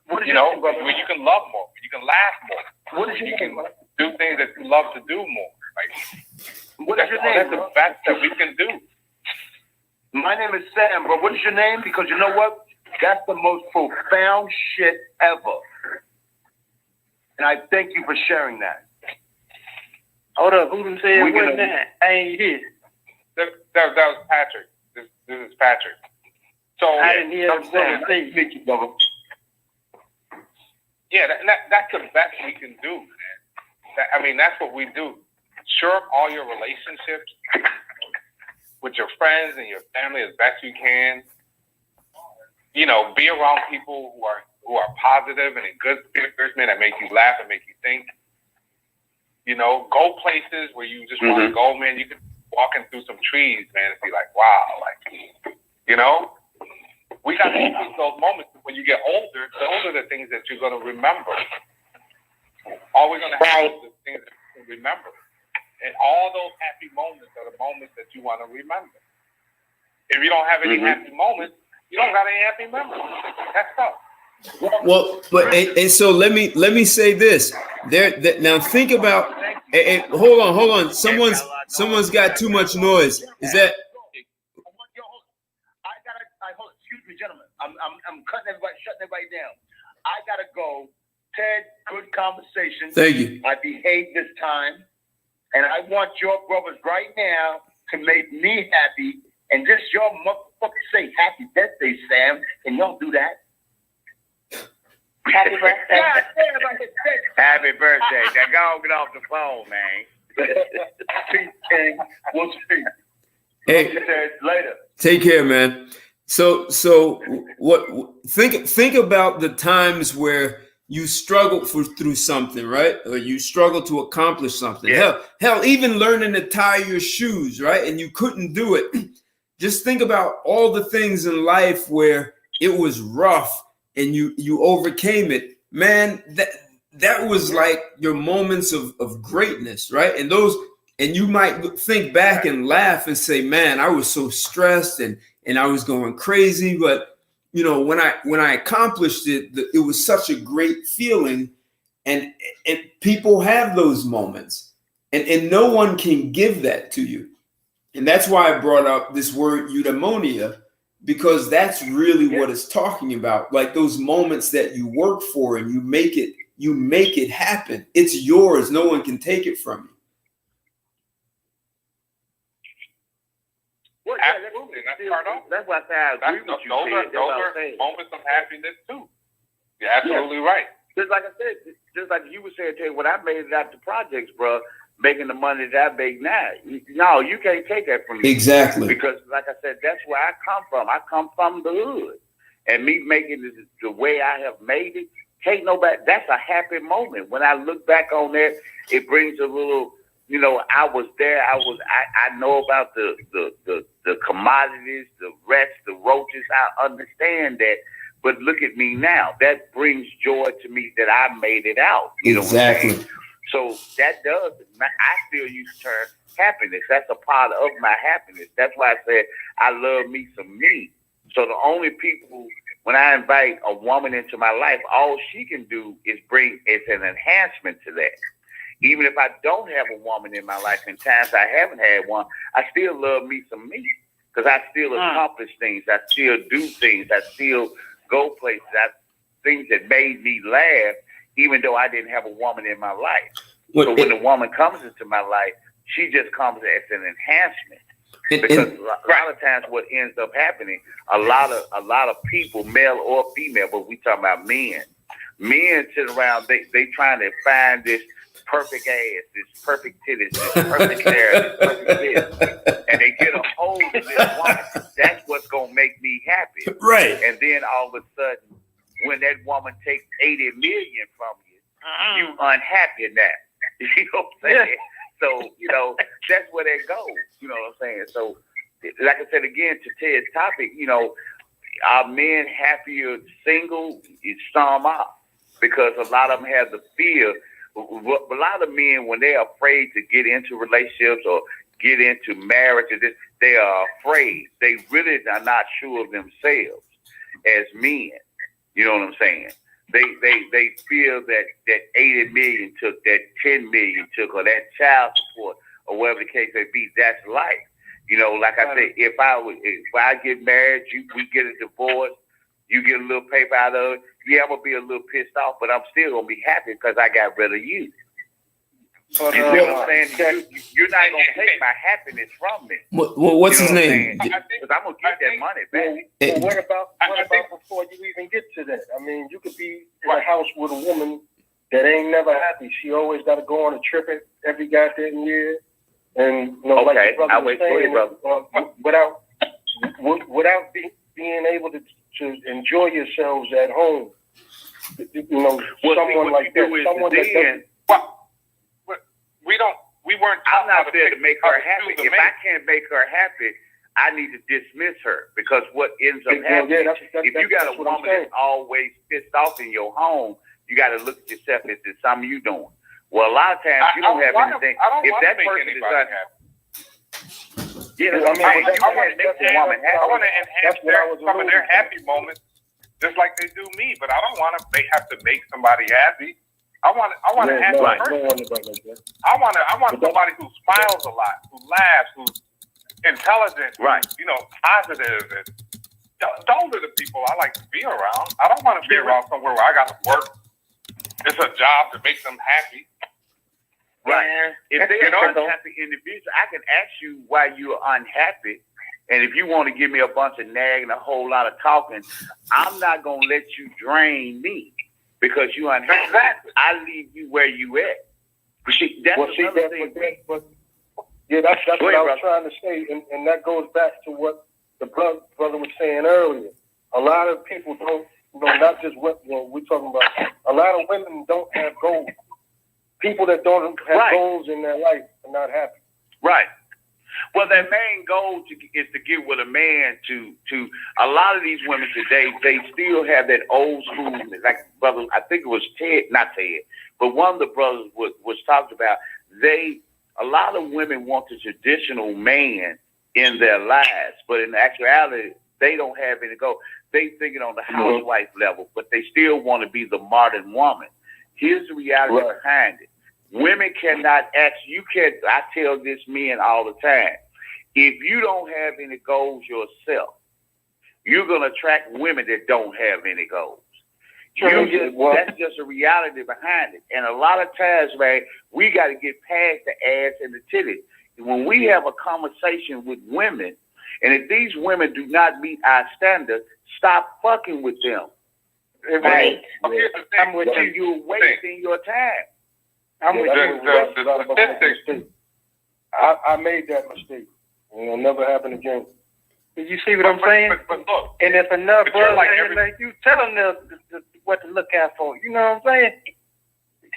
I: Where you can love more, where you can laugh more. You can do things that you love to do more.
L: What is your name?
I: That's the best that we can do.
L: My name is Sam, bro. What is your name? Because you know what? That's the most profound shit ever. And I thank you for sharing that.
B: Hold up, who done said what that? I ain't here.
I: That was Patrick. This is Patrick. So
B: I didn't hear him say.
L: Thank you, brother.
I: Yeah, that's the best we can do, man. That's what we do. Shore up all your relationships with your friends and your family as best you can. Be around people who are positive and in good spirits, man, that make you laugh and make you think. Go places where you just want to go, man. You can walking through some trees, man, and be like, wow, we got to increase those moments. When you get older, those are the things that you're going to remember. All we're going to have is the things that you can remember. And all those happy moments are the moments that you want to remember. If you don't have any happy moments, you don't got any happy memories. That's tough.
A: Well, but and so let me say this. Now think about. Hold on. Someone's got too much noise. Is that?
L: Excuse me, gentlemen. I'm cutting everybody, shutting everybody down. I gotta go. Ted, good conversation.
A: Thank you.
L: I behaved this time, and I want your brothers right now to make me happy. And just your motherfucker say happy birthday, Sam, and y'all do that.
H: Happy birthday.
J: Happy birthday. Now go get off the phone, man.
L: Peace, King. We'll see.
A: Hey,
L: later.
A: Take care, man. So what? Think about the times where you struggled through something, right? Or you struggled to accomplish something.
J: Yeah.
A: Hell, even learning to tie your shoes, right? And you couldn't do it. Just think about all the things in life where it was rough and you overcame it. Man, that was like your moments of greatness, right? And you might think back and laugh and say, man, I was so stressed and I was going crazy. But when I accomplished it, it was such a great feeling. And people have those moments and no one can give that to you. And that's why I brought up this word eudaimonia, because that's really what it's talking about. Like those moments that you work for and you make it happen. It's yours. No one can take it from you.
I: Well, yeah, absolutely.
J: That's why I say I agree with you.
I: Those are moments of happiness too. You're absolutely right.
J: Just like I said, just like you were saying, Tay, when I made it out to projects, bro, making the money that I make now, no, you can't take that from me.
A: Exactly.
J: Because, like I said, that's where I come from. I come from the hood, and me making it the way I have made it Can't nobody. That's a happy moment. When I look back on that, it brings a little. You know, I was there. I know about the commodities, the rats, the roaches. I understand that. But look at me now. That brings joy to me that I made it out. You know what I'm saying? So that does. I still use the term happiness. That's a part of my happiness. That's why I said I love me some me. So the only people, when I invite a woman into my life, all she can do is bring it's an enhancement to that. Even if I don't have a woman in my life, in times I haven't had one, I still love me some me because I still accomplish things. I still do things. I still go places. Things that made me laugh, even though I didn't have a woman in my life. So when the woman comes into my life, she just comes as an enhancement. Because a lot of times what ends up happening, a lot of people, male or female, but we talking about men. Men sit around, they trying to find this perfect ass, this perfect titties, this perfect hair, this perfect this, and they get a hold of this woman. That's what's gonna make me happy.
A: Right.
J: And then all of a sudden, when that woman takes 80 million from you, you unhappy now. You know what I'm saying? So, you know, that's where that goes. You know what I'm saying? So, like I said again, to Ted's topic, you know, are men happier single? It's some are, because a lot of them have the fear. A lot of men, when they're afraid to get into relationships or get into marriage, they are afraid. They really are not sure of themselves as men. You know what I'm saying? They feel that 80 million took, that 10 million took, or that child support, or whatever the case may be. That's life. You know, like I said, if I get married, we get a divorce, you get a little paper out of it. Yeah, I'm gonna be a little pissed off, but I'm still gonna be happy because I got rid of you.
K: But,
J: you know what I'm saying? You're not gonna take my happiness from me.
A: What's his name?
J: Because I'm gonna get that money back.
K: Well, what about before you even get to that? I mean, you could be in a house with a woman that ain't never happy. She always got to go on a trip every goddamn year, and you know, like your brother was saying, without being able to enjoy yourselves at home. You know, someone like that, someone that
I: we weren't.
J: I'm not there to make her happy. If I can't make her happy, I need to dismiss her, because what ends up happening, if you got a woman that's always pissed off in your home, you got to look at yourself as to something you doing. Well, a lot of times you don't have anything. If that person is unhappy. Yeah, I
I: want to enhance some of their happy moments, just like they do me. But I don't want to. They have to make somebody happy. I want a happy person. I want somebody who smiles a lot, who laughs, who's intelligent, you know, positive, and those are the people I like to be around. I don't want to be around somewhere where I got to work. It's a job to make them happy.
J: Right. If they are unhappy individuals, I can ask you why you're unhappy. And if you want to give me a bunch of nagging, a whole lot of talking, I'm not going to let you drain me because you're unhappy. Exactly. I leave you where you at. That's another thing.
K: That's what I was trying to say. And that goes back to what the brother was saying earlier. A lot of people don't, not just what we're talking about. A lot of women don't have goals. People that don't have goals in their life are not happy.
J: Right. Well, their main goal is to get with a man to a lot of these women today, they still have that old school, like brother, I think it was not Ted, but one of the brothers was talking about, a lot of women want the traditional man in their lives, but in actuality, they don't have any goal. They thinking on the housewife level, but they still want to be the modern woman. Here's the reality behind it. Women cannot I tell this men all the time. If you don't have any goals yourself, you're going to attract women that don't have any goals. That's just a reality behind it. And a lot of times, man, we got to get past the ass and the titties. When we have a conversation with women, and if these women do not meet our standards, stop fucking with them.
H: Right.
J: I'm with you. You're wasting your time.
K: I made that mistake. It'll never happen again.
B: You see what I'm saying?
I: But look,
B: and if enough
I: but you're
B: brothers
I: like
B: like you telling them what to look out for, you know what I'm saying?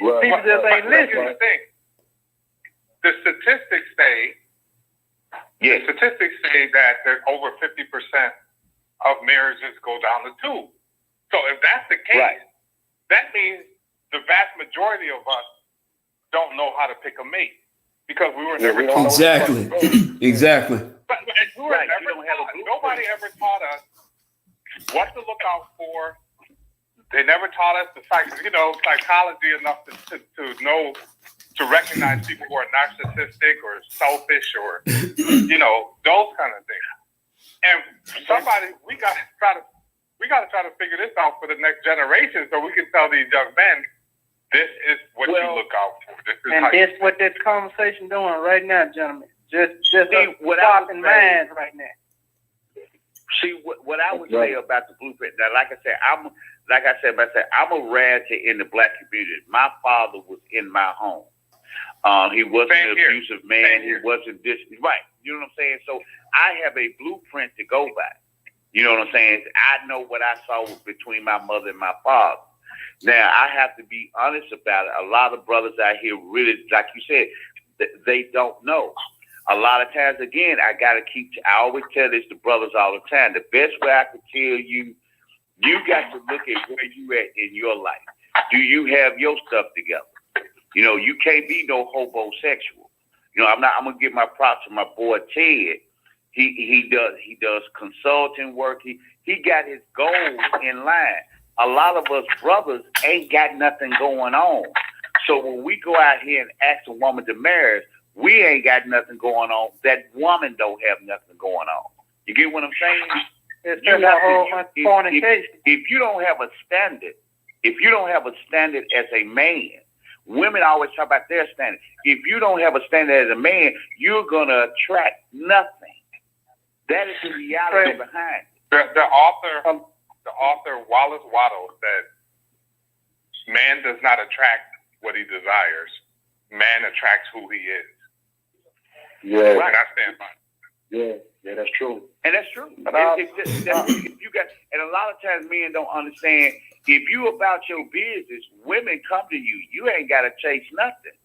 K: Right.
B: People just ain't
I: Here's
B: listening.
I: the thing. The statistics say that there's over 50% of marriages go down the tube. So if that's the case, that means the vast majority of us don't know how to pick a mate because we were never taught.
A: Exactly. Exactly.
I: But we were never taught. Nobody ever taught us what to look out for. They never taught us the psychology enough to know, to recognize people who are narcissistic or selfish or, those kind of things. And we gotta try to figure this out for the next generation so we can tell these young men, this is what you look out for. This is
B: what this conversation doing right now, gentlemen. Just
J: what I was
B: minds right now.
J: See, what I would say about the blueprint. Now, like I said, I'm a rarity in the black community. My father was in my home. He wasn't an abusive man. He wasn't this. Right. You know what I'm saying? So I have a blueprint to go by. You know what I'm saying? I know what I saw between my mother and my father. Now, I have to be honest about it. A lot of brothers out here really, like you said, they don't know. A lot of times, again, I always tell this to brothers all the time. The best way I can tell you, you got to look at where you at in your life. Do you have your stuff together? You can't be no homosexual. I'm gonna give my props to my boy Ted. He does consulting work. He got his goals in line. A lot of us brothers ain't got nothing going on. So when we go out here and ask a woman to marry us, we ain't got nothing going on. That woman don't have nothing going on. You get what I'm saying? If you don't have a standard as a man, women always talk about their standard. If you don't have a standard as a man, you're gonna attract nothing. That is the reality behind it.
I: The author Wallace Waddle said, "Man does not attract what he desires. Man attracts who he is."
K: Yeah,
I: and I stand by it.
K: Yeah, that's true.
J: And that's true. If you got, and a lot of times men don't understand. If you about your business, women come to you. You ain't got to chase nothing.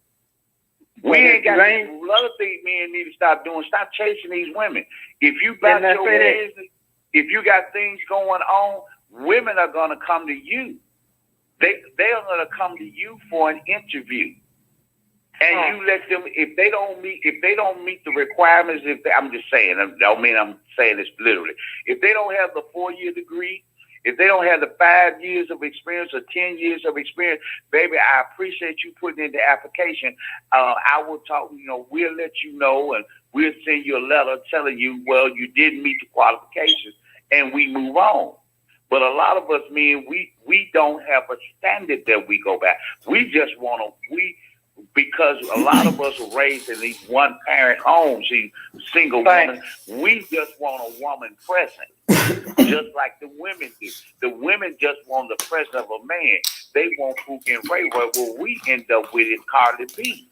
J: We ain't got another thing men need to stop doing. Stop chasing these women. If you about your business, if you got things going on, women are gonna come to you. They are gonna come to you for an interview. And you let them, if they don't meet the requirements, I'm just saying, I don't mean I'm saying this literally. If they don't have the 4-year degree, if they don't have the 5 years of experience or 10 years of experience, baby, I appreciate you putting in the application. I will talk, we'll let you know, and we'll send you a letter telling you, well, you didn't meet the qualifications, and we move on. But a lot of us men, we don't have a standard that we go by. We just want to, because a lot of us are raised in these one-parent homes, these single women, we just want a woman present, just like the women do. The women just want the presence of a man. They want Fook and Ray. Well, what we end up with is Cardi B,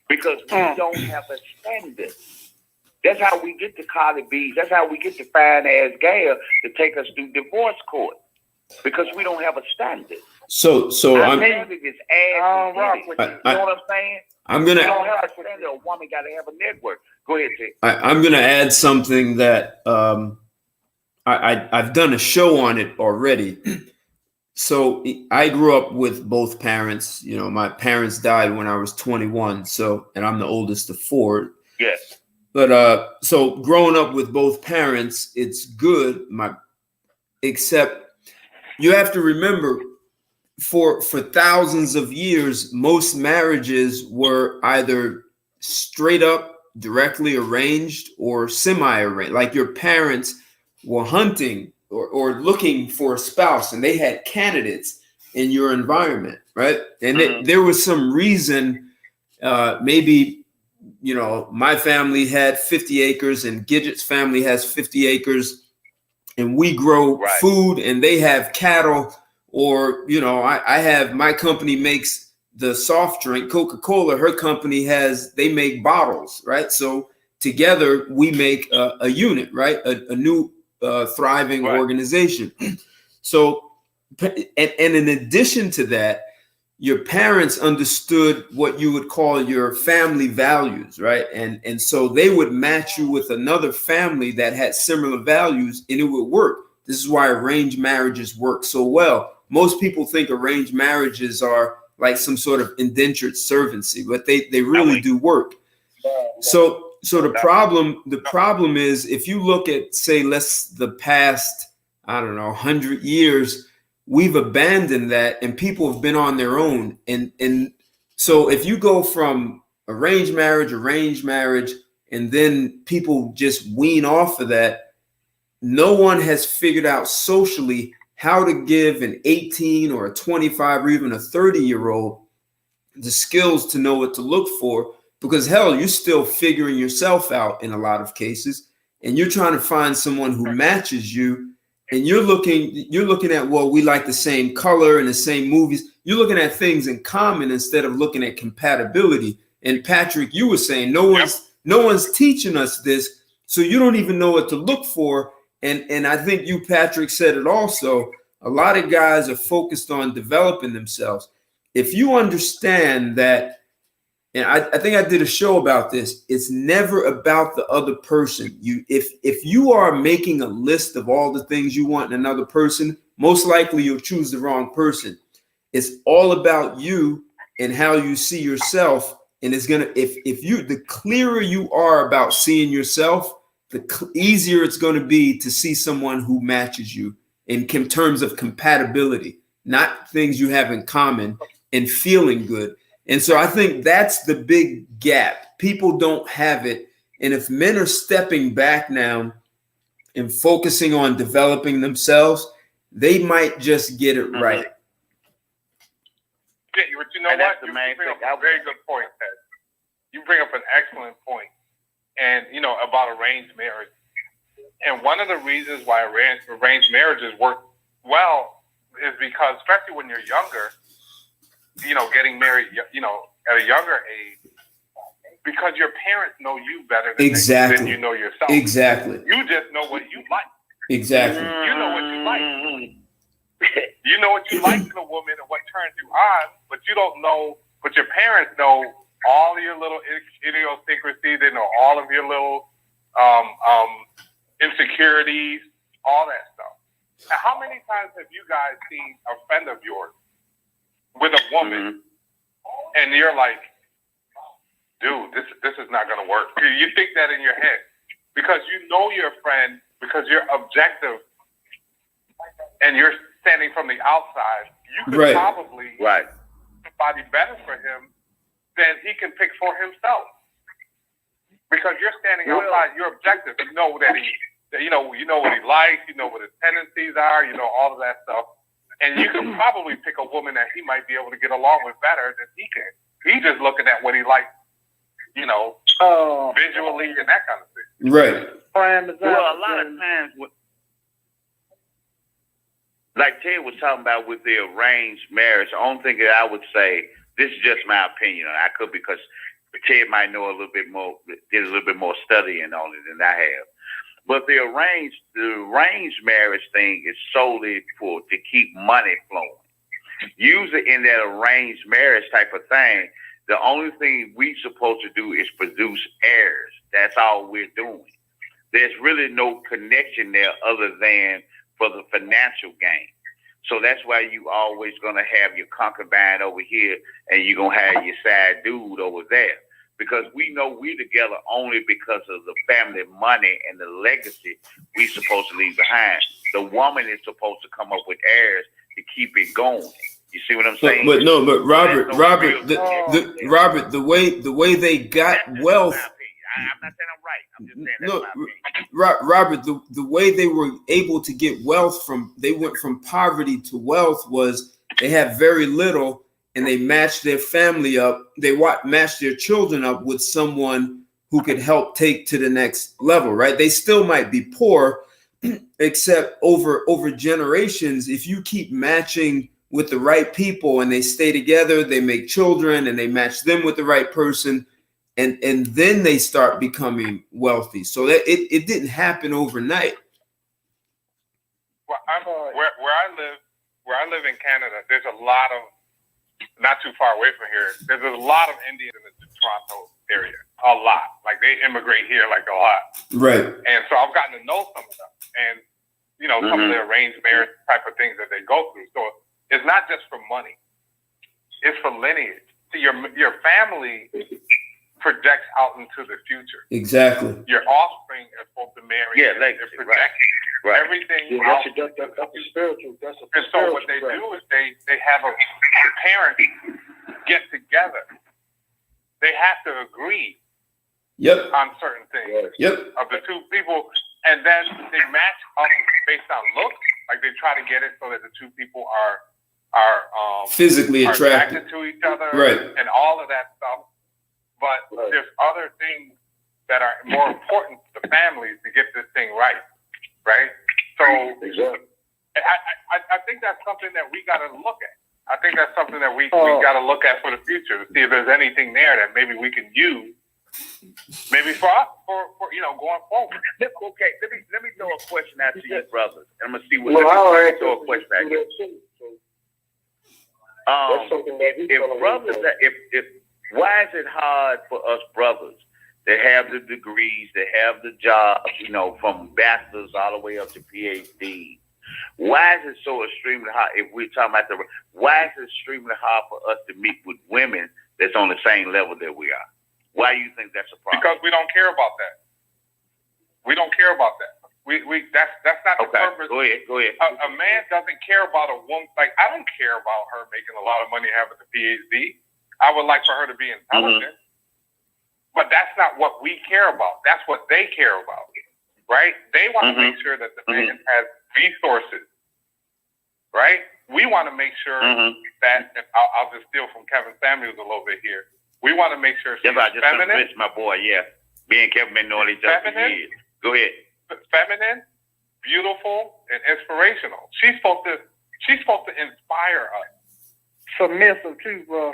J: because we don't have a standard. That's how we get the Cardi B's. That's how we get the fine-ass gal to take us through divorce court, because we don't have a standard.
A: So I'm.
J: You know what I'm saying?
A: I'm gonna.
J: You don't have a standard. A woman got to have a network. Go ahead, Ted.
A: I'm gonna add something that I've done a show on it already. So I grew up with both parents. My parents died when I was 21. And I'm the oldest of 4.
J: Yes.
A: But so growing up with both parents, it's good. Except you have to remember, for thousands of years, most marriages were either straight up directly arranged or semi-arranged. Like your parents were hunting or looking for a spouse, and they had candidates in your environment, right? And there was some reason, maybe, my family had 50 acres and Gidget's family has 50 acres, and we grow food and they have cattle. Or, I have, my company makes the soft drink, Coca-Cola, her company they make bottles, right? So together we make a unit, right? A new thriving organization. So, and in addition to that, your parents understood what you would call your family values, right? And so they would match you with another family that had similar values, and it would work. This is why arranged marriages work so well. Most people think arranged marriages are like some sort of indentured servancy, but they really do work. So the problem is, if you look at, say, the past, I don't know, 100 years, we've abandoned that, and people have been on their own. And so if you go from arranged marriage, and then people just wean off of that, no one has figured out socially how to give an 18 or a 25 or even a 30-year-old the skills to know what to look for, because hell, you're still figuring yourself out in a lot of cases, and you're trying to find someone who matches you. And you're looking at, well, we like the same color and the same movies. You're looking at things in common instead of looking at compatibility. And Patrick, you were saying no one's teaching us this, so you don't even know what to look for. And I think you, Patrick, said it also. A lot of guys are focused on developing themselves. If you understand that, and I think I did a show about this, it's never about the other person. If you are making a list of all the things you want in another person, most likely you'll choose the wrong person. It's all about you and how you see yourself. And it's gonna, the clearer you are about seeing yourself, the easier it's going to be to see someone who matches you in terms of compatibility, not things you have in common and feeling good. And so I think that's the big gap. People don't have it. And if men are stepping back now and focusing on developing themselves, they might just get it right.
I: Yeah, but you know what? You bring up a very good point, Ted. You bring up an excellent point, and about arranged marriage. And one of the reasons why arranged marriages work well is because, especially when you're younger, getting married, at a younger age, because your parents know you better than you know yourself.
A: Exactly.
I: You just know what you like.
A: Exactly.
I: You know what you like. You know what you like in a woman and what turns you on, but you don't know. But your parents know all your little idiosyncrasies. They know all of your little insecurities, all that stuff. Now, how many times have you guys seen a friend of yours with a woman, and you're like, dude, this is not going to work? You think that in your head because you know your friend, because you're objective, and you're standing from the outside. You could probably somebody better for him than he can pick for himself, because you're standing outside. You're objective. You know that you know what he likes. You know what his tendencies are. You know all of that stuff. And you can probably pick a woman that he might be able to get along with better than he can. He's just looking at what he likes, visually and that kind of thing.
A: Right.
J: Well, a lot of times, like Ted was talking about with the arranged marriage, the only thing that I would say, this is just my opinion. I could, because Ted might know a little bit more, did a little bit more studying on it than I have. But the arranged marriage thing is solely to keep money flowing. Usually in that arranged marriage type of thing, the only thing we're supposed to do is produce heirs. That's all we're doing. There's really no connection there other than for the financial gain. So that's why you always going to have your concubine over here and you're going to have your side dude over there. Because we know we're together only because of the family money and the legacy we're supposed to leave behind. The woman is supposed to come up with heirs to keep it going. You see what I'm saying?
A: But Robert, Robert, the way they got wealth.
J: I'm not saying I'm right. I'm just saying that's my opinion.
A: Robert, the way they were able to get wealth they went from poverty to wealth was they had very little. And they matched their family up. They matched their children up with someone who could help take to the next level, right? They still might be poor, except over generations. If you keep matching with the right people and they stay together, they make children and they match them with the right person, and then they start becoming wealthy. So that it didn't happen overnight.
I: Well, where I live in Canada, there's a lot of, not too far away from here, there's a lot of Indians in the Toronto area. A lot. Like they immigrate here like a lot.
A: Right.
I: And so I've gotten to know some of them. And, you know, some of the arranged marriage type of things that they go through. So it's not just for money. It's for lineage. See, your family projects out into the future.
A: Exactly.
I: Your offspring is supposed to marry.
J: Yeah, like,
I: it projects everything out.
K: That's a spiritual. That's a
I: and so what they do is they have the parents get together. They have to agree on certain things of the two people, and then they match up based on looks. Like they try to get it so that the two people are
A: physically attracted
I: to each other,
A: right,
I: and all of that stuff. But there's other things that are more important to the families to get this thing right. So I think that's something that we got to look at. I think that's something that we got to look at for the future to see if there's anything there that maybe we can use, maybe for you know, going forward.
J: Okay, let me throw a question out to you, brothers. I'm gonna see what. Let me throw a question back here. If brothers, if why is it hard for us brothers that have the degrees, that have the jobs, you know, from bachelor's all the way up to PhD? Why is it so extremely hard? If we're talking about why is it extremely hard for us to meet with women that's on the same level that we are? Why do you think that's a problem?
I: Because we don't care about that. We don't care about that. That's not the purpose.
J: Go ahead.
I: A man doesn't care about a woman. Like, I don't care about her making a lot of money having a PhD. I would like for her to be intelligent. But that's not what we care about. That's what they care about, right? They want to make sure that the man has resources, right? We want to make sure that, I'll just steal from Kevin Samuels a little bit here. We want to make sure she's feminine.
J: Just my boy, yeah. Me and Kevin been knowing each other for years. Go ahead.
I: Feminine, beautiful, and inspirational. She's supposed to inspire us.
B: Submissive too, bro.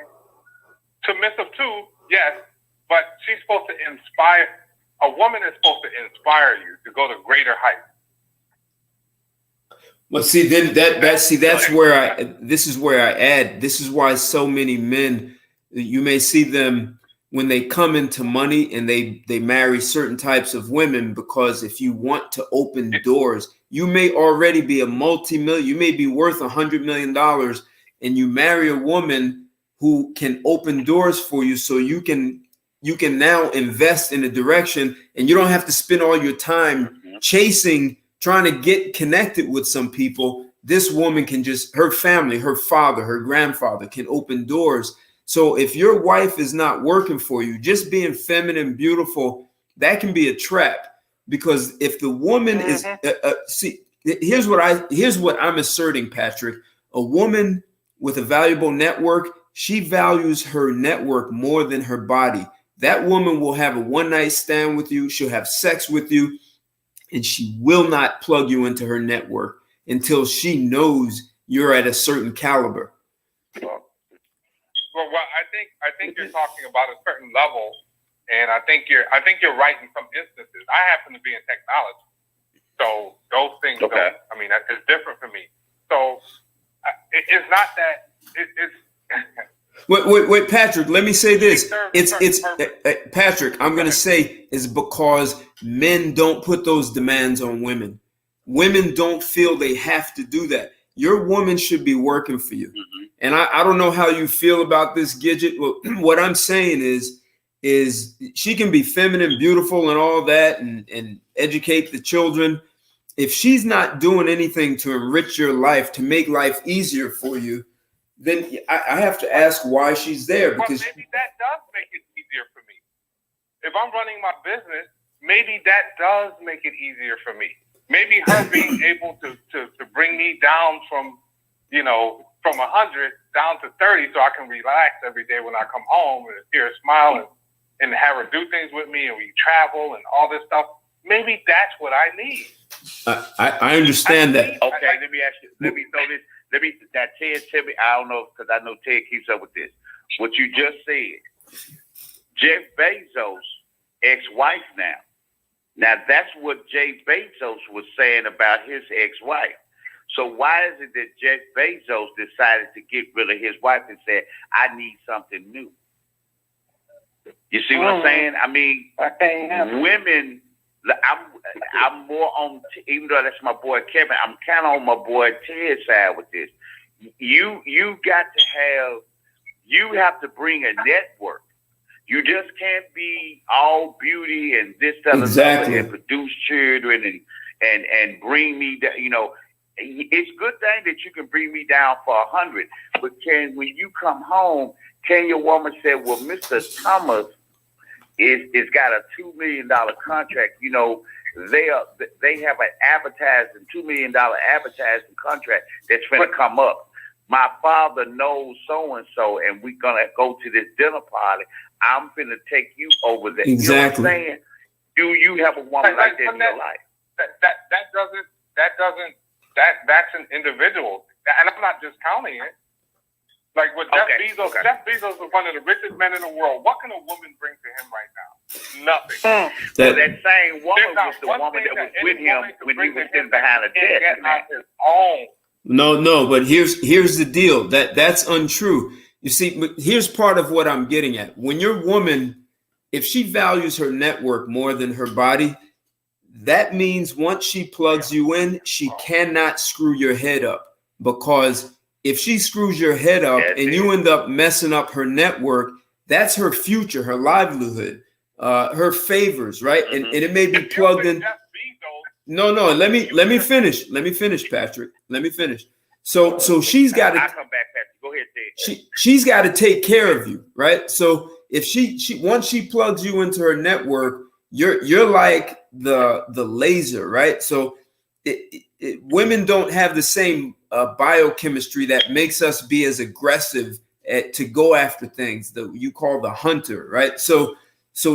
I: Submissive too, yes, but she's supposed to inspire. A woman is supposed to inspire you to go to greater heights.
A: Well, see, then that's where this is where I add. This is why so many men, you may see them when they come into money and they marry certain types of women, because if you want to open doors, you may already be a multi-million, you may be worth $100 million, and you marry a woman who can open doors for you, so you can now invest in a direction, and you don't have to spend all your time trying to get connected with some people. This woman can just, her family, her father, her grandfather can open doors. So if your wife is not working for you, just being feminine, beautiful, that can be a trap. Because if the woman is, here's what I'm asserting, Patrick. A woman with a valuable network, she values her network more than her body. That woman will have a one-night stand with you. She'll have sex with you, and she will not plug you into her network until she knows you're at a certain caliber.
I: Well, I think you're talking about a certain level, and I think you're right in some instances. I happen to be in technology, so those things. Okay. I mean, it's different for me. So it's not that it's.
A: Wait, Patrick. Let me say this. It's Patrick. I'm going to say is because men don't put those demands on women. Women don't feel they have to do that. Your woman should be working for you. And I don't know how you feel about this, Gidget. Well, what I'm saying is she can be feminine, beautiful, and all that, and educate the children. If she's not doing anything to enrich your life, to make life easier for you, then I have to ask why she's there. Because
I: maybe that does make it easier for me. If I'm running my business, maybe that does make it easier for me. Maybe her being able to bring me down from 100 down to 30, so I can relax every day when I come home and hear her smile and have her do things with me, and we travel and all this stuff. Maybe that's what I need.
A: I understand that.
J: Okay, let me ask you. Let me throw this. That Ted, I don't know, because I know Ted keeps up with this. What you just said Jeff Bezos' ex-wife now. Now, that's what Jeff Bezos was saying about his ex-wife. So why is it that Jeff Bezos decided to get rid of his wife and said, I need something new? You see what I'm saying? I mean, women, I'm more on, even though that's my boy Kevin, I'm kind of on my boy Ted's side with this. You have to bring a network. You just can't be all beauty and this, that,
A: Exactly.
J: and produce children and bring me down. You know, it's a good thing that you can bring me down for 100, but when you come home, can your woman say, well, Mr. Thomas is got a $2 million contract? You know, they have an advertising $2 million advertising contract that's going to come up. My father knows so-and-so, and we're going to go to this dinner party. I'm going to take you over there.
A: Exactly.
J: You know what I'm saying? Do you have a woman like that in your life?
I: That's an individual. And I'm not discounting it. Like with Jeff Bezos, Jeff Bezos is one of the richest men in the world. What can a woman bring to him right now? Nothing.
J: So that same woman was the woman that was with him when he was sitting behind a desk.
A: No, but here's the deal. That's untrue. You see, here's part of what I'm getting at. When your woman, if she values her network more than her body, that means once she plugs you in, she cannot screw your head up. Because if she screws your head up and you end up messing up her network, that's her future, her livelihood, her favors, right? And it may be plugged in. No, let me finish. Let me finish, Patrick. Let me finish. So she's got to.
J: I'll come back, Patrick. Go ahead, Ted.
A: She's got to take care of you, right? So if she once she plugs you into her network, you're like the laser, right? So women don't have the same biochemistry that makes us be as aggressive to go after things that you call the hunter, right? So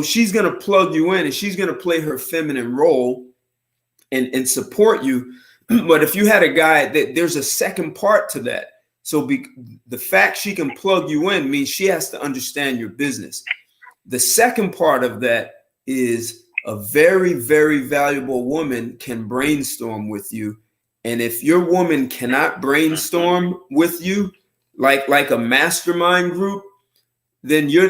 A: she's gonna plug you in and she's gonna play her feminine role and support you. But if you had a guy there's a second part to that. So the fact she can plug you in means she has to understand your business. The second part of that is a very, very valuable woman can brainstorm with you. And if your woman cannot brainstorm with you, like a mastermind group, then you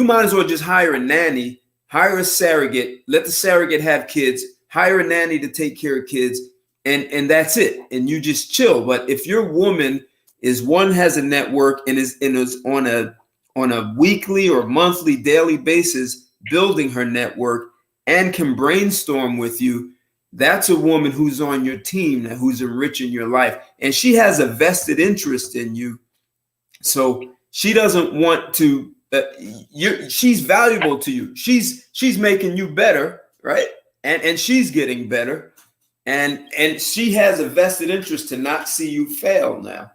A: might as well just hire a nanny, hire a surrogate, let the surrogate have kids, hire a nanny to take care of kids, and that's it. And you just chill. But if your woman has a network and is on a weekly or monthly, daily basis building her network and can brainstorm with you, that's a woman who's on your team, who's enriching your life. And she has a vested interest in you. So she doesn't want to, she's valuable to you. She's making you better, right? And she's getting better. And she has a vested interest to not see you fail now.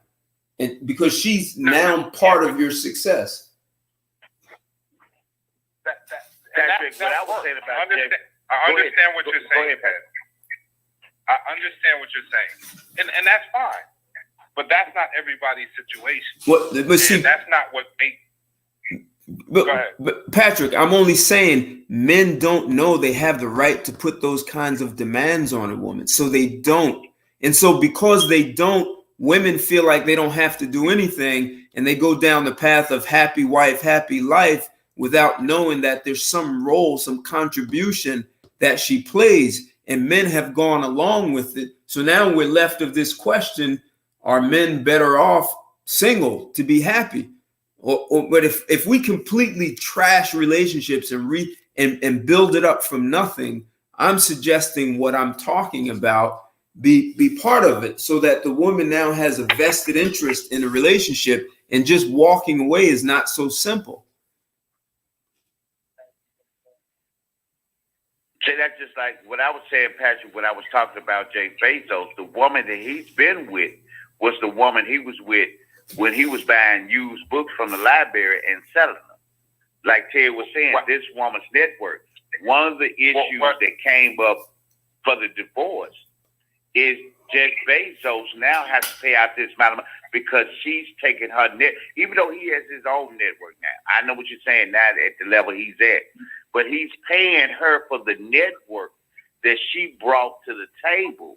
A: And because she's now part of your success.
J: Patrick, what I was saying about
I: I understand what you're saying. I understand what you're saying, and that's fine. But that's not everybody's situation.
A: But see,
I: that's not what makes.
A: But Patrick, I'm only saying men don't know they have the right to put those kinds of demands on a woman, so they don't. And so because they don't, women feel like they don't have to do anything, and they go down the path of happy wife, happy life, without knowing that there's some role, some contribution that she plays, and men have gone along with it. So now we're left of this question: are men better off single to be happy? But if we completely trash relationships and build it up from nothing, I'm suggesting what I'm talking about be part of it, so that the woman now has a vested interest in a relationship, and just walking away is not so simple.
J: See, that's just like what I was saying, Patrick, when I was talking about Jeff Bezos. The woman that he's been with was the woman he was with when he was buying used books from the library and selling them. Like Ted was saying, this woman's network. One of the issues that came up for the divorce is Jeff Bezos now has to pay out this amount of money because she's taking her net, even though he has his own network now. I know what you're saying now at the level he's at, but he's paying her for the network that she brought to the table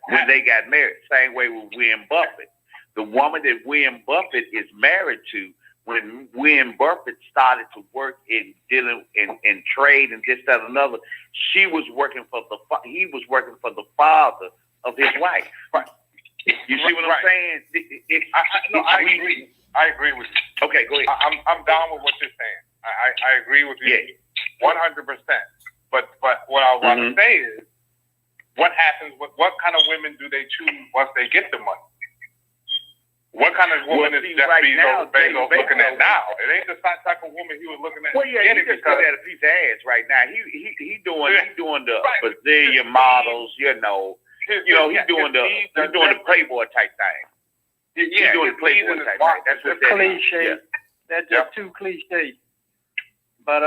J: when they got married. Same way with Warren Buffett. The woman that Warren Buffett is married to, when Warren Buffett started to work in dealing in trade and this, that, and another, he was working for the father of his wife.
I: Right.
J: You see what I'm saying?
I: I agree. I agree with you.
J: Okay, go ahead.
I: I'm down with what you're saying. I agree with you.
J: Yeah.
I: 100%. But what I want to say is, what happens? What kind of women do they choose once they get the money? What kind of woman is Jeff Bezos looking at now? It ain't the type of woman he was looking at.
J: Well, yeah, he just looking at a piece of ass right now. He doing the Brazilian models, he's doing the Playboy type thing. He's doing the Playboy type thing. That's what that
B: cliche.
J: is.
B: That's just too cliche. But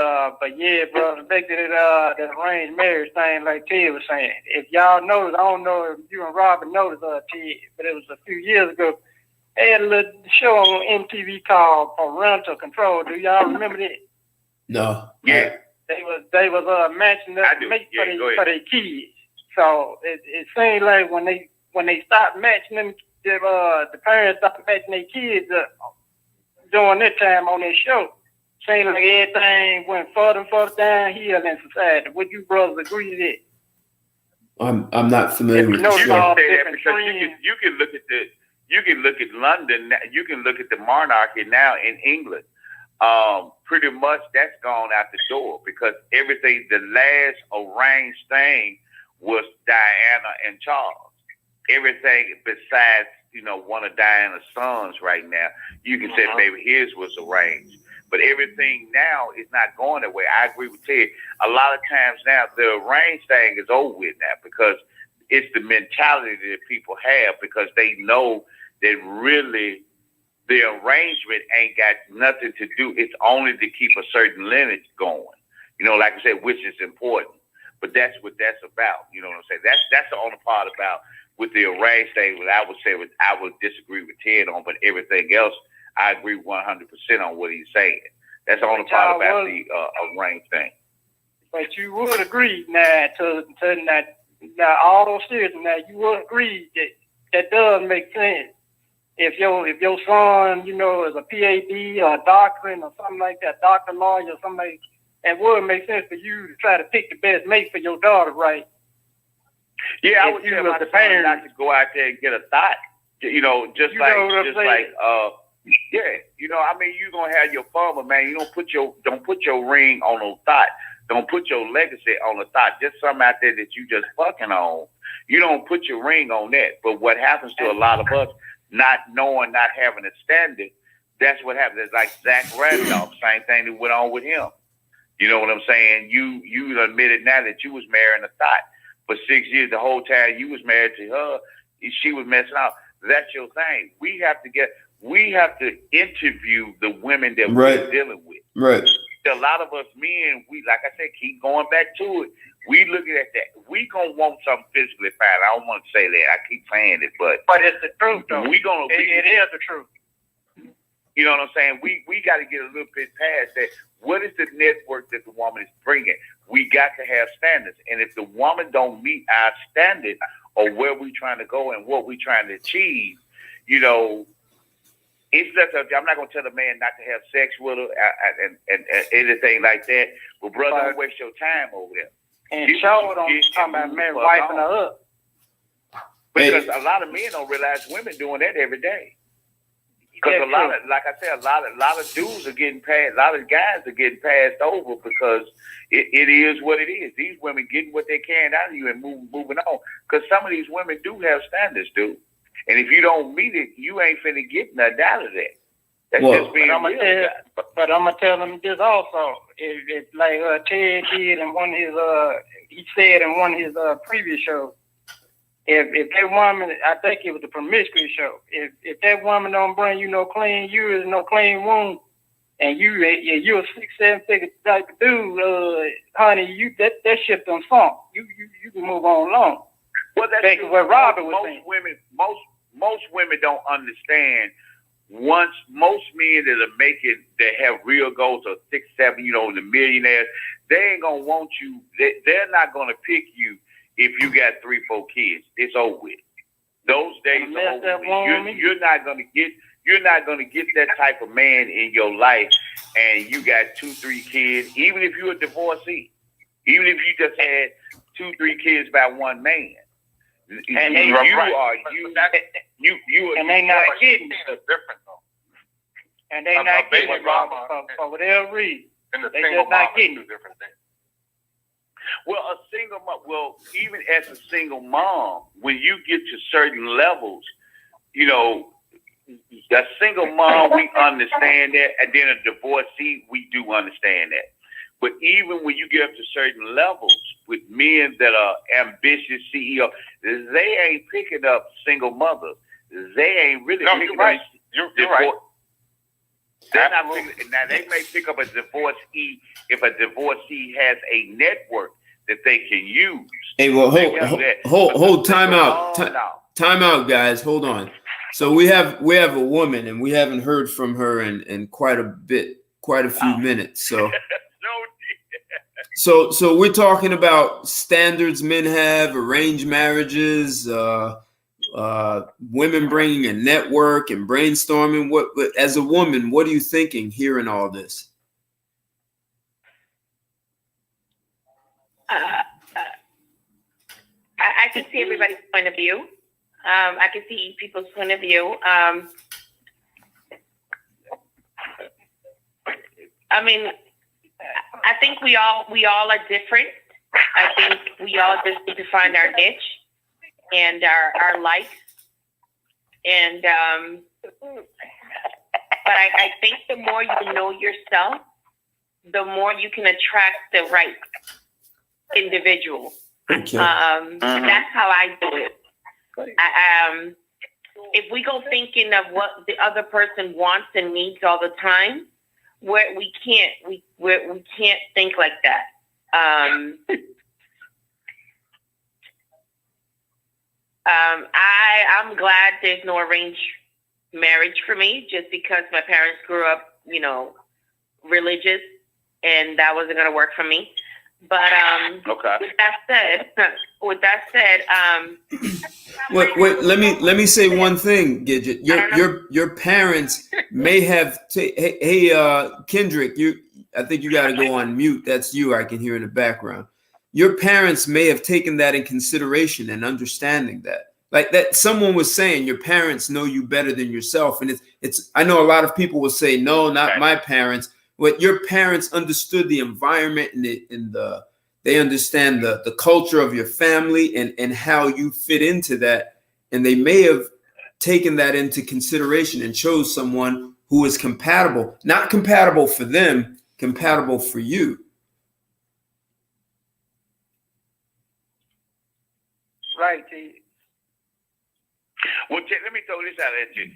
B: yeah, brother, back to that arranged marriage thing, like Ted was saying. If y'all notice, I don't know if you and Robert noticed, Ted, but it was a few years ago. They had a little show on MTV called Parental Control. Do y'all remember that?
A: No.
J: Yeah.
B: They was matching up mates for their kids. So it seemed like when they stopped matching them, the parents stopped matching their kids up during that time on that show. Seemed like everything went further and further downhill in society. Would you brothers agree to that?
A: I'm not familiar with the show.
J: You can say that because you can look at London. You can look at the monarchy now in England. Pretty much that's gone out the door because everything. The last arranged thing was Diana and Charles. Everything besides one of Diana's sons right now, you can say maybe his was arranged. But everything now is not going that way. I agree with Ted. A lot of times now, the arranged thing is over with now because it's the mentality that people have because they know that really the arrangement ain't got nothing to do. It's only to keep a certain lineage going. Like I said, which is important. But that's what that's about. You know what I'm saying? That's the only part about with the arranged thing. What I would say I would disagree with Ted on, but everything else I agree 100% on what he's saying. That's the only part about the arranged thing.
B: But you would agree now to that all those seriousness. Now you would agree that does make sense. If your son, is a PhD or a doctorate or something like that, doctor, lawyer, or something like that, it would make sense for you to try to pick the best mate for your daughter, right?
J: Yeah, I would tell my son not to go out there and get a thought. Just like you're gonna have your fun, but man, you don't put your ring on no thought. Don't put your legacy on a thought. Just something out there that you just fucking on. You don't put your ring on that. But what happens to a lot of us, not knowing, not having a standard, that's what happens. It's like Zach Randolph, same thing that went on with him. You know what I'm saying? You admitted now that you was marrying a thought. For 6 years, the whole time you was married to her, she was messing up. That's your thing. We have to interview the women that we're dealing with.
A: Right.
J: A lot of us men, we, like I said, keep going back to it. We looking at that. We gonna want something physically fine. I don't want to say that. I keep saying it, but
B: it's the truth, though.
J: It
B: is the truth.
J: You know what I'm saying? We got to get a little bit past that. What is the network that the woman is bringing? We got to have standards, and if the woman don't meet our standard or where we trying to go and what we trying to achieve, it's just I'm not gonna tell a man not to have sex with her and anything like that. But brother, don't waste your time over there.
B: And show don't talk about men wiping her up.
J: Because a lot of men don't realize women doing that every day. Because a lot of dudes are getting passed. A lot of guys are getting passed over because it is what it is. These women getting what they can out of you and moving on. Because some of these women do have standards, dude. And if you don't meet it, you ain't finna get nothing out of that. That's just being real.
B: But I'm gonna tell them this also. If like Ted did in one of his he said in one of his previous shows. If that woman, I think it was the promiscuous show. If that woman don't bring you no clean urine, no clean wound, and you're a 6-7 figure type of dude, honey, that shit done sunk. You can move on along.
L: Well, that's
B: Back to what Robert was saying.
L: Most women don't understand. Once most men that have real goals of 6, 7, the millionaires, they ain't gonna want you. They're not gonna pick you if you got 3, 4 kids. It's over with. Those days are over with. You're not gonna get that type of man in your life, and you got 2, 3 kids. Even if you're a divorcee, even if you just had 2, 3 kids by one man. And they not getting
I: it different though.
B: And they not getting it, Robert, for whatever reason.
I: And the
B: They
I: single
B: just not
I: mom
B: getting
I: is
B: it.
I: two different things.
L: Well, even as a single mom, when you get to certain levels, a single mom, we understand that, and then a divorcee, we do understand that. But even when you get up to certain levels with men that are ambitious CEO, they ain't picking up single mothers. They ain't really picking
I: you're right.
L: up.
I: You're right.
L: They're not picking, now they may pick up a divorcee if a divorcee has a network that they can use.
A: Hey, well, hold time out. Time out, guys. Hold on. So we have a woman, and we haven't heard from her in quite a few minutes. So we're talking about standards men have, arranged marriages, women bringing a network and brainstorming. What, as a woman, what are you thinking hearing all this?
H: I can see everybody's point of view. I can see people's point of view. I mean, I think we all are different. I think we all just need to find our niche and our likes. And but I think the more you know yourself, the more you can attract the right individual.
A: Okay.
H: That's how I do it. If we go thinking of what the other person wants and needs all the time, we can't think like that. I'm glad there's no arranged marriage for me, just because my parents grew up, religious, and that wasn't going to work for me. But
L: okay.
H: With that said,
A: wait. Let me say one thing, Gidget. Your parents may have. Hey, Kendrick, I think you got to go on mute. That's you. I can hear in the background. Your parents may have taken that in consideration and understanding that. Like that, someone was saying your parents know you better than yourself, and it's. I know a lot of people will say no, not my parents. But your parents understood the environment and they understand the culture of your family and how you fit into that. And they may have taken that into consideration and chose someone who is compatible, not compatible for them, compatible for you.
B: Right, T.
L: Well, let me throw this out at you.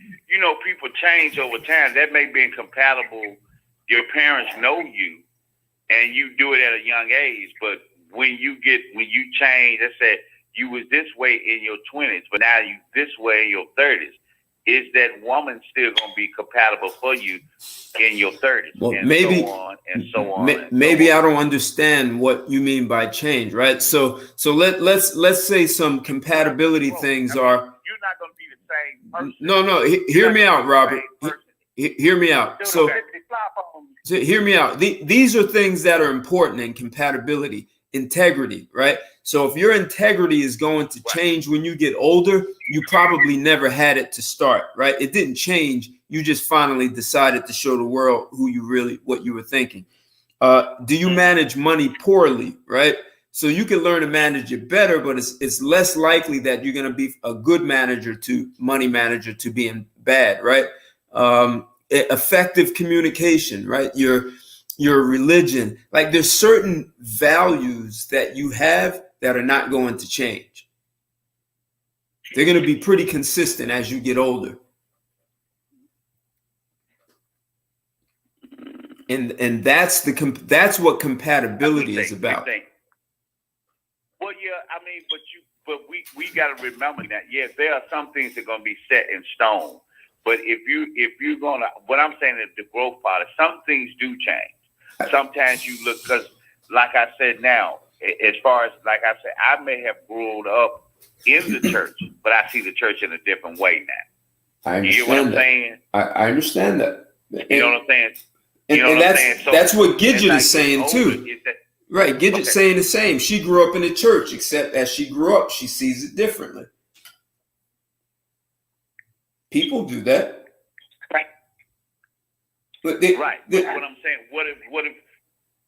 L: People change over time. That may be incompatible. Your parents know you, and you do it at a young age. But when you change, let's say you was this way in your 20s, but now you this way in your 30s. Is that woman still going to be compatible for you in your 30s?
A: Well,
L: and
A: maybe,
L: so on and so on.
A: Maybe I don't understand what you mean by change, right? So let's say some compatibility things are.
L: You're not going to be the same person.
A: No. Hear me out, Robert. Hear me out. So hear me out. These are things that are important in compatibility. Integrity, right? So if your integrity is going to change when you get older, you probably never had it to start, right? It didn't change. You just finally decided to show the world what you were thinking. Do you manage money poorly, right? So you can learn to manage it better, but it's less likely that you're going to be a good money manager to being bad, right? Effective communication, right? Your religion, like there's certain values that you have that are not going to change. They're going to be pretty consistent as you get older. And that's what compatibility is about.
L: Well, yeah, I mean,
J: we got to remember that, yes, there are some things that are going to be set in stone. But if you're going to, what I'm saying is the growth part, some things do change. Sometimes you look, because like I said now, as far as, like I said, I may have grown up in the church, but I see the church in a different way now.
A: I understand.
J: You get what I'm saying?
A: I understand that.
J: You know what I'm saying?
A: That's what Gidget is saying too. Right, Gidget's
J: Okay.
A: saying the same. She grew up in the church, except as she grew up, she sees it differently. People do that.
H: Right.
A: But
J: But what I'm saying, what if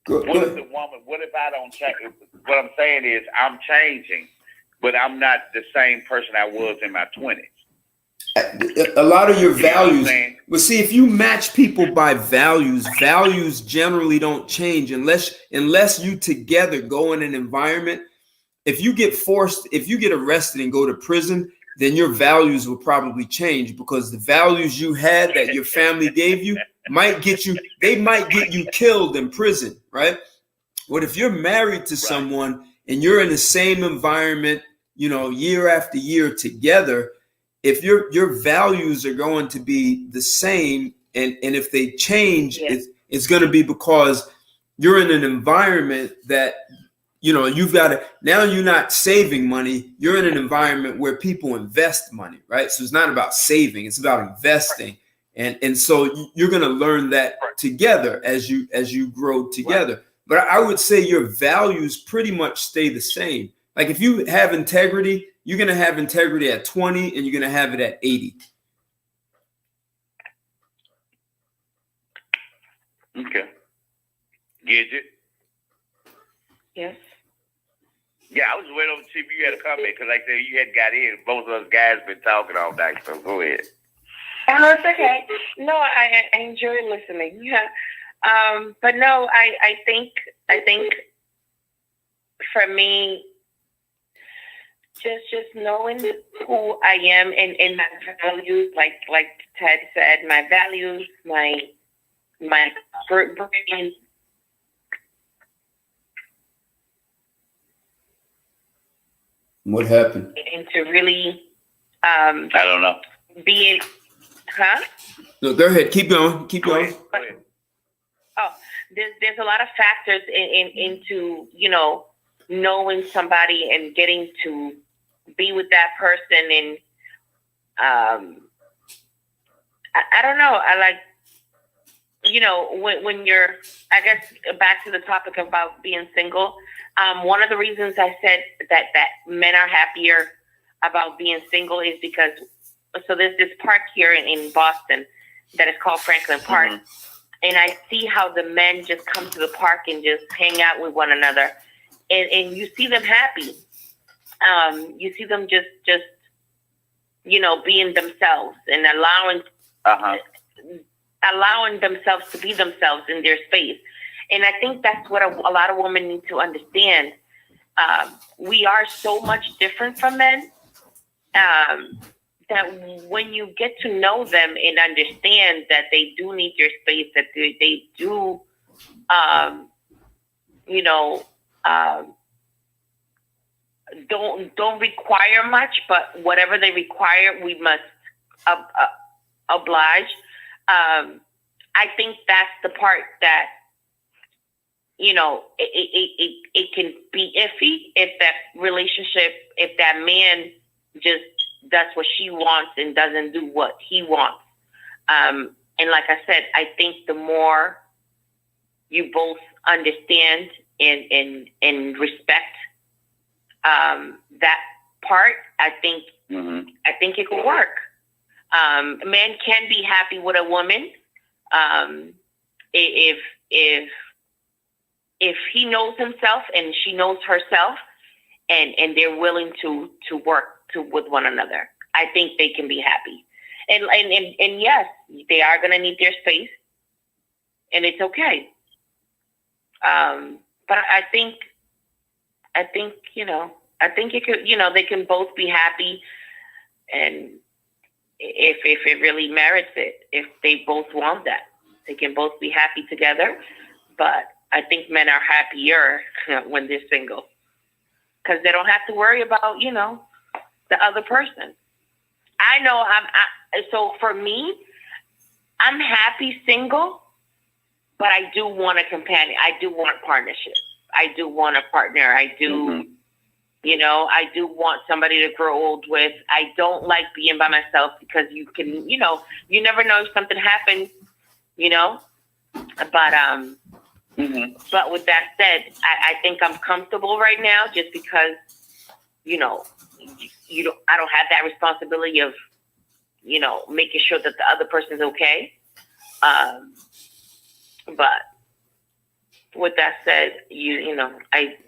J: the woman, what if I don't change? What I'm saying is I'm changing, but I'm not the same person I was in my 20s.
A: A lot of your
J: You know what I'm
A: values,
J: saying?
A: but see, if you match people by values generally don't change unless you together go in an environment. If you get arrested and go to prison, then your values will probably change, because the values you had that your family gave you might get you killed in prison, right? But if you're married to someone and you're in the same environment, year after year together, if your values are going to be the same, and if they change, it's going to be because you're in an environment that, you've got to, now you're not saving money. You're in an environment where people invest money, right? So it's not about saving, it's about investing. And so you're going to learn that together as you grow together. Right. But I would say your values pretty much stay the same. Like if you have integrity, you're going to have integrity at 20 and you're going to have it at 80.
J: Okay. Gidget?
H: Yes.
J: Yeah, I was waiting to see if you had a comment, because like I said, you had got in. Both of us guys been talking all night, so go ahead.
H: Oh, it's okay. No, I enjoy listening. Yeah. But no, I think for me, just knowing who I am and my values, like Ted said, my values, my bringing.
A: What happened?
H: And to really,
J: I don't know.
H: Being, huh?
A: No, go ahead. Keep going. Keep going.
J: Go ahead.
H: Oh, there's a lot of factors into knowing somebody and getting to be with that person, and I don't know. I like, when you're, I guess, back to the topic about being single. One of the reasons I said that men are happier about being single is because, so there's this park here in Boston that is called Franklin Park. Mm-hmm. And I see how the men just come to the park and just hang out with one another. And you see them happy. You see them just being themselves and allowing themselves to be themselves in their space. And I think that's what a lot of women need to understand. We are so much different from men that when you get to know them and understand that they do need your space, that they do, don't require much, but whatever they require, we must oblige. I think that's the part that, it can be iffy if that relationship, if that man just does what she wants and doesn't do what he wants. And like I said, I think the more you both understand and respect that part, I think it could work. A man can be happy with a woman if he knows himself and she knows herself, and they're willing to work with one another. I think they can be happy. And yes, they are going to need their space, and it's okay. But I think it could, they can both be happy, and if it really merits it, if they both want that, they can both be happy together. But I think men are happier when they're single. because they don't have to worry about, you know, the other person. I know so for me, I'm happy single, but I do want a companion. I do want partnership. I do want a partner. I do, you know, I do want somebody to grow old with. I don't like being by myself because you can, you know, you never know if something happens, you know. But with that said, I think I'm comfortable right now just because, you know, I don't have that responsibility of, you know, making sure that the other person's okay. But with that said, you know,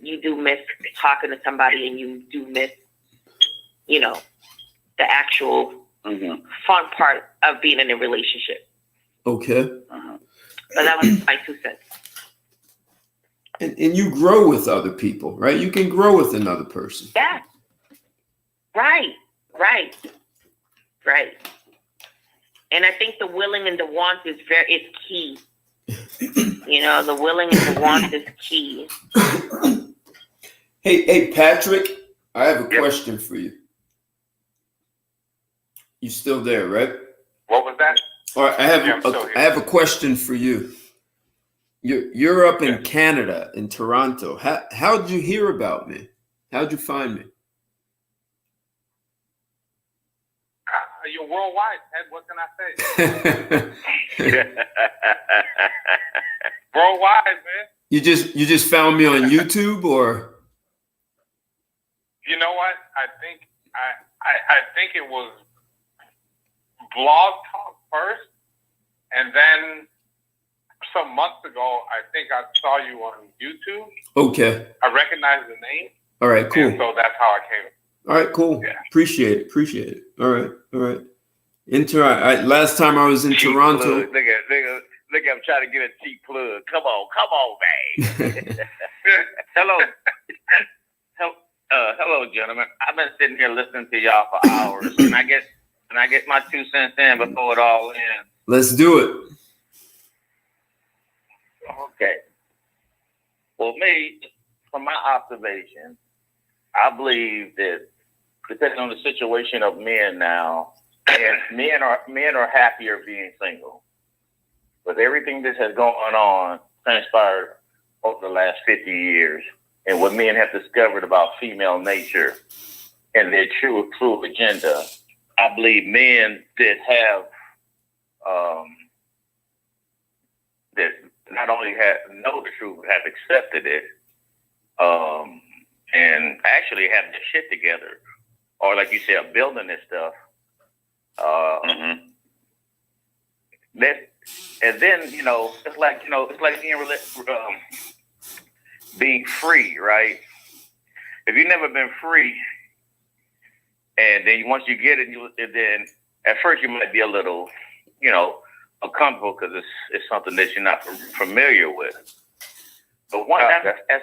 H: you do miss talking to somebody, and you do miss, you know, the actual fun part of being in a relationship.
A: Okay.
H: So that was my 2 cents.
A: And you grow with other people, right? You can grow with another person.
H: Yeah. Right. And I think the willing and the want is key. You know, the willing and the want is key.
A: Hey, Patrick, I have a question for you. You still there, right?
I: What was that?
A: All right, I have a question for you. You're up in Canada, in Toronto. How did you hear about me? How'd you find me?
I: You're worldwide, Ted. What can I say? Worldwide, man.
A: You just found me on YouTube, or?
I: You know what? I think it was Blog Talk first, and then some months ago, I think I saw you on YouTube. Okay. I recognized the name.
A: All right, cool.
I: And so that's how I came.
A: All right, cool. Yeah. Appreciate it. All right. Last time I was in Toronto.
J: Look at him trying to get a cheap plug. Come on, man.
E: Hello, gentlemen. I've been sitting here listening to y'all for hours, and I get my 2 cents in before it all ends.
A: Let's do it.
E: Okay. Well, me, from my observation, I believe that depending on the situation of men now, and men are happier being single. With everything that has gone on, transpired over the last 50 years, and what men have discovered about female nature and their true agenda, I believe men that have that not only know the truth, but have accepted it, and actually have their shit together, or like you said, building this stuff. And then it's like being free, right? If you've never been free, and then once you get it, then at first you might be a little, uncomfortable because it's something that you're not familiar with. But as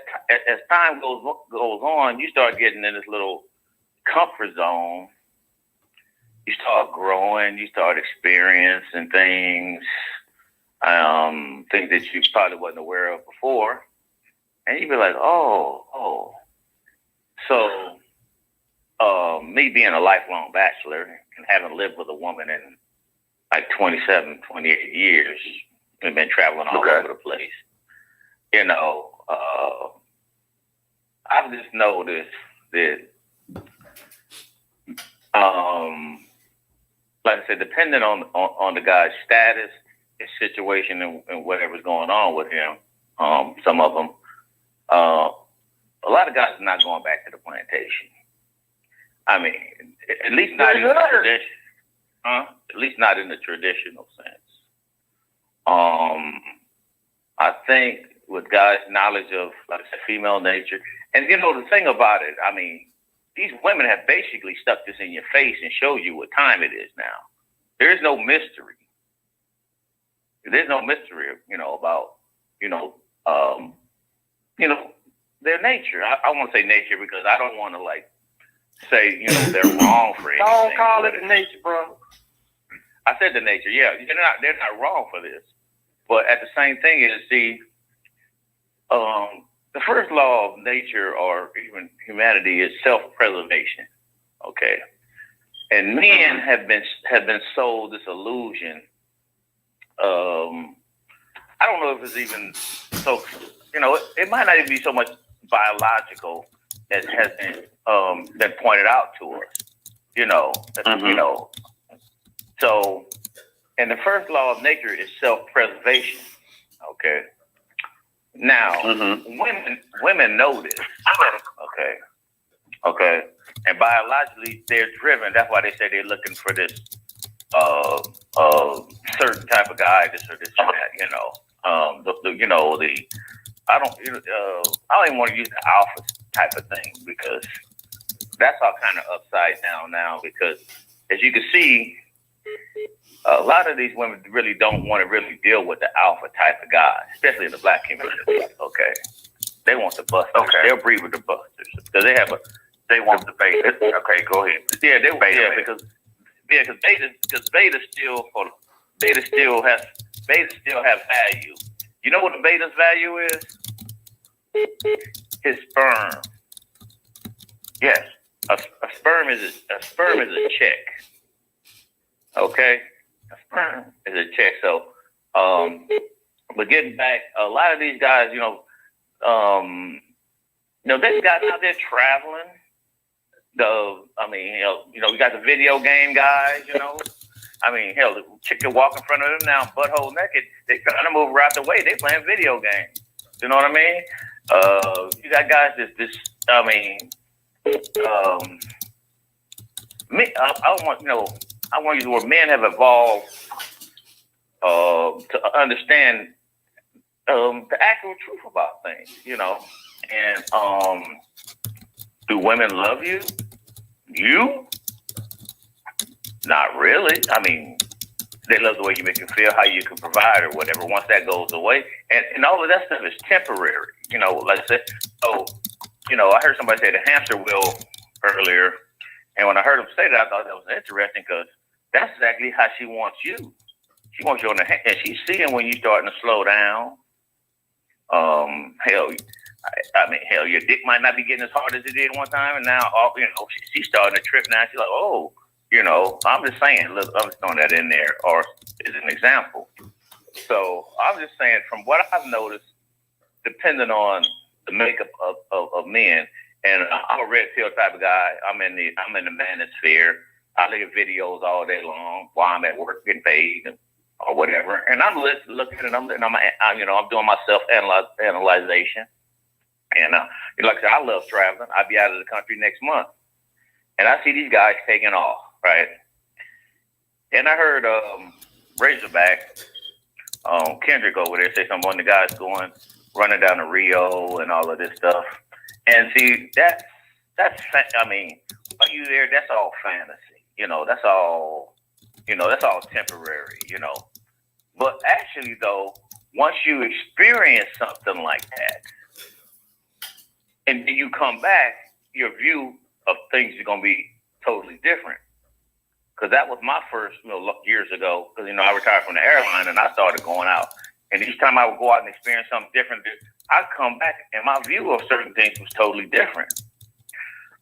E: time goes on, you start getting in this little comfort zone. You start growing. You start experiencing things that you probably wasn't aware of before, and you be like, oh. So, me being a lifelong bachelor and having lived with a woman in like 27, 28 years, and been traveling all over the place. I've just noticed that, like I said, depending on the guy's status, his situation, and whatever's going on with him, some of them, a lot of guys are not going back to the plantation. I mean, at least not in the tradition. At least not in the traditional sense. I think with guys' knowledge of, like I said, female nature, and the thing about it, I mean, these women have basically stuck this in your face and showed you what time it is now. There is no mystery. There's no mystery, about, their nature. I won't say nature because I don't want to say, they're wrong for anything.
B: Don't call it the nature, bro.
E: I said the nature, yeah. They're not wrong for this. But at the same thing is, see, the first law of nature or even humanity is self-preservation. Okay, and men have been sold this illusion. I don't know if it's even so. It might not even be so much biological as has been pointed out to us. So, and the first law of nature is self-preservation. Okay. Now, women know this. Okay. And biologically, they're driven. That's why they say they're looking for this certain type of guy, this or this or that. I don't even want to use the alpha type of thing because that's all kind of upside down now. Because as you can see, a lot of these women really don't want to really deal with the alpha type of guy, especially in the black community. Okay, they want the busters. Okay, they'll breed with the busters because they want the beta. Okay, go ahead. Yeah, because beta still have value. You know what the beta's value is? His sperm. Yes, a sperm is a check. Okay, a sperm is a check. So, but getting back, a lot of these guys, there's guys out there traveling. We got the video game guys. The chick that walk in front of them now, butthole naked. They trying to move right the way. They playing video games. You know what I mean? You got guys I want to use the word men have evolved to understand the actual truth about things, And do women love you? You? Not really. I mean, they love the way you make them feel, how you can provide or whatever. Once that goes away, and all of that stuff is temporary. Like I said, I heard somebody say the hamster wheel earlier, and when I heard him say that, I thought that was interesting because that's exactly how she wants you. She wants you on the hand, and she's seeing when you're starting to slow down. Your dick might not be getting as hard as it did one time, and now, she's starting to trip now. She's like, oh, I'm just saying, look, I'm just throwing that in there, or as an example. So I'm just saying, from what I've noticed, depending on the makeup of men, and I'm a red pill type of guy. I'm in the manosphere. I look at videos all day long while I'm at work getting paid or whatever, and I'm looking at them, and I'm doing my self-analyzation. And like I said, I love traveling. I'll be out of the country next month, and I see these guys taking off, right? And I heard Razorback, Kendrick over there say something. One of the guys running down to Rio and all of this stuff. And see, that's while you there, that's all fantasy. That's all temporary. But actually, though, once you experience something like that, and then you come back, your view of things is gonna be totally different. Because that was my first, years ago. Because I retired from the airline and I started going out. And each time I would go out and experience something different, I'd come back and my view of certain things was totally different.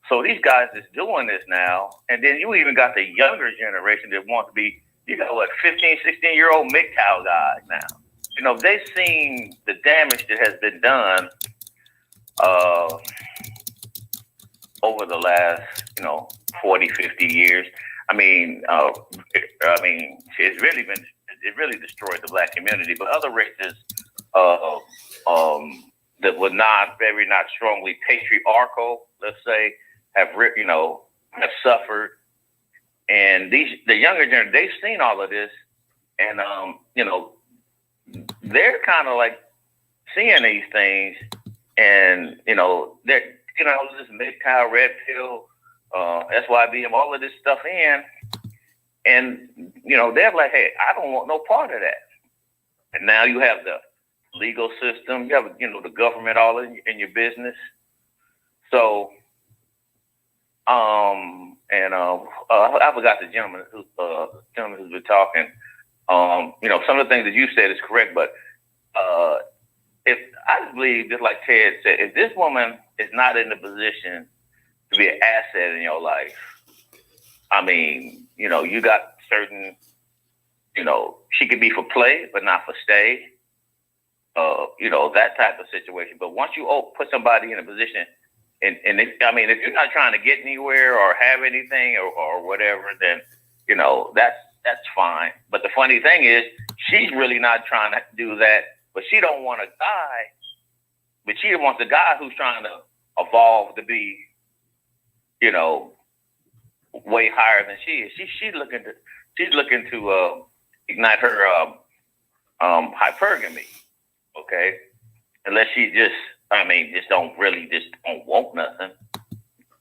E: So these guys is doing this now, and then you even got the younger generation that want to be, 15, 16-year-old MGTOW guys now. They've seen the damage that has been done over the last, 40, 50 years. It really destroyed the black community, but other races that were not strongly patriarchal, let's say, have suffered. And the younger generation, they've seen all of this, and they're kind of like seeing these things, and they're this MGTOW, red pill, SYBM, all of this stuff in, and they're like, hey, I don't want no part of that. And now you have the legal system, you have the government all in your business. So I forgot the gentleman who's been talking. Some of the things that you said is correct, but I believe, just like Ted said, if this woman is not in the position to be an asset in your life, I mean, you got certain, she could be for play, but not for stay. That type of situation. But once you put somebody in a position, and if you're not trying to get anywhere or have anything or whatever, then, that's fine. But the funny thing is, she's really not trying to do that, but she don't want a guy, but she wants a guy who's trying to evolve to be, way higher than she is. She's looking to ignite her hypergamy. Okay, unless she just don't want nothing,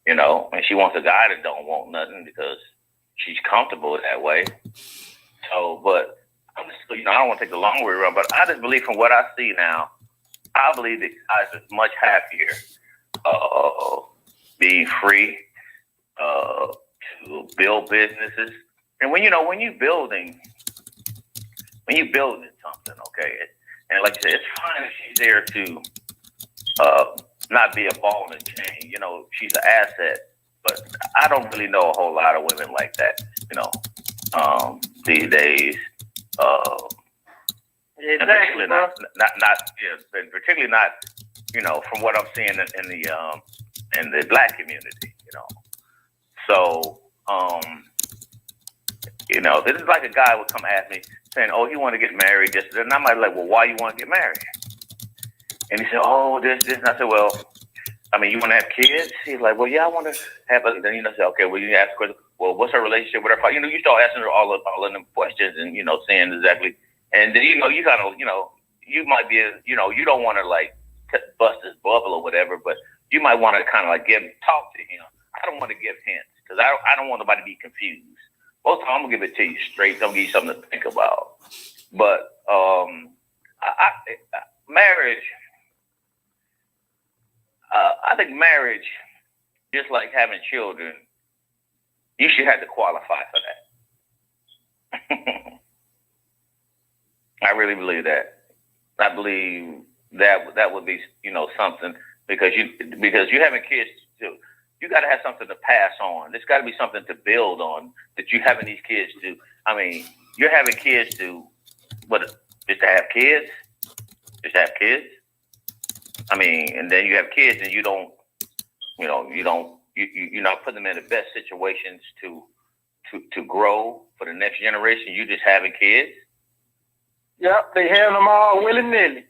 E: and she wants a guy that don't want nothing because she's comfortable that way. So, but I'm just, I don't want to take the long way around, but I just believe from what I see now, I believe that guys are much happier being free to build businesses, and when you're building something, okay. And like I said, it's fine if she's there to not be a ball and chain. She's an asset. But I don't really know a whole lot of women like that, these days.
B: Exactly.
E: Particularly not, from what I'm seeing in the black community, So, this is like a guy would come ask me saying, "Oh, he want to get married." And I might be like, "Well, why you want to get married?" And he said, "Oh, this." And I said, "Well, you want to have kids?" He's like, "Well, yeah, I want to have." Then say, "Okay, well, you ask questions. Well, what's her relationship with her father?" You start asking her all of them questions, and saying exactly. And then you kind of you might be you don't want to like bust his bubble or whatever, but you might want to kind of like talk to him. I don't want to give hints because I don't want nobody to be confused. Most of the time, I'm gonna give it to you straight. I'm gonna give you something to think about. But marriage. I think marriage, just like having children, you should have to qualify for that. I really believe that. I believe that would be, something because you're having kids too. You got to have something to pass on. There's got to be something to build on that you're having these kids do. You're having kids to just to have kids, just to have kids. And then you have kids and you're not putting them in the best situations to grow for the next generation. You just having kids.
B: Yep, they have them all willy-nilly.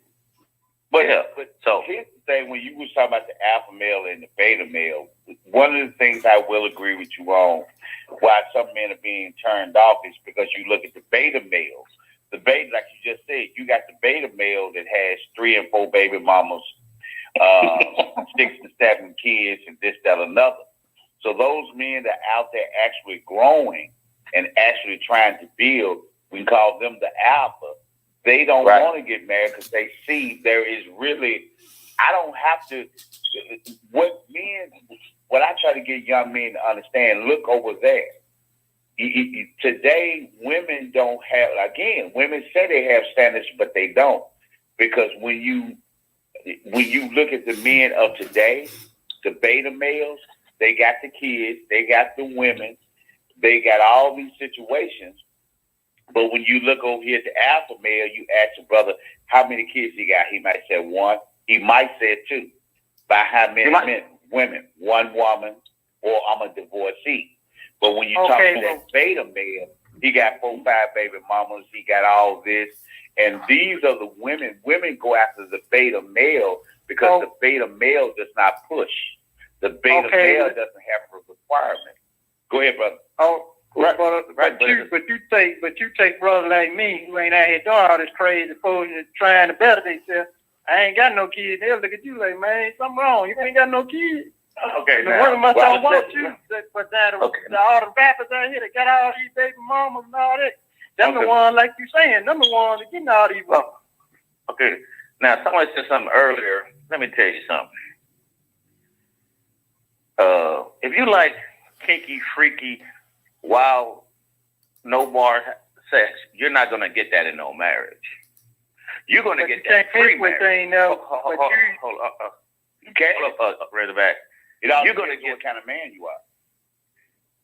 E: But
J: so here's the thing: when you was talking about the alpha male and the beta male, one of the things I will agree with you on why some men are being turned off is because you look at the beta males. The beta, like you just said, you got the beta male that has 3 and 4 baby mamas, 6 to 7 kids, and this, that, another. So those men that are out there actually growing and actually trying to build, we call them the alpha. They don't want to get married because they see there is really, I don't have to, what I try to get young men to understand, look over there. Today, women don't have, again, women say they have standards, but they don't. Because when you look at the men of today, the beta males, they got the kids, they got the women, they got all these situations. But when you look over here at the alpha male, you ask your brother, how many kids he got? He might say 1. He might say 2. By how many men? Women? 1 woman, or I'm a divorcee. But when you talk to that beta male, he got 4, 5 baby mamas. He got all this. And these are the women. Women go after the beta male because the beta male does not push. The beta male doesn't have a requirement. Go ahead, brother.
B: But you take brothers like me who ain't out here doing all this crazy posing and trying to better themselves. I ain't got no kids. They'll look at you like, man, something wrong. You ain't got no kids.
E: Okay,
B: the one of us don't want you. But all the rappers out here that got all these baby mamas and all that, them the ones, like you saying, them the ones that getting all these brothers.
E: Okay. Now, somebody said something earlier. Let me tell you something. If you like kinky, freaky, wild, no bar sex, you're not going to get that in no marriage. You're going to
B: But
E: get
B: you
E: that
B: can't
E: free
B: mix with
E: marriage.
B: things, though.
E: Hold
B: But
E: on.
J: You can't.
E: Razorback.
J: It all
E: You're gonna
J: depends on
E: get
J: what kind of man you are.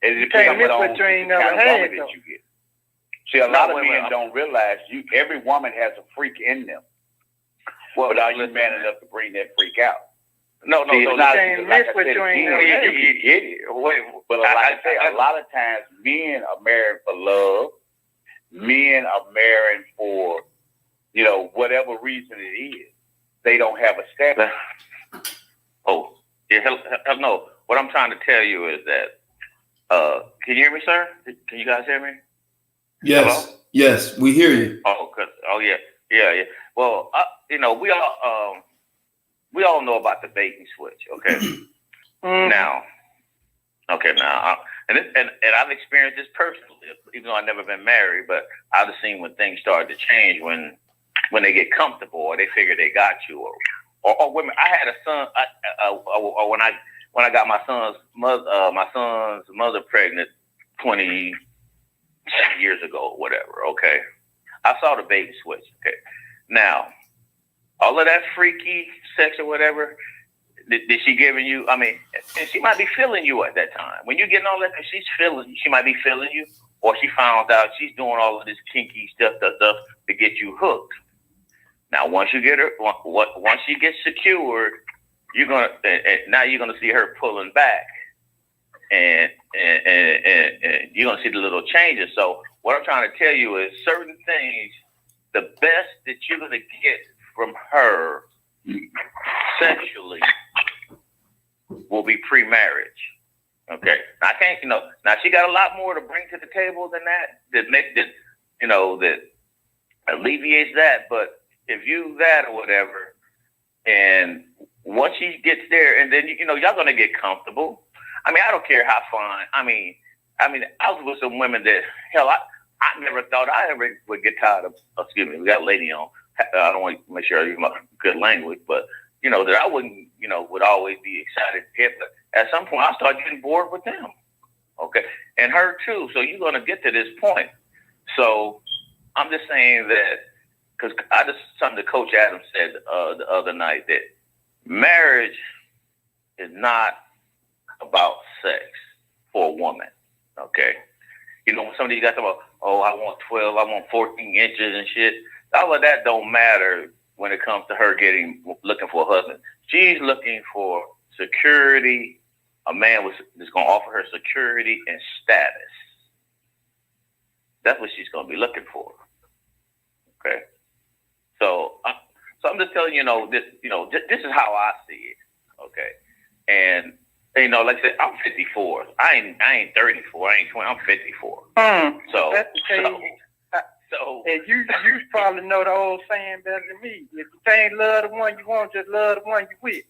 J: It
B: You
J: depends
B: can't mix
J: on
B: what you ain't
J: the kind
B: never
J: of
B: had,
J: woman
B: though.
J: that you get. See, a lot of
E: women
J: men don't realize every woman has a freak in them.
E: Well,
J: but are you man enough to bring that freak out?
E: No,
J: See,
B: you
J: it's not,
B: can't
J: like
B: mix
J: I
B: what
J: said
B: you ain't
J: again,
B: never had.
J: you can get it. But like I say, a lot of times men are married for love. Men are married for, whatever reason it is. They don't have a status.
E: Oh, yeah, hell no. What I'm trying to tell you is that, can you hear me, sir? Can you guys hear me?
A: Yes.
E: Hello?
A: Yes, we hear you.
E: Yeah. Well, we all know about the bait and switch, okay? Now, and I've experienced this personally, even though I've never been married, but I've seen when things start to change when they get comfortable or they figure they got you, or women. I had a son, or when I got my son's mother pregnant 20 years ago, or whatever. Okay, I saw the bait and switch. Okay, now all of that freaky sex or whatever. Did she giving you? I mean, and she might be feeling you at that time. When you're getting all that, she might be feeling you, or she found out she's doing all of this kinky stuff to get you hooked. Now, once you get her, once she gets secured, you're gonna see her pulling back, and you're gonna see the little changes. So, what I'm trying to tell you is, certain things, the best that you're gonna get from her sexually will be pre-marriage. Okay. Now, I can't, now she got a lot more to bring to the table than that alleviates that. But if you that or whatever, and once she gets there, and then y'all gonna get comfortable. I mean, I don't care how fine. I mean, I was with some women that hell, I never thought I ever would get tired of. Excuse me, we got a lady on. I don't want to make sure I use my good language, but that I wouldn't, would always be excited to get. But at some point, I start getting bored with them. Okay, and her too. So you're gonna get to this point. So I'm just saying that because something that Coach Adams said the other night, that marriage is not about sex for a woman. Okay, when some of these guys talk about, oh, I want 12, I want 14 inches and shit. All of that don't matter when it comes to her looking for a husband. She's looking for security. A man that's going to offer her security and status. That's what she's going to be looking for. Okay. So I'm just telling this. This is how I see it. Okay. And like I said, I'm 54. I ain't 34. I ain't 20. I'm 54. So,
B: and you probably know the old saying better than me. If you can't love the one you want, just love the one you with.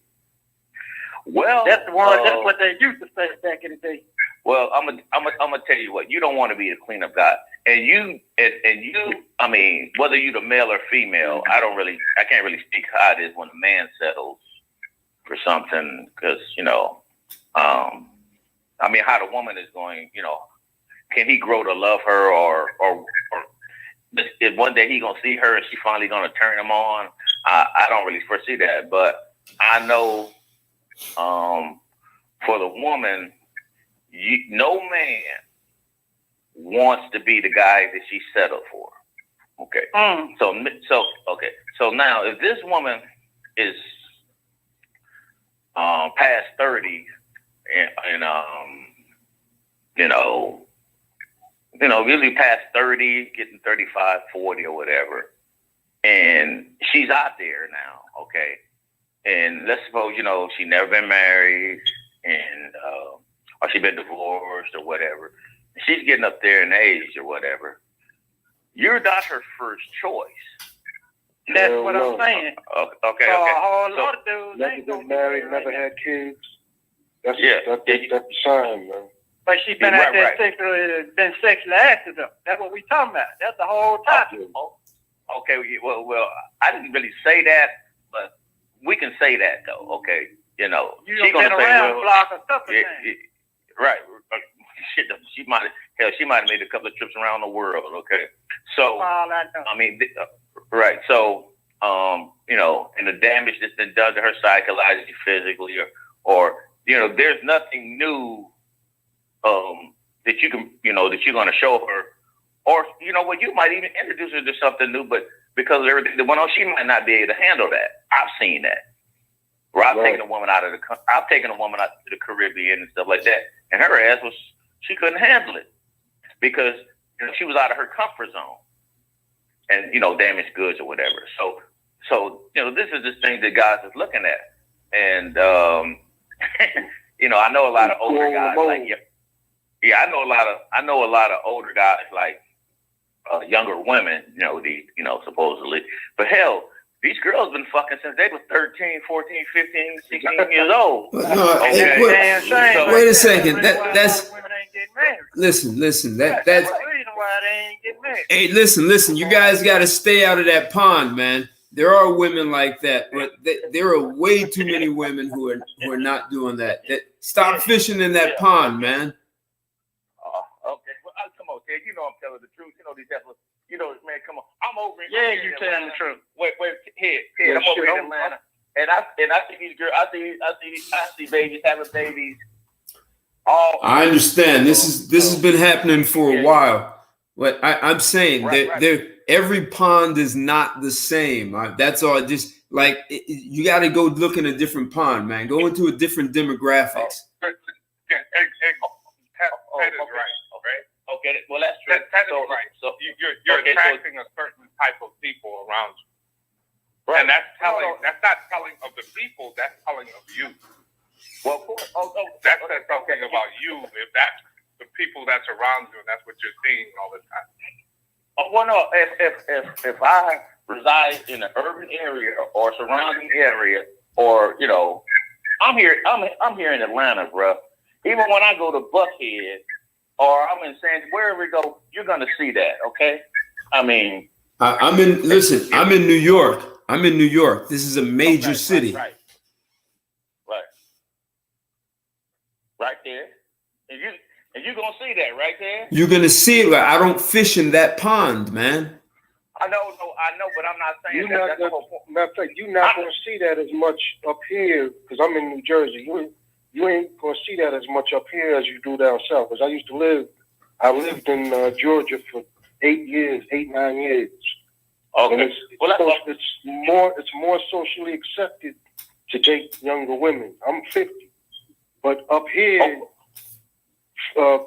E: Well,
B: that's the one. That's what they used to say back in the day.
E: Well, I'm gonna tell you what. You don't want to be a cleanup guy, and you. I mean, whether you're the male or female, I can't really speak how it is when a man settles for something, because I mean, how the woman is going. Can he grow to love her, or if one day he gonna see her and she finally gonna turn him on? I don't really foresee that, but I know for the woman, no man wants to be the guy that she settled for. Okay. So now if this woman is past 30 and usually past 30, getting 35, 40 or whatever. And she's out there now, okay? And let's suppose, she never been married and or she been divorced or whatever. She's getting up there in age or whatever. You're not her first choice.
B: That's what I'm saying.
E: Okay.
B: A whole lot of dudes
K: never
B: ain't
K: been married, never had kids. That's a sign, man.
B: But she been out there been sexually active though. That's what we talking about. That's the whole topic.
E: Okay. Well, I didn't really say that, but we can say that though. Okay.
B: You
E: she's gonna
B: been
E: say,
B: around the block a couple times.
E: Right. Shit. She might have made a couple of trips around the world. Okay. So
B: all I know.
E: I mean, right. So you know, and the damage that's been done to her psychologically, physically, or you know, there's nothing new that you can, you know, that you're going to show her, or you know, what, you might even introduce her to something new, but because of everything that went on, she might not be able to handle that. I've seen that. Where I've taken a woman out to the Caribbean and stuff like that, and her ass she couldn't handle it because you know, she was out of her comfort zone, and you know, damaged goods or whatever. So you know, this is the thing that guys is looking at, and you know, I know a lot of older guys like I know a lot of older guys like younger women, you know, supposedly, but hell, these girls been fucking since they were 13, 14, 15, 16 years old.
A: No,
E: okay.
A: Wait a second. That's listen. That's
B: the reason why they ain't getting married.
A: Hey, listen. You guys got to stay out of that pond, man. There are women like that, but there are way too many women who are not doing that. Stop fishing in that pond, man.
E: Okay. Well, come on, Ted. You know I'm telling the truth. You know these devils. You know, man, come on. I'm over in
B: you telling the truth.
E: Wait, here. I'm over in Atlanta, and I see these girls. I see babies having babies.
A: I understand. This has been happening for a while. But I'm saying that every pond is not the same. That's all. Just like you got to go look in a different pond, man. Go into a different demographics.
I: That is right.
E: Okay, well that's true.
I: That is right. So you're attracting a certain type of people around you, right? And that's telling. That's not telling of the people. That's telling of you.
E: Well,
I: that says something about you. If that's the people that's around you, and that's what you're seeing all the time.
E: Well, no. If I reside in an urban area or surrounding area, or you know, I'm here in Atlanta, bro. Even when I go to Buckhead. Or I'm in wherever we go, you're gonna see that, okay? I mean,
A: I'm in New York. I'm in New York. This is a major city.
E: Right there. And you're gonna see that right there.
A: You're gonna see it. I don't fish in that pond, man.
E: I know, but I'm not saying that's the whole point.
K: Matter of fact, you're not gonna see that as much up here because I'm in New Jersey. You ain't gonna see that as much up here as you do down south. Because I lived in Georgia for 9 years.
E: Okay.
K: And it's more socially accepted to date younger women. I'm 50, but up here,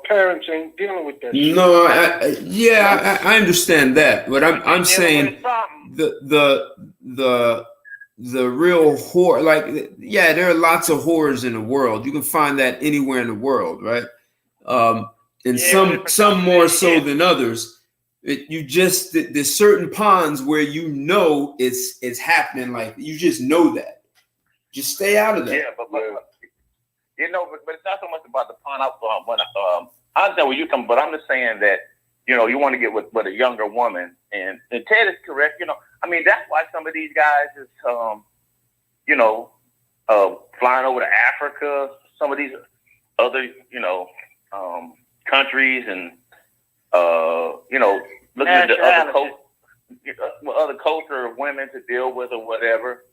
K: parents ain't dealing with that.
A: No, I understand that, but I'm saying the real whore, like, yeah, there are lots of whores in the world. You can find that anywhere in the world, right? And some more so than others. There's certain ponds where you know it's happening. Like you just know that. Just stay out of that.
E: Yeah, but you know, but it's not so much about the pond. I understand where you come, but I'm just saying that you know you want to get with a younger woman, and Ted is correct. You know. I mean, that's why some of these guys is, you know, flying over to Africa, some of these other, you know, countries and, you know, looking at the other culture of women to deal with or whatever.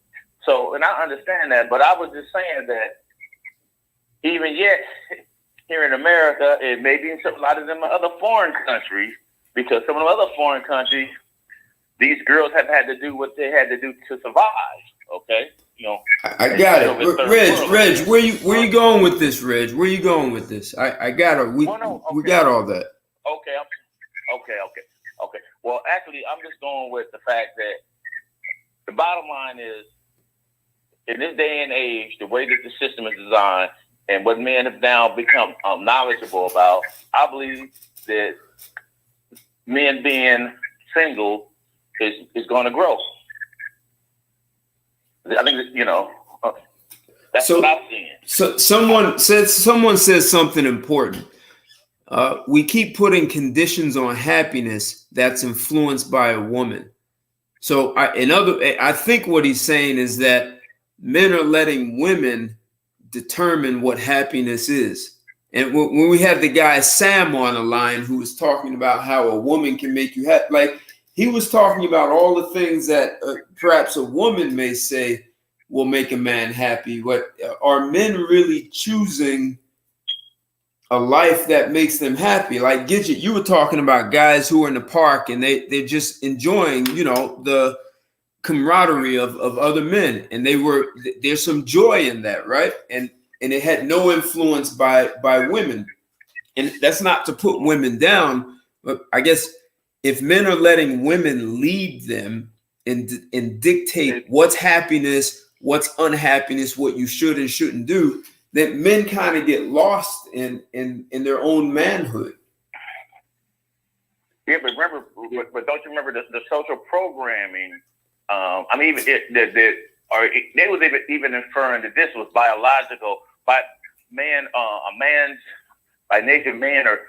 E: So, and I understand that, but I was just saying that even yet here in America, it may be in a lot of them other foreign countries, because some of the other foreign countries, these girls have had to do what they had to do to survive. Okay, you know.
A: I got it, Reg. Where you going with this, Reg? Where you going with this? I got it. We got all that.
E: Okay. Well, actually, I'm just going with the fact that the bottom line is, in this day and age, the way that the system is designed and what men have now become knowledgeable about, I believe that men being single is going to grow. I think that, you know, that's what I'm seeing.
A: So someone says something important. We keep putting conditions on happiness that's influenced by a woman. So I think what he's saying is that men are letting women determine what happiness is. And when we had the guy Sam on the line who was talking about how a woman can make you happy, like, he was talking about all the things that perhaps a woman may say will make a man happy. But are men really choosing a life that makes them happy? Like Gidget, you were talking about guys who are in the park and they're just enjoying, the camaraderie of other men, and there's some joy in that, right? And it had no influence by women. And that's not to put women down, but I guess if men are letting women lead them and dictate what's happiness, what's unhappiness, what you should and shouldn't do, then men kind of get lost in their own manhood.
E: Yeah, but don't you remember the social programming? I mean, they was even inferring that this was biological, by by nature, men are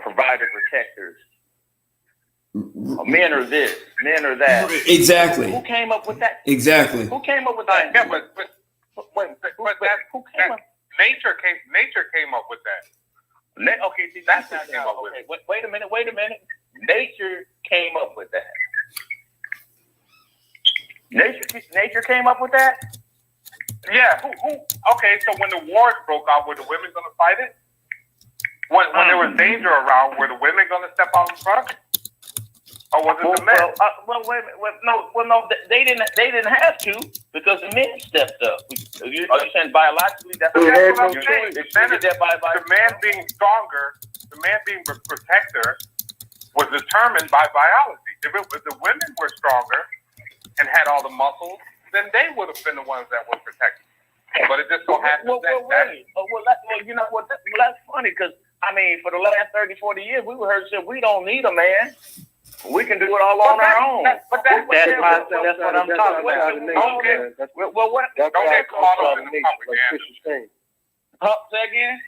E: provider protectors. Men are this, men are that.
A: Exactly.
E: Who came up with that?
A: Exactly.
E: Who came up with that?
I: Yeah, but nature came up with that.
E: Okay, see, that's not came up with it. Wait a minute. Nature came up with that. Nature came up with that?
I: Yeah. Who? Okay, so when the wars broke out, were the women going to fight it? When there was danger around, were the women going to step out in front? Or was it the men?
E: Wait a minute. No, they didn't have to, because the men stepped up. Are you saying biologically? That's what
I: I'm saying. The man being stronger, the man being the protector, was determined by biology. If the women were stronger and had all the muscles, then they would have been the ones that were protected. But it just so happens
E: that's funny, because, I mean, for the last 30, 40 years, we were heard say, we don't need a man. We can do it all on our own.
B: That's what I'm talking about.
I: Don't get caught up in the propaganda.
E: Say again?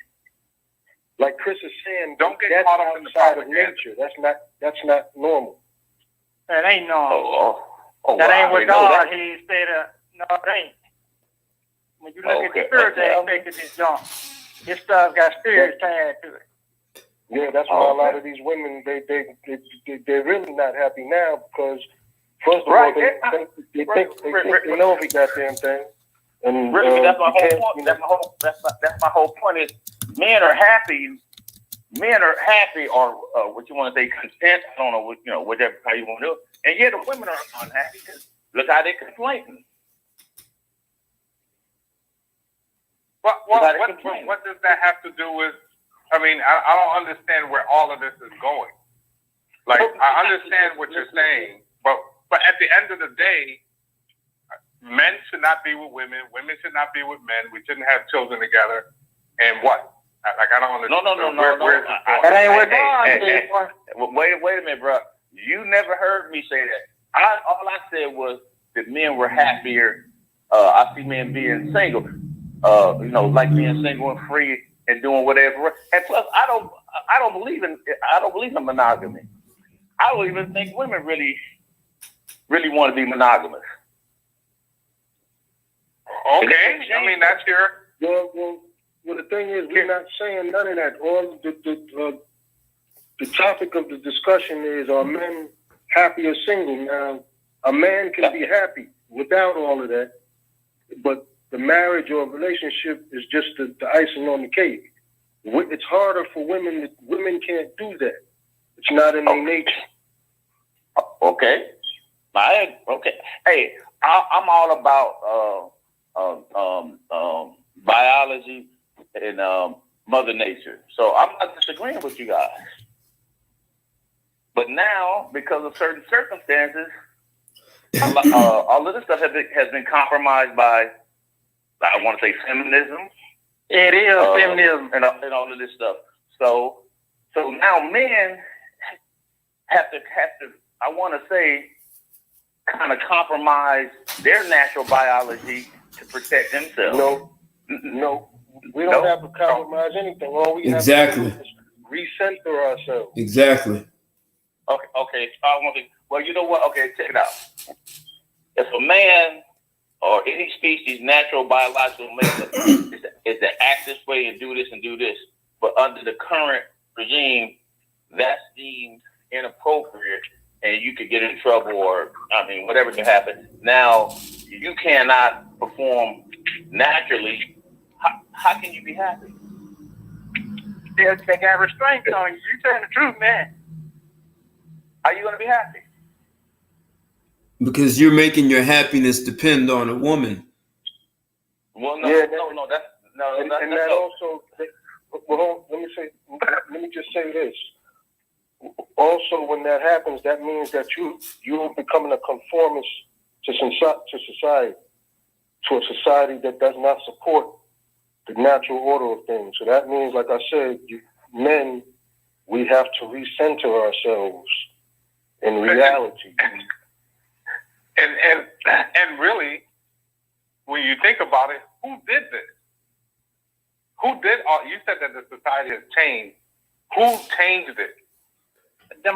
K: Like Chris is saying,
I: don't get
K: that's
I: caught up in the
K: outside of
I: propaganda.
K: nature. That's not normal.
B: That ain't normal.
E: Oh,
B: that ain't what God
E: that.
B: He said. No, it ain't. When you look at the spiritual aspect of this junk, this stuff got spirits tied to it.
K: Yeah, that's why a lot of these women they're really not happy now, because first of all they think they know every goddamn thing. And
E: really, that's my whole point. That's my whole point is men are happy. Men are happy, or what you want to say, content. I don't know whatever how you want to do it. And yet the women are unhappy. Look how they complaining.
I: What does that have to do with? I mean, I don't understand where all of this is going. Like, I understand what you're saying, but at the end of the day, men should not be with women. Women should not be with men. We shouldn't have children together. And what? Like, I don't understand.
E: No.
B: That ain't what God
E: said. Wait a minute, bro. You never heard me say that. All I said was that men were happier. I see men being single. Like being single and free and doing whatever. And plus, I don't believe in monogamy. I don't even think women really want to be monogamous.
I: Okay, I mean that's your.
K: Well, the thing is, we're not saying none of that. All the topic of the discussion is: are men happy or single? Now, a man can be happy without all of that, but the marriage or relationship is just the icing on the cake. It's harder for women. Women can't do that. It's not in their nature.
E: Okay. Okay. Hey, I'm all about biology and Mother Nature. So I'm not disagreeing with you guys. But now, because of certain circumstances, all of this stuff has been compromised by, I want to say, feminism.
B: It is feminism
E: and all of this stuff. So now men have to. I want to say, kind of compromise their natural biology to protect themselves.
K: No, we don't have to compromise anything. All we have to do is recenter ourselves.
A: Exactly.
E: Okay. I want to. Well, you know what? Okay, check it out. If a man or any species' natural biological makeup is to act this way and do this, but under the current regime, that's deemed inappropriate and you could get in trouble or, I mean, whatever can happen. Now, you cannot perform naturally. How can you be happy?
B: They got restraints on you. You telling the truth, man.
E: How are you going to be happy?
A: Because you're making your happiness depend on a woman.
E: Well, no,
K: Yeah,
E: no, that's
K: and that also. Well, let me just say this. Also, when that happens, that means that you're becoming a conformist to society, to a society that does not support the natural order of things. So that means, like I said, men, we have to recenter ourselves in reality.
I: And really, when you think about it, who did this? Who did all? You said that the society has changed. Who changed it?
B: The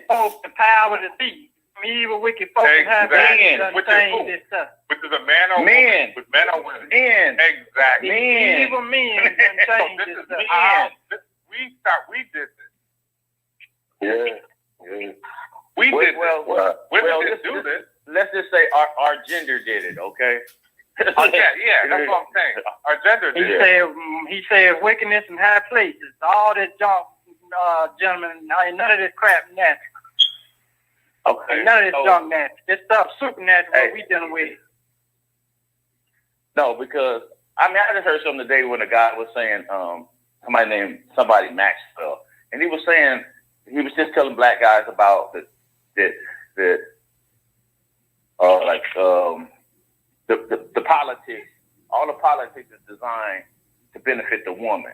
B: folks, the power to be. Evil, wicked folks have
I: which is a man or woman? With men or women?
E: Men.
I: Exactly.
E: Men.
B: Evil men done changed
I: this is
B: this.
I: we did this.
K: Yeah.
I: We did this.
E: Well,
I: didn't do this.
E: Let's just say our gender did it, okay?
I: Yeah, that's what I'm saying. Our gender did it.
B: He said wickedness in high places. All this junk, gentlemen, none of this crap natural.
E: Okay.
B: None of this junk natural. This stuff supernatural. What we dealing with?
E: No, because I just heard something today when a guy was saying, somebody named Maxwell, and he was saying he was just telling black guys about the politics. All the politics is designed to benefit the woman.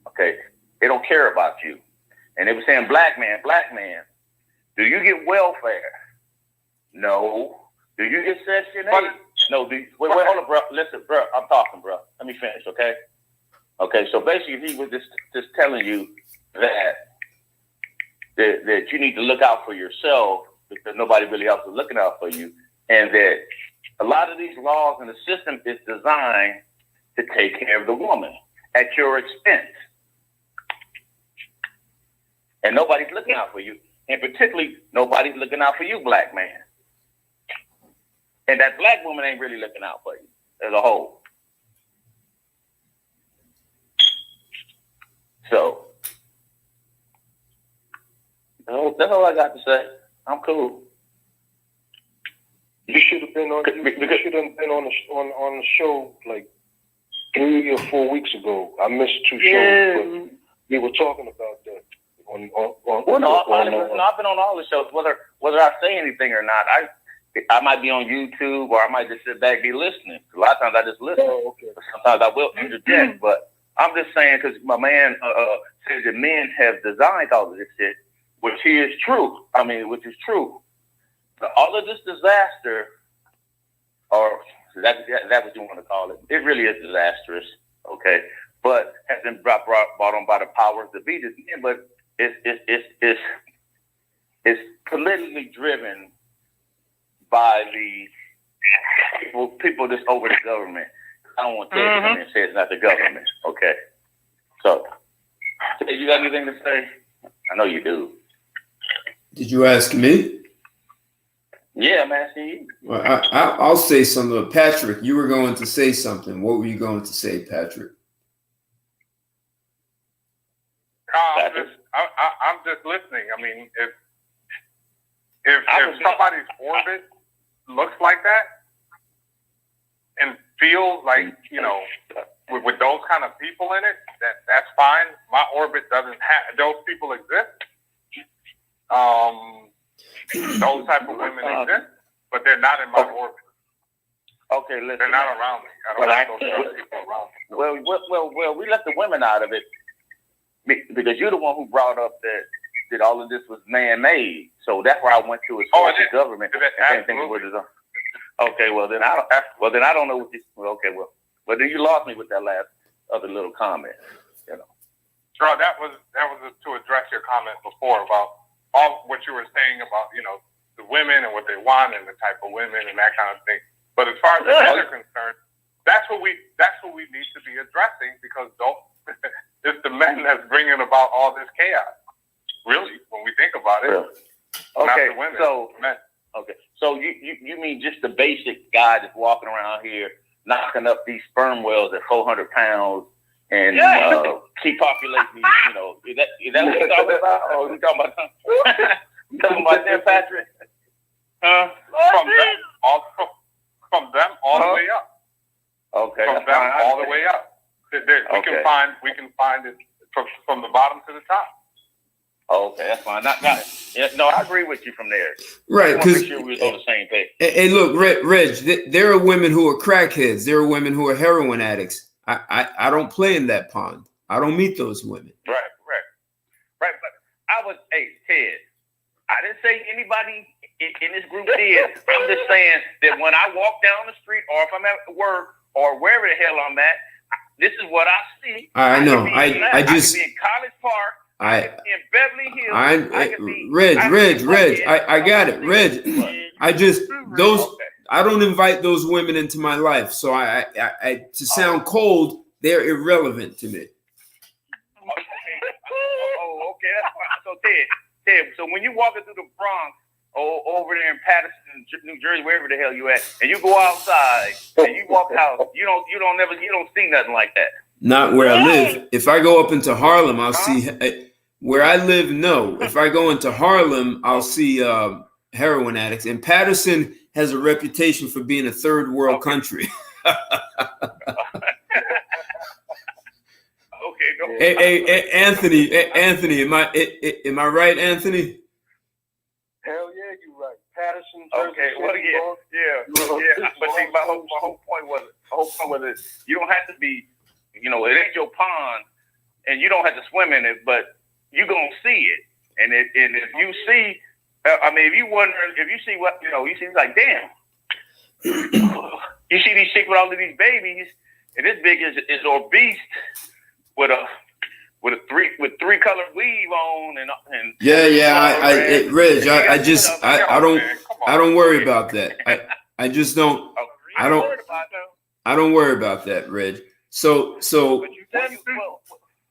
E: Okay, they don't care about you. And they were saying, black man, do you get welfare? No. Do you get Section 8? No. Wait, hold on, bro. Listen, bro. I'm talking, bro. Let me finish, okay? Okay. So basically, he was just telling you that you need to look out for yourself because nobody really else is looking out for you, and that a lot of these laws and the system is designed to take care of the woman at your expense. And nobody's looking out for you. And particularly, nobody's looking out for you, black man. And that black woman ain't really looking out for you as a whole. So, that's all I got to say. I'm cool.
K: You should have been on. You should have been on the show like 3 or 4 weeks ago. I missed 2 shows, but we were talking about that.
E: I've been on all the shows, whether I say anything or not. I might be on YouTube or I might just sit back and be listening. A lot of times I just listen. Sometimes I will interject, but I'm just saying because my man says that men have designed all of this shit, which is true. Which is true. But all of this disaster, or that's what you want to call it. It really is disastrous, okay? But has been brought on by the powers that be. But it's politically driven by the people that's over the government. I don't want to come in and say it's not the government. Okay. So, you got anything to say? I know you do.
A: Did you ask me?
E: Yeah, I'm asking you.
A: Well, I'll say something. Patrick, you were going to say something. What were you going to say, Patrick?
I: I'm just listening. I mean, if somebody's orbit looks like that and feels like, with those kind of people in it, that's fine. My orbit doesn't have those people exist. Those type of women exist, but they're not in my orbit.
E: Okay, listen.
I: They're not around me. I don't have those kind of people around me.
E: Well, we left the women out of it because you're the one who brought up that all of this was man-made. So that's where I went to as far as the government. Okay, well then I don't know what this. Okay, well then you lost me with that last other little comment.
I: Bro, that was to address your comment before about all what you were saying about the women and what they want and the type of women and that kind of thing. But as far as the men are concerned, that's what we need to be addressing because it's the men that's bringing about all this chaos. Really, when we think about it,
E: Okay,
I: the women.
E: so
I: Men.
E: okay, so you mean just the basic guy that's walking around here knocking up these sperm whales at 400 pounds and keep populating these, you know, is that what you're talking about? Or are you talking about you talking about them, Patrick?
I: From them all the way up.
E: Okay.
I: From them all the way up. We can find it from the bottom to the top.
E: Okay, that's fine. No, I agree with you from there.
A: Right,
E: because
A: because
E: we was on the same page.
A: Hey, look, Reg, there are women who are crackheads. There are women who are heroin addicts. I don't play in that pond. I don't meet those women.
E: Right. But hey, Ted, I didn't say anybody in this group did. I'm just saying that when I walk down the street, or if I'm at work, or wherever the hell I'm at, this is what I see.
A: I know.
E: I can be in College Park. In Beverly Hills.
A: Reg, I got it. Reg, I don't invite those women into my life. So I to sound cold, they're irrelevant to me.
E: Okay, that's fine. So Ted, so when you walking through the Bronx, over there in Patterson, New Jersey, wherever the hell you at, and you go outside and you walk out, you don't see nothing like that.
A: Not where I live. If I go up into Harlem, I'll see. Where I live, no. If I go into Harlem, I'll see heroin addicts. And Patterson has a reputation for being a third world country. Hey, Anthony, am I right, Anthony?
K: Hell yeah, you're right. Patterson.
E: Okay, well, yeah. But see, my whole point was you don't have to be, it ain't your pond, and you don't have to swim in it, but you gonna see it, and if you see, if you see what you see, like, damn, you see these chicks with all of these babies, and this big is obese with three colored weave on and
A: Reg, I don't worry about that. I just don't. I don't worry about that, Reg. So.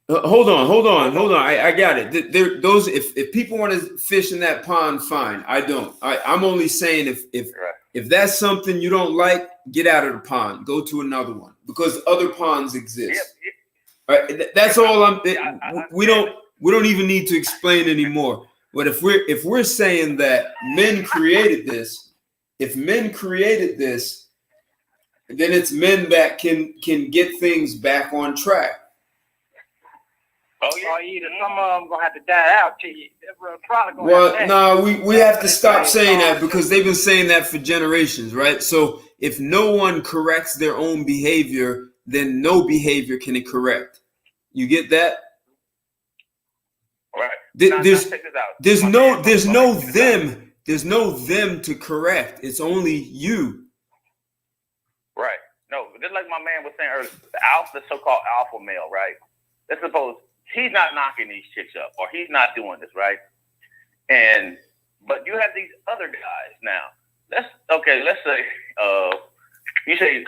A: Hold on. I got it. If people want to fish in that pond, fine. I don't. I'm only saying if that's something you don't like, get out of the pond. Go to another one because other ponds exist. That's all we don't even need to explain anymore. But if we're saying that men created this, if men created this, then it's men that can get things back on track.
B: Oh yeah. Or either some of them gonna have to die out to you.
A: We have to stop saying that because they've been saying that for generations, right? So if no one corrects their own behavior, then no behavior can it correct. You get that?
E: Right.
A: There's no them to correct. It's only you.
E: Right. No, just like my man was saying earlier, the so-called alpha male, right? Let's suppose he's not knocking these chicks up, or he's not doing this, right? But you have these other guys now. Let's say you say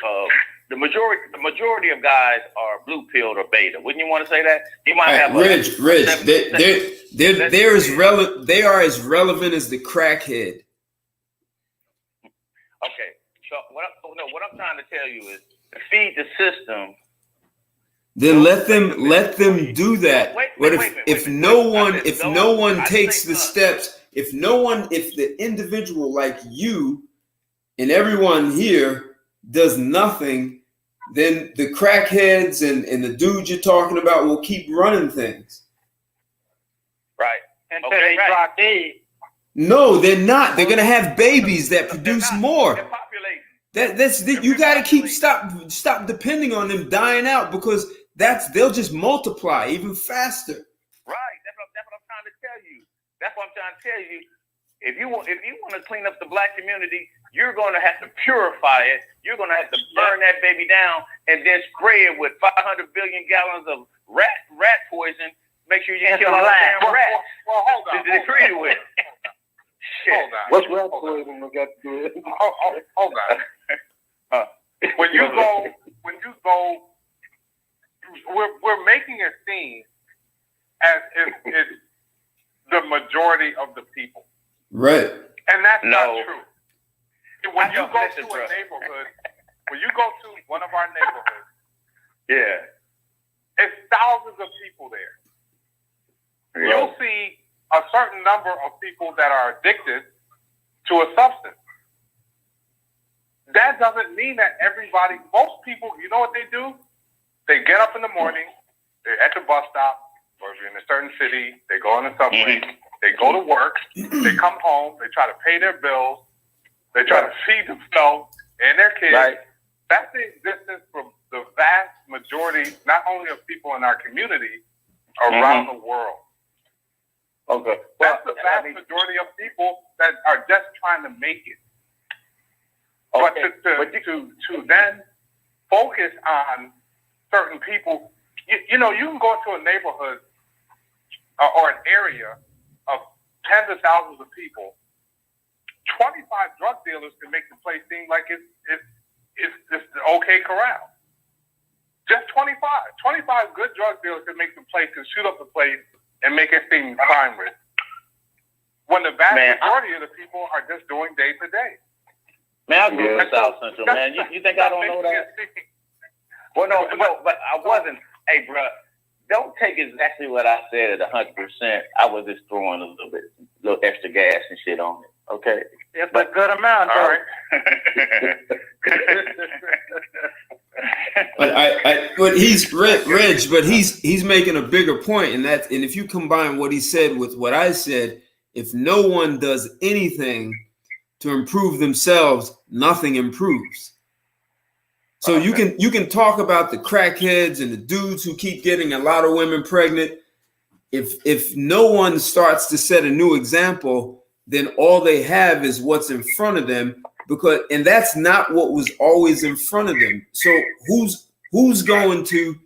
E: the majority of guys are blue pilled or beta. Wouldn't you want to say that? You might have
A: Reg. They are as relevant as the crackhead.
E: Okay, so what I'm trying to tell you is to feed the system.
A: Then let them do that. But if no one takes the steps, if the individual like you and everyone here does nothing, then the crackheads and the dudes you're talking about will keep running things.
E: Right.
B: Until they drop dead.
A: No, they're not. They're gonna have babies that produce more. You gotta stop depending on them dying out because they'll just multiply even faster.
E: Right. That's what I'm trying to tell you. That's what I'm trying to tell you. If you want to clean up the black community, you're going to have to purify it. You're going to have to burn that baby down and then spray it with 500 billion gallons of rat poison. Make sure you kill all the damn rats.
I: Well, hold on.
E: They treated with.
I: Hold on.
K: What's rat poison we got to do it?
I: Hold on. When you go, we're making it seem as if it's the majority of the people.
A: Right.
I: And that's not true. When you go to
E: listen,
I: a
E: bro.
I: neighborhood, when you go to one of our neighborhoods,
E: Yeah.
I: it's thousands of people there.
E: Yeah.
I: You'll see a certain number of people that are addicted to a substance. That doesn't mean that everybody, most people, you know what they do? They get up in the morning, they're at the bus stop, or if you're in a certain city, they go on the subway, they go to work, they come home, they try to pay their bills, they try to feed themselves and their kids.
E: Right.
I: That's the existence for the vast majority, not only of people in our community, around the world.
E: Okay.
I: That's the vast majority of people that are just trying to make it.
E: Okay.
I: But to then focus on certain people, you know, you can go into a neighborhood or an area of tens of thousands of people. 25 drug dealers can make the place seem like it's the okay corral. Just 25. 25 good drug dealers can make the place and shoot up the place and make it seem crime-ridden. When the vast majority of the people are just doing day to day.
E: Man, I grew up in South Central, man. You think I don't know that? Well, no, but I wasn't. Hey, bro, don't take exactly what I said at 100%. I was just throwing a little extra gas and shit on it. Okay,
B: it's a good amount.
I: All right.
A: But he's Reg, but he's making a bigger point, and if you combine what he said with what I said, if no one does anything to improve themselves, nothing improves. So you can talk about the crackheads and the dudes who keep getting a lot of women pregnant. If no one starts to set a new example, then all they have is what's in front of them, and that's not what was always in front of them. So who's going to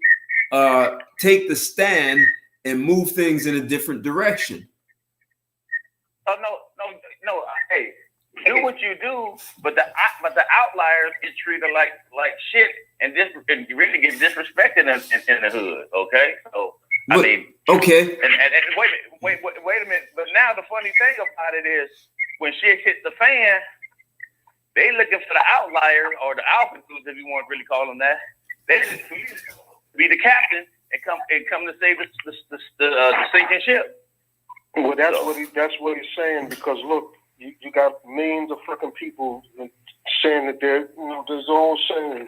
A: take the stand and move things in a different direction?
E: Oh no. Hey, do what you do, but the outliers get treated like shit and you really get disrespected in the hood. Okay, so I mean,
A: okay.
E: And wait a minute. But now the funny thing about it is, when shit hit the fan, they looking for the outlier or the alpha dudes, if you want to really call them that. They be the captain and come to save the sinking ship.
K: Well, that's what he's saying, because look, you got millions of fucking people saying that there's all saying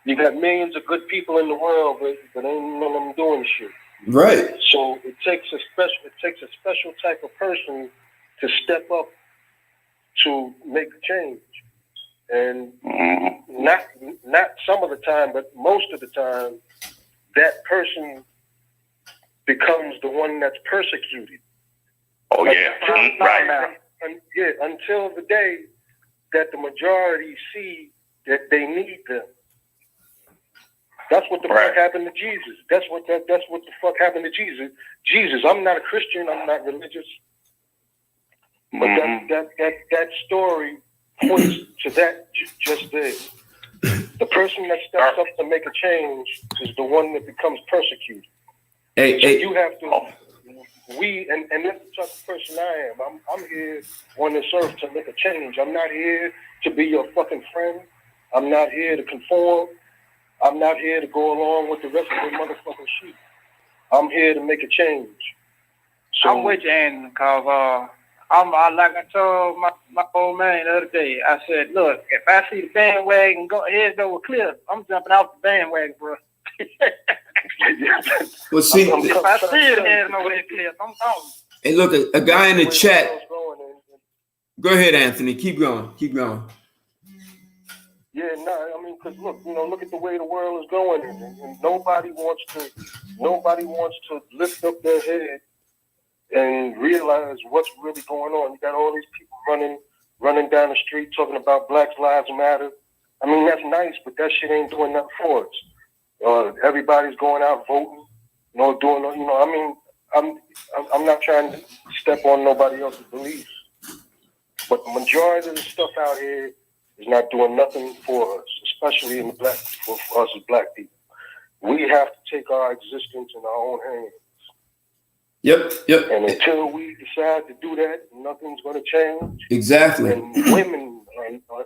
K: you got millions of good people in the world, but ain't none of them doing shit.
A: Right.
K: So it takes a special type of person to step up to make a change, and not some of the time, but most of the time, that person becomes the one that's persecuted.
E: Oh yeah, right now.
K: Until the day that the majority see that they need them. That's what the fuck happened to Jesus. That's what the fuck happened to Jesus. Jesus, I'm not a Christian. I'm not religious. But that story points to that just there. The person that steps up to make a change is the one that becomes persecuted. You have to. And that's the type of person I am. I'm here on this earth to make a change. I'm not here to be your fucking friend. I'm not here to conform. I'm not here to go along with the rest of the motherfucking shit. I'm here to make a change. So,
B: I'm with you, Andy, because like I told my old man the other day, I said, look, if I see the bandwagon heads over a cliff, I'm jumping off the bandwagon, bro.
A: Well, see,
B: if I see it heading over that cliff, I'm gone.
A: Hey, look, a guy in the chat. Go ahead, Anthony. Keep going.
K: Yeah, I mean, because look at the way the world is going, and nobody wants to lift up their head and realize what's really going on. You got all these people running down the street talking about Black Lives Matter. I mean, that's nice, but that shit ain't doing nothing for us. Everybody's going out voting, I mean, I'm not trying to step on nobody else's beliefs, but the majority of the stuff out here is not doing nothing for us, especially for us as black people. We have to take our existence in our own hands.
A: Yep.
K: And until we decide to do that, nothing's going to change.
A: Exactly.
K: And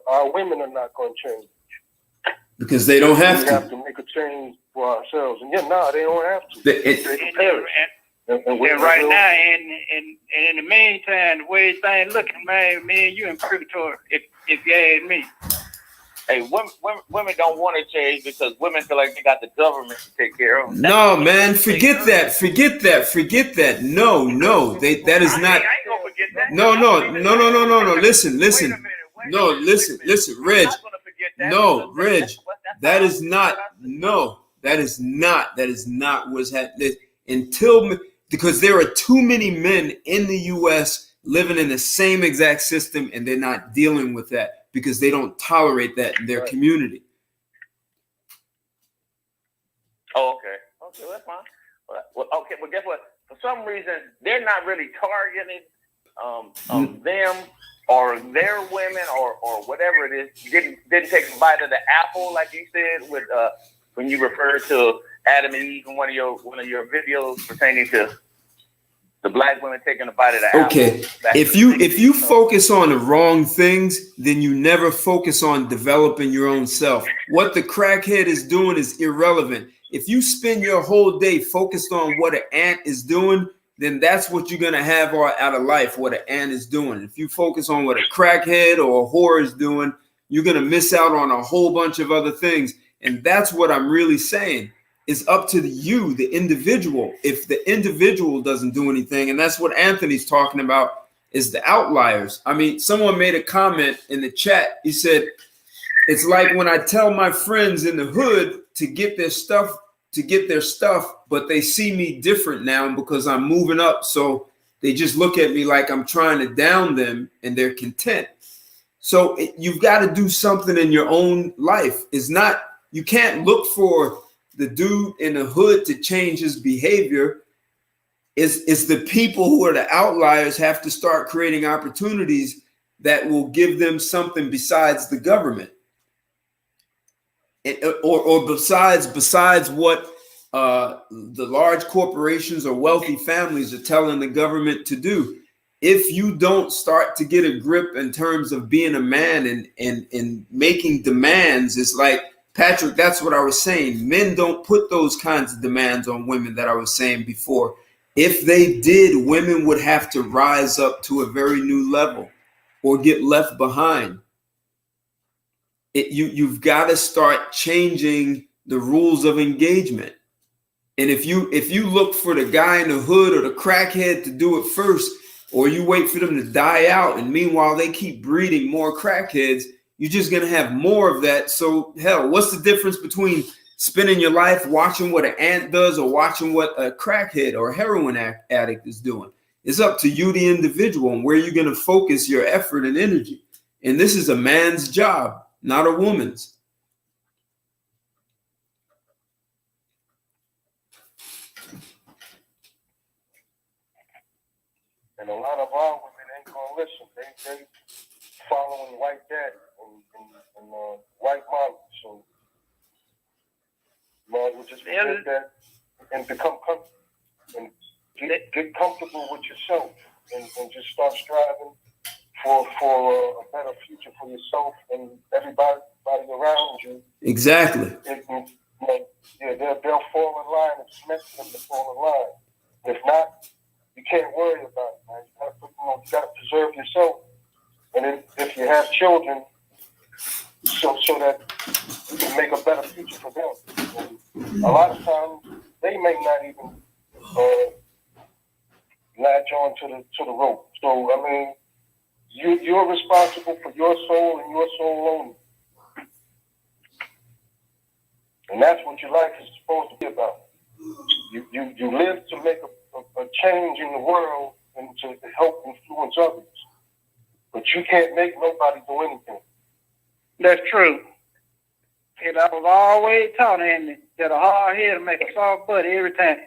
K: our women are not going to change.
A: Because they don't have
K: we
A: to.
K: We have to make a change for ourselves. And they don't have to.
B: And right now, and in the meantime, the way things looking, man, you in purgatory, if you ask me.
E: Hey, women don't want to change because women feel like they got the government to take care of them.
A: No, man, forget that. No, that is not.
E: I ain't gonna forget that.
A: No. Listen. No, listen, Reg. No, Reg. That is not what's happening. Because there are too many men in the U.S. living in the same exact system, and they're not dealing with that because they don't tolerate that in their community.
E: Oh, okay, that's fine. Well, guess what? For some reason, they're not really targeting them or their women or whatever it is. Didn't take a bite of the apple, like you said, with when you referred to Adam and Eve in one of your videos pertaining to the black women taking a bite of the apple.
A: Okay, if you focus on the wrong things, then you never focus on developing your own self. What the crackhead is doing is irrelevant. If you spend your whole day focused on what an ant is doing, then that's what you're gonna have out of life. What an ant is doing. If you focus on what a crackhead or a whore is doing, you're gonna miss out on a whole bunch of other things. And that's what I'm really saying. It's up to you, the individual. If the individual doesn't do anything, and that's what Anthony's talking about, is the outliers. I mean, someone made a comment in the chat. He said, it's like when I tell my friends in the hood to get their stuff, but they see me different now because I'm moving up. So they just look at me like I'm trying to down them, and they're content. So you've got to do something in your own life. You can't look for the dude in the hood to change his behavior. It's the people who are the outliers have to start creating opportunities that will give them something besides the government, or besides what the large corporations or wealthy families are telling the government to do. If you don't start to get a grip in terms of being a man and making demands, it's like, Patrick, that's what I was saying. Men don't put those kinds of demands on women that I was saying before. If they did, women would have to rise up to a very new level or get left behind. You've got to start changing the rules of engagement. And if you look for the guy in the hood or the crackhead to do it first, or you wait for them to die out, and meanwhile they keep breeding more crackheads, you're just going to have more of that. So, hell, what's the difference between spending your life watching what an ant does or watching what a crackhead or a heroin addict is doing? It's up to you, the individual, and where you're going to focus your effort and energy. And this is a man's job, not a woman's.
K: And a lot of our women ain't going to listen. They following white daddy and white mom. So, Lord, we just forget that and become comfortable and get comfortable with yourself and just start striving for a better future for yourself and everybody around you.
A: Exactly.
K: They'll fall in line. It's meant for them to fall in line. If not, you can't worry about it, man. You gotta preserve yourself. And then if you have children, so that you can make a better future for them. And a lot of times they may not even latch on to the rope. So I mean, you're responsible for your soul and your soul only. And that's what your life is supposed to be about. You live to make a change in the world and to help influence others. But you can't make nobody do anything.
B: That's true. And I was always taught, Andy, that a hard head will make a soft butt every time.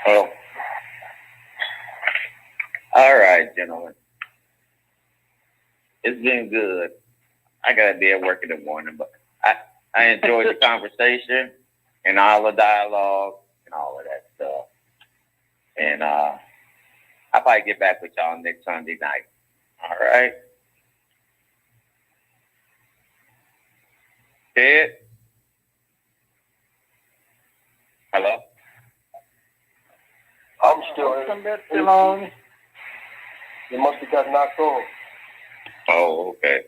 E: Well, all right, gentlemen. It's been good. I got to be at work in the morning, but I enjoyed the conversation and all the dialogue and all of that stuff. And I'll probably get back with y'all next Sunday night. All right. Ted? Hello?
K: I'm still
B: still on.
K: It must have got knocked off.
E: Oh, okay.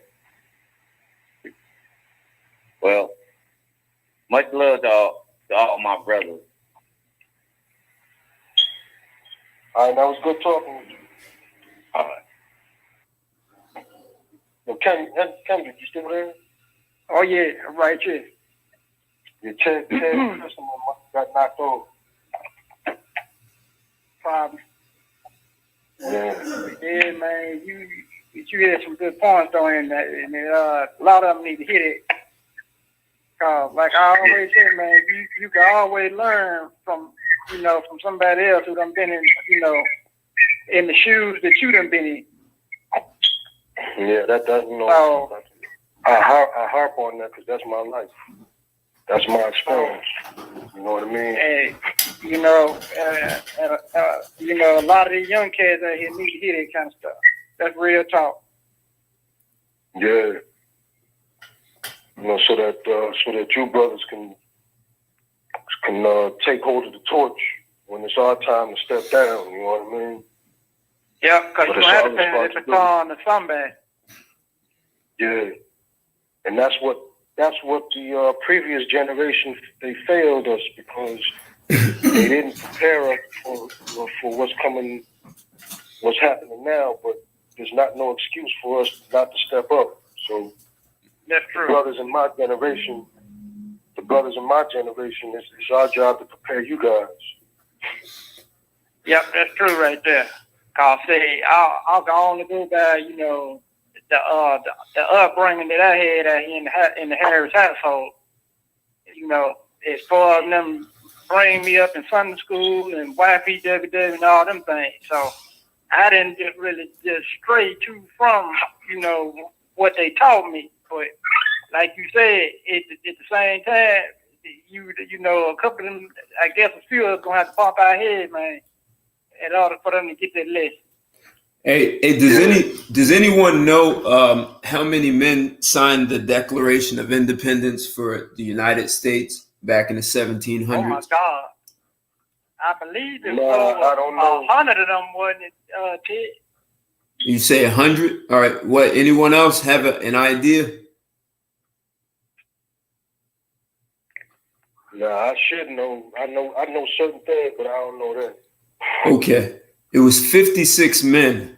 E: Well, much love to all my brothers.
K: All right, that was good talking with you.
E: All right.
K: Well, Kendrick, you still there?
B: Oh yeah, right here.
K: Your Ted must have got knocked off.
B: Probably.
K: Yeah.
B: Yeah, man. You had some good points though, and a lot of them need to hit it. Cause like I always say, man, you can always learn from somebody else who done been in the shoes that you done been in.
K: Yeah, that
B: So,
K: I harp on that because that's my life. That's my experience. You know what I mean?
B: Hey, a lot of these young kids out here need to hear that kind of stuff. That's real talk.
K: Yeah. So that you brothers can take hold of the torch when it's our time to step down. You know what I mean?
B: Yeah, because you have to pass the baton to somebody.
K: Yeah, and that's what the previous generation, they failed us because they didn't prepare us for what's coming, what's happening now. But there's no excuse for us not to step up. So
B: that's true.
K: The brothers in my generation, it's our job to prepare you guys.
B: Yep, that's true right there. Cause say I'll go on to go by the upbringing that I had out here in the Harris household. As far as them bring me up in Sunday school and YPWW and all them things. So I didn't really stray too from what they taught me. But like you said, at the same time, a couple of them, I guess a few of us gonna have to pop our head, man, in order for them to get that lesson.
A: Hey, does anyone know how many men signed the Declaration of Independence for the United States back in the 1700s?
B: Oh my God! I believe it
K: I don't know.
B: 100 of them, wasn't it, Ted?
A: You say 100? All right. What? Anyone else have an idea?
K: Nah, I should know. I know certain things, but I don't know that.
A: Okay. It was 56 men.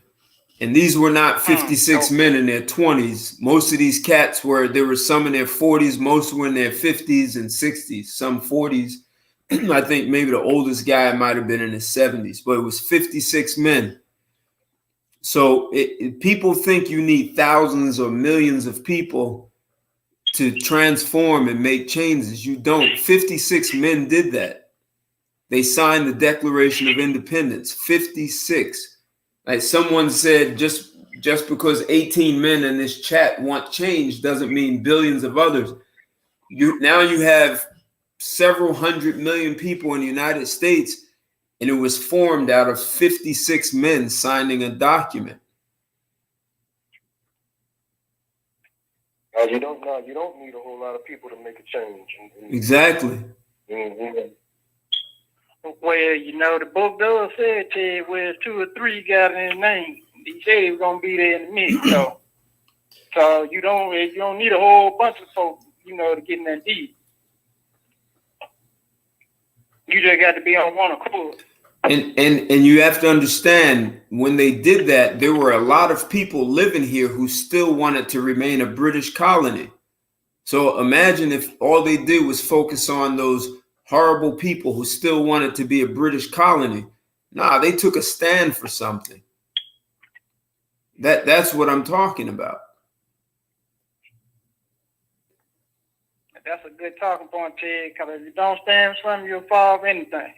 A: And these were not 56 men in their 20s. Most of these cats there were some in their 40s, most were in their 50s and 60s, some 40s. I think maybe the oldest guy might have been in his 70s, but it was 56 men. So people think you need thousands or millions of people to transform and make changes. You don't. 56 men did that. They signed the Declaration of Independence. 56. Like someone said, just because 18 men in this chat want change doesn't mean billions of others. Now you have several 100 million people in the United States, and it was formed out of 56 men signing a document.
K: You don't need a whole lot of people to make a change.
A: Exactly.
K: Mm-hmm.
B: Well, the book does say, Ted, where 2 or 3 got in his name. He said he was gonna be there in the mix. So you don't need a whole bunch of folks, to get in that deep. You just got to be on one accord.
A: And you have to understand, when they did that, there were a lot of people living here who still wanted to remain a British colony. So imagine if all they did was focus on those horrible people who still wanted to be a British colony. Nah, they took a stand for something. That's what I'm talking about.
B: That's a good talking point, Ted, because if you don't stand for something, you'll fall for anything.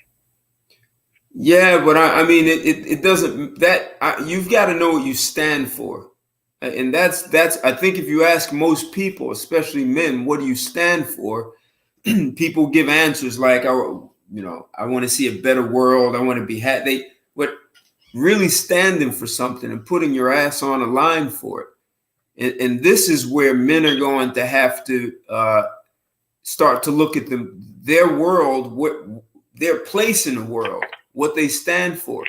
A: Yeah, but I mean, it doesn't, you've got to know what you stand for. And that's I think if you ask most people, especially men, what do you stand for? People give answers like, "Oh, I want to see a better world. I want to be happy." What really standing for something and putting your ass on a line for it. And this is where men are going to have to start to look at their world, their place in the world, what they stand for.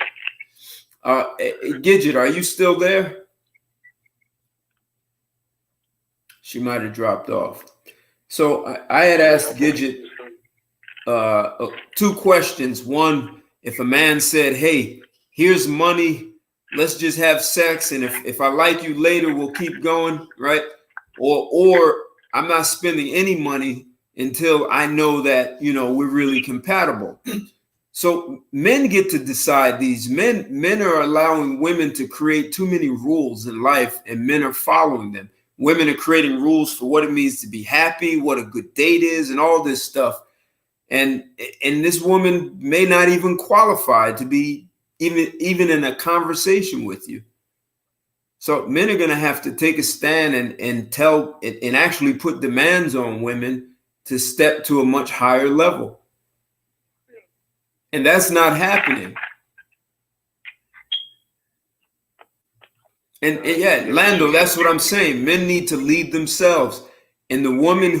A: Gidget, are you still there? She might have dropped off. So I had asked Gidget 2 questions. One, if a man said, "Hey, here's money, let's just have sex, and if I like you later, we'll keep going," right? Or I'm not spending any money until I know that we're really compatible. So men get to decide these. Men are allowing women to create too many rules in life, and men are following them. Women are creating rules for what it means to be happy, what a good date is, and all this stuff. And this woman may not even qualify to be even in a conversation with you. So men are going to have to take a stand and actually put demands on women to step to a much higher level. And that's not happening. And yeah, Lando, that's what I'm saying. Men need to lead themselves. And the woman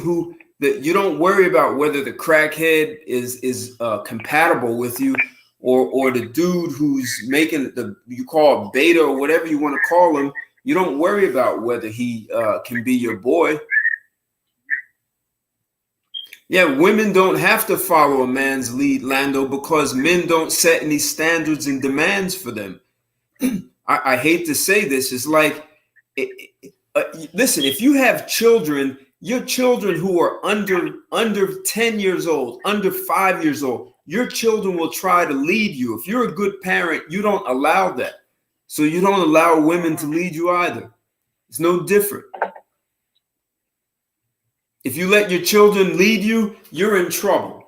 A: that you don't worry about whether the crackhead is compatible with you, or the dude who's making you call beta or whatever you want to call him. You don't worry about whether he can be your boy. Yeah, women don't have to follow a man's lead, Lando, because men don't set any standards and demands for them. I hate to say this. It's like, listen, if you have children, your children who are under 10 years old, under 5 years old, your children will try to lead you. If you're a good parent, you don't allow that. So you don't allow women to lead you either. It's no different. If you let your children lead you, you're in trouble.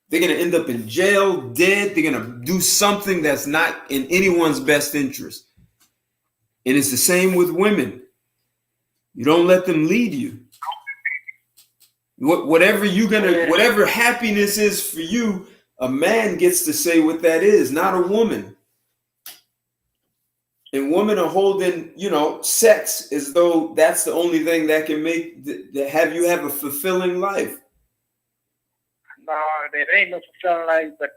A: They're going to end up in jail, dead. They're going to do something that's not in anyone's best interest. And it's the same with women. You don't let them lead you. Whatever happiness is for you, a man gets to say what that is, not a woman. And women are holding, sex as though that's the only thing that can have you have a fulfilling life.
B: No, that ain't no fulfilling life, but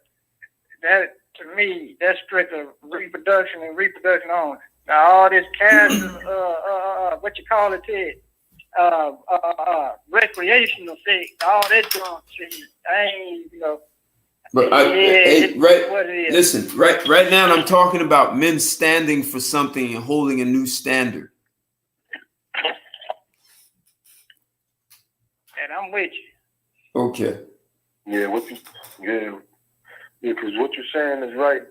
B: that, to me, that's strictly reproduction and reproduction only. Now, all this casual, what you call it, Ted, recreational sex, all that junk shit, I ain't,
A: But listen, right now I'm talking about men standing for something and holding a new standard.
B: And I'm with you.
A: Okay.
K: Yeah, because what you're saying is right,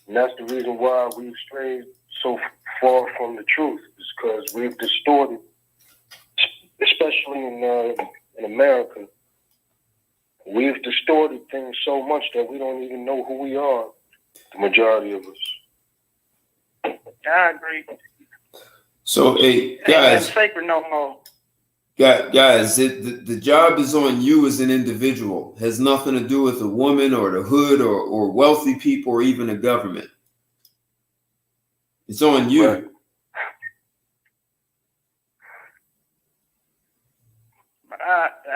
K: and that's the reason why we've strayed so far from the truth, is because we've distorted, especially in America. We've distorted things so much that we don't even know who we are, the majority of us.
B: I agree.
A: So, hey, guys.
B: Ain't sacred no more.
A: Guys, the job is on you as an individual. It has nothing to do with a woman or the hood or wealthy people or even a government. It's on you.
B: Right.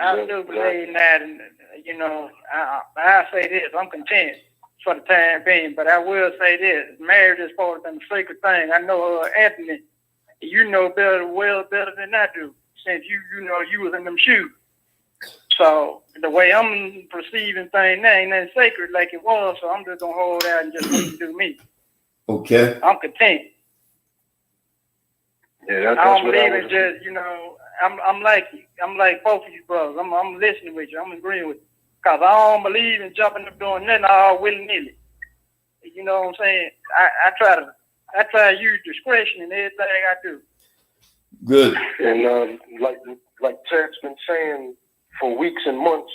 B: I do believe that, and I say this, I'm content for the time being, but I will say this, marriage is supposed to be a sacred thing. I know, Anthony, you know well better than I do, since you was in them shoes. So the way I'm perceiving things now ain't nothing sacred like it was, so I'm just going to hold out and just do me.
A: Okay.
B: I'm content.
K: Yeah,
B: I don't believe it's just, I'm like you. I'm like both of you brothers. I'm listening with you. I'm agreeing with you. Because I don't believe in jumping up doing nothing all willy-nilly. You know what I'm saying? I try to use discretion in everything I do.
A: Good.
K: And like Ted's been saying for weeks and months,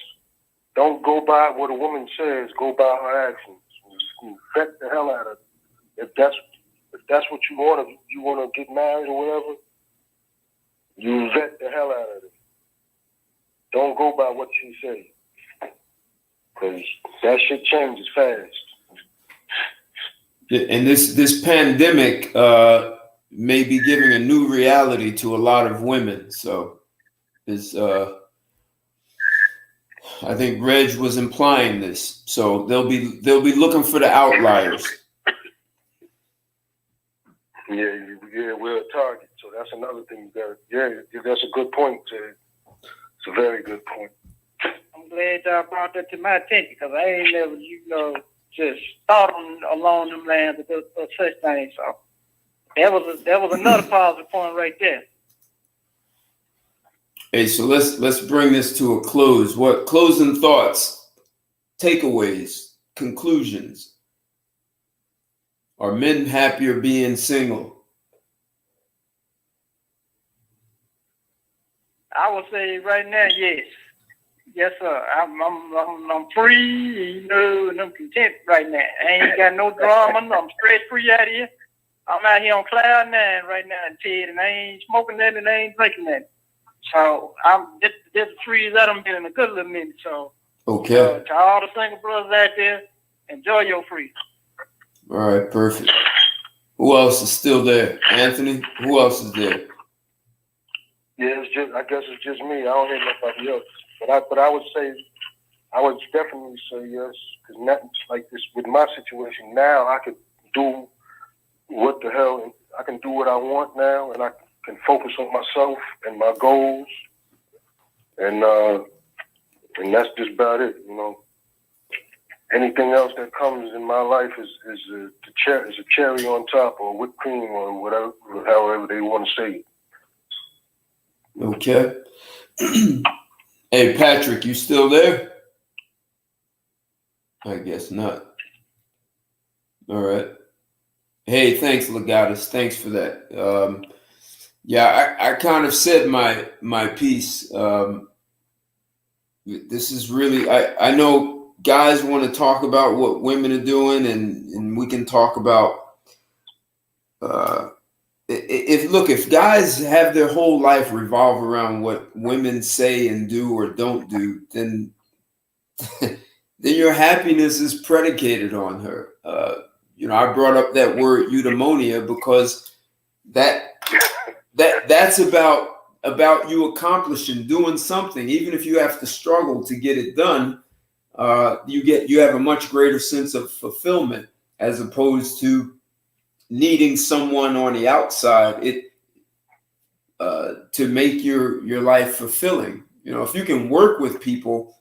K: don't go by what a woman says, go by her actions. Vet the hell out of it. If that's if that's what you want to get married or whatever, you vet the hell out of it. Don't go by what she says, because that shit changes fast.
A: And this pandemic may be giving a new reality to a lot of women. So I think Reg was implying this. So they'll be looking for the outliers.
K: Yeah, we're a target. So that's another thing. That's a good point, Ted. It's a very good point.
B: I'm glad y'all brought that to my attention, because I ain't never, just thought along them lines of such things. So that was another positive point right there.
A: Hey, so let's bring this to a close. What closing thoughts, takeaways, conclusions? Are men happier being single?
B: I would say right now, yes. Yes, sir. I'm free, and I'm content right now. I ain't got no drama. I'm stress free out here. I'm out here on cloud nine right now, Ted, and I ain't smoking nothing and I ain't drinking nothing. So I'm just free as I've been in a good little minute. So
A: okay.
B: To all the single brothers out there, enjoy your free.
A: All right, perfect. Who else is still there? Anthony, who else is there?
K: Yeah, I guess it's just me. I don't hear nobody else. But I would definitely say yes, because nothing like this with my situation now. I could do what the hell I can do what I want now, and I can focus on myself and my goals, and that's just about it. Anything else that comes in my life is a cherry on top, or whipped cream, or whatever, however they want to say it.
A: Okay. Hey, Patrick, you still there? I guess not. All right. Hey, thanks, Legatus. Thanks for that. I kind of said my piece. This is really, I know guys want to talk about what women are doing, and we can talk about if guys have their whole life revolve around what women say and do or don't do, then your happiness is predicated on her. I brought up that word eudaimonia because that's about you accomplishing, doing something, even if you have to struggle to get it done. You have a much greater sense of fulfillment, as opposed to needing someone on the outside to make your life fulfilling. If you can work with people,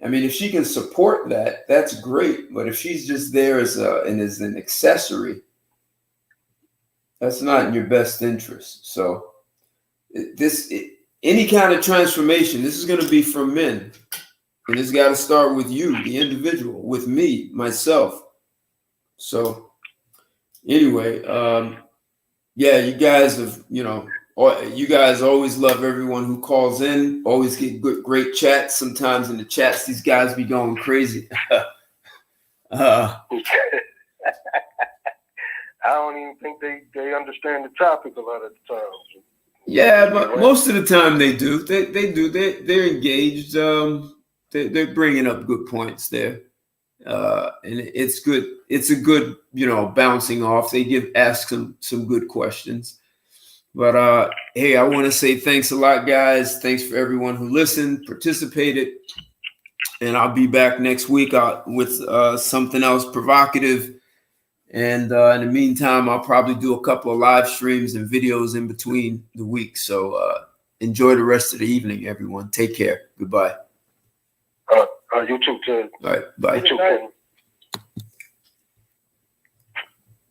A: I mean, if she can support that, that's great. But if she's just there as an accessory, that's not in your best interest. So any kind of transformation, this is going to be for men, and it's got to start with you, the individual, with me, myself. So anyway, you guys have, you guys always love everyone who calls in, always get great chats. Sometimes in the chats, these guys be going crazy.
K: I don't even think they understand the topic a lot of the times.
A: Yeah, but most of the time they do. They do. They're engaged. They're bringing up good points there. And it's good. It's a good, bouncing off. They ask some good questions. But hey, I want to say thanks a lot, guys. Thanks for everyone who listened, participated, and I'll be back next week with something else provocative. And in the meantime, I'll probably do a couple of live streams and videos in between the week. So enjoy the rest of the evening, everyone. Take care. Goodbye.
K: You too, Ted.
A: All right. Bye.
K: You too, Ken.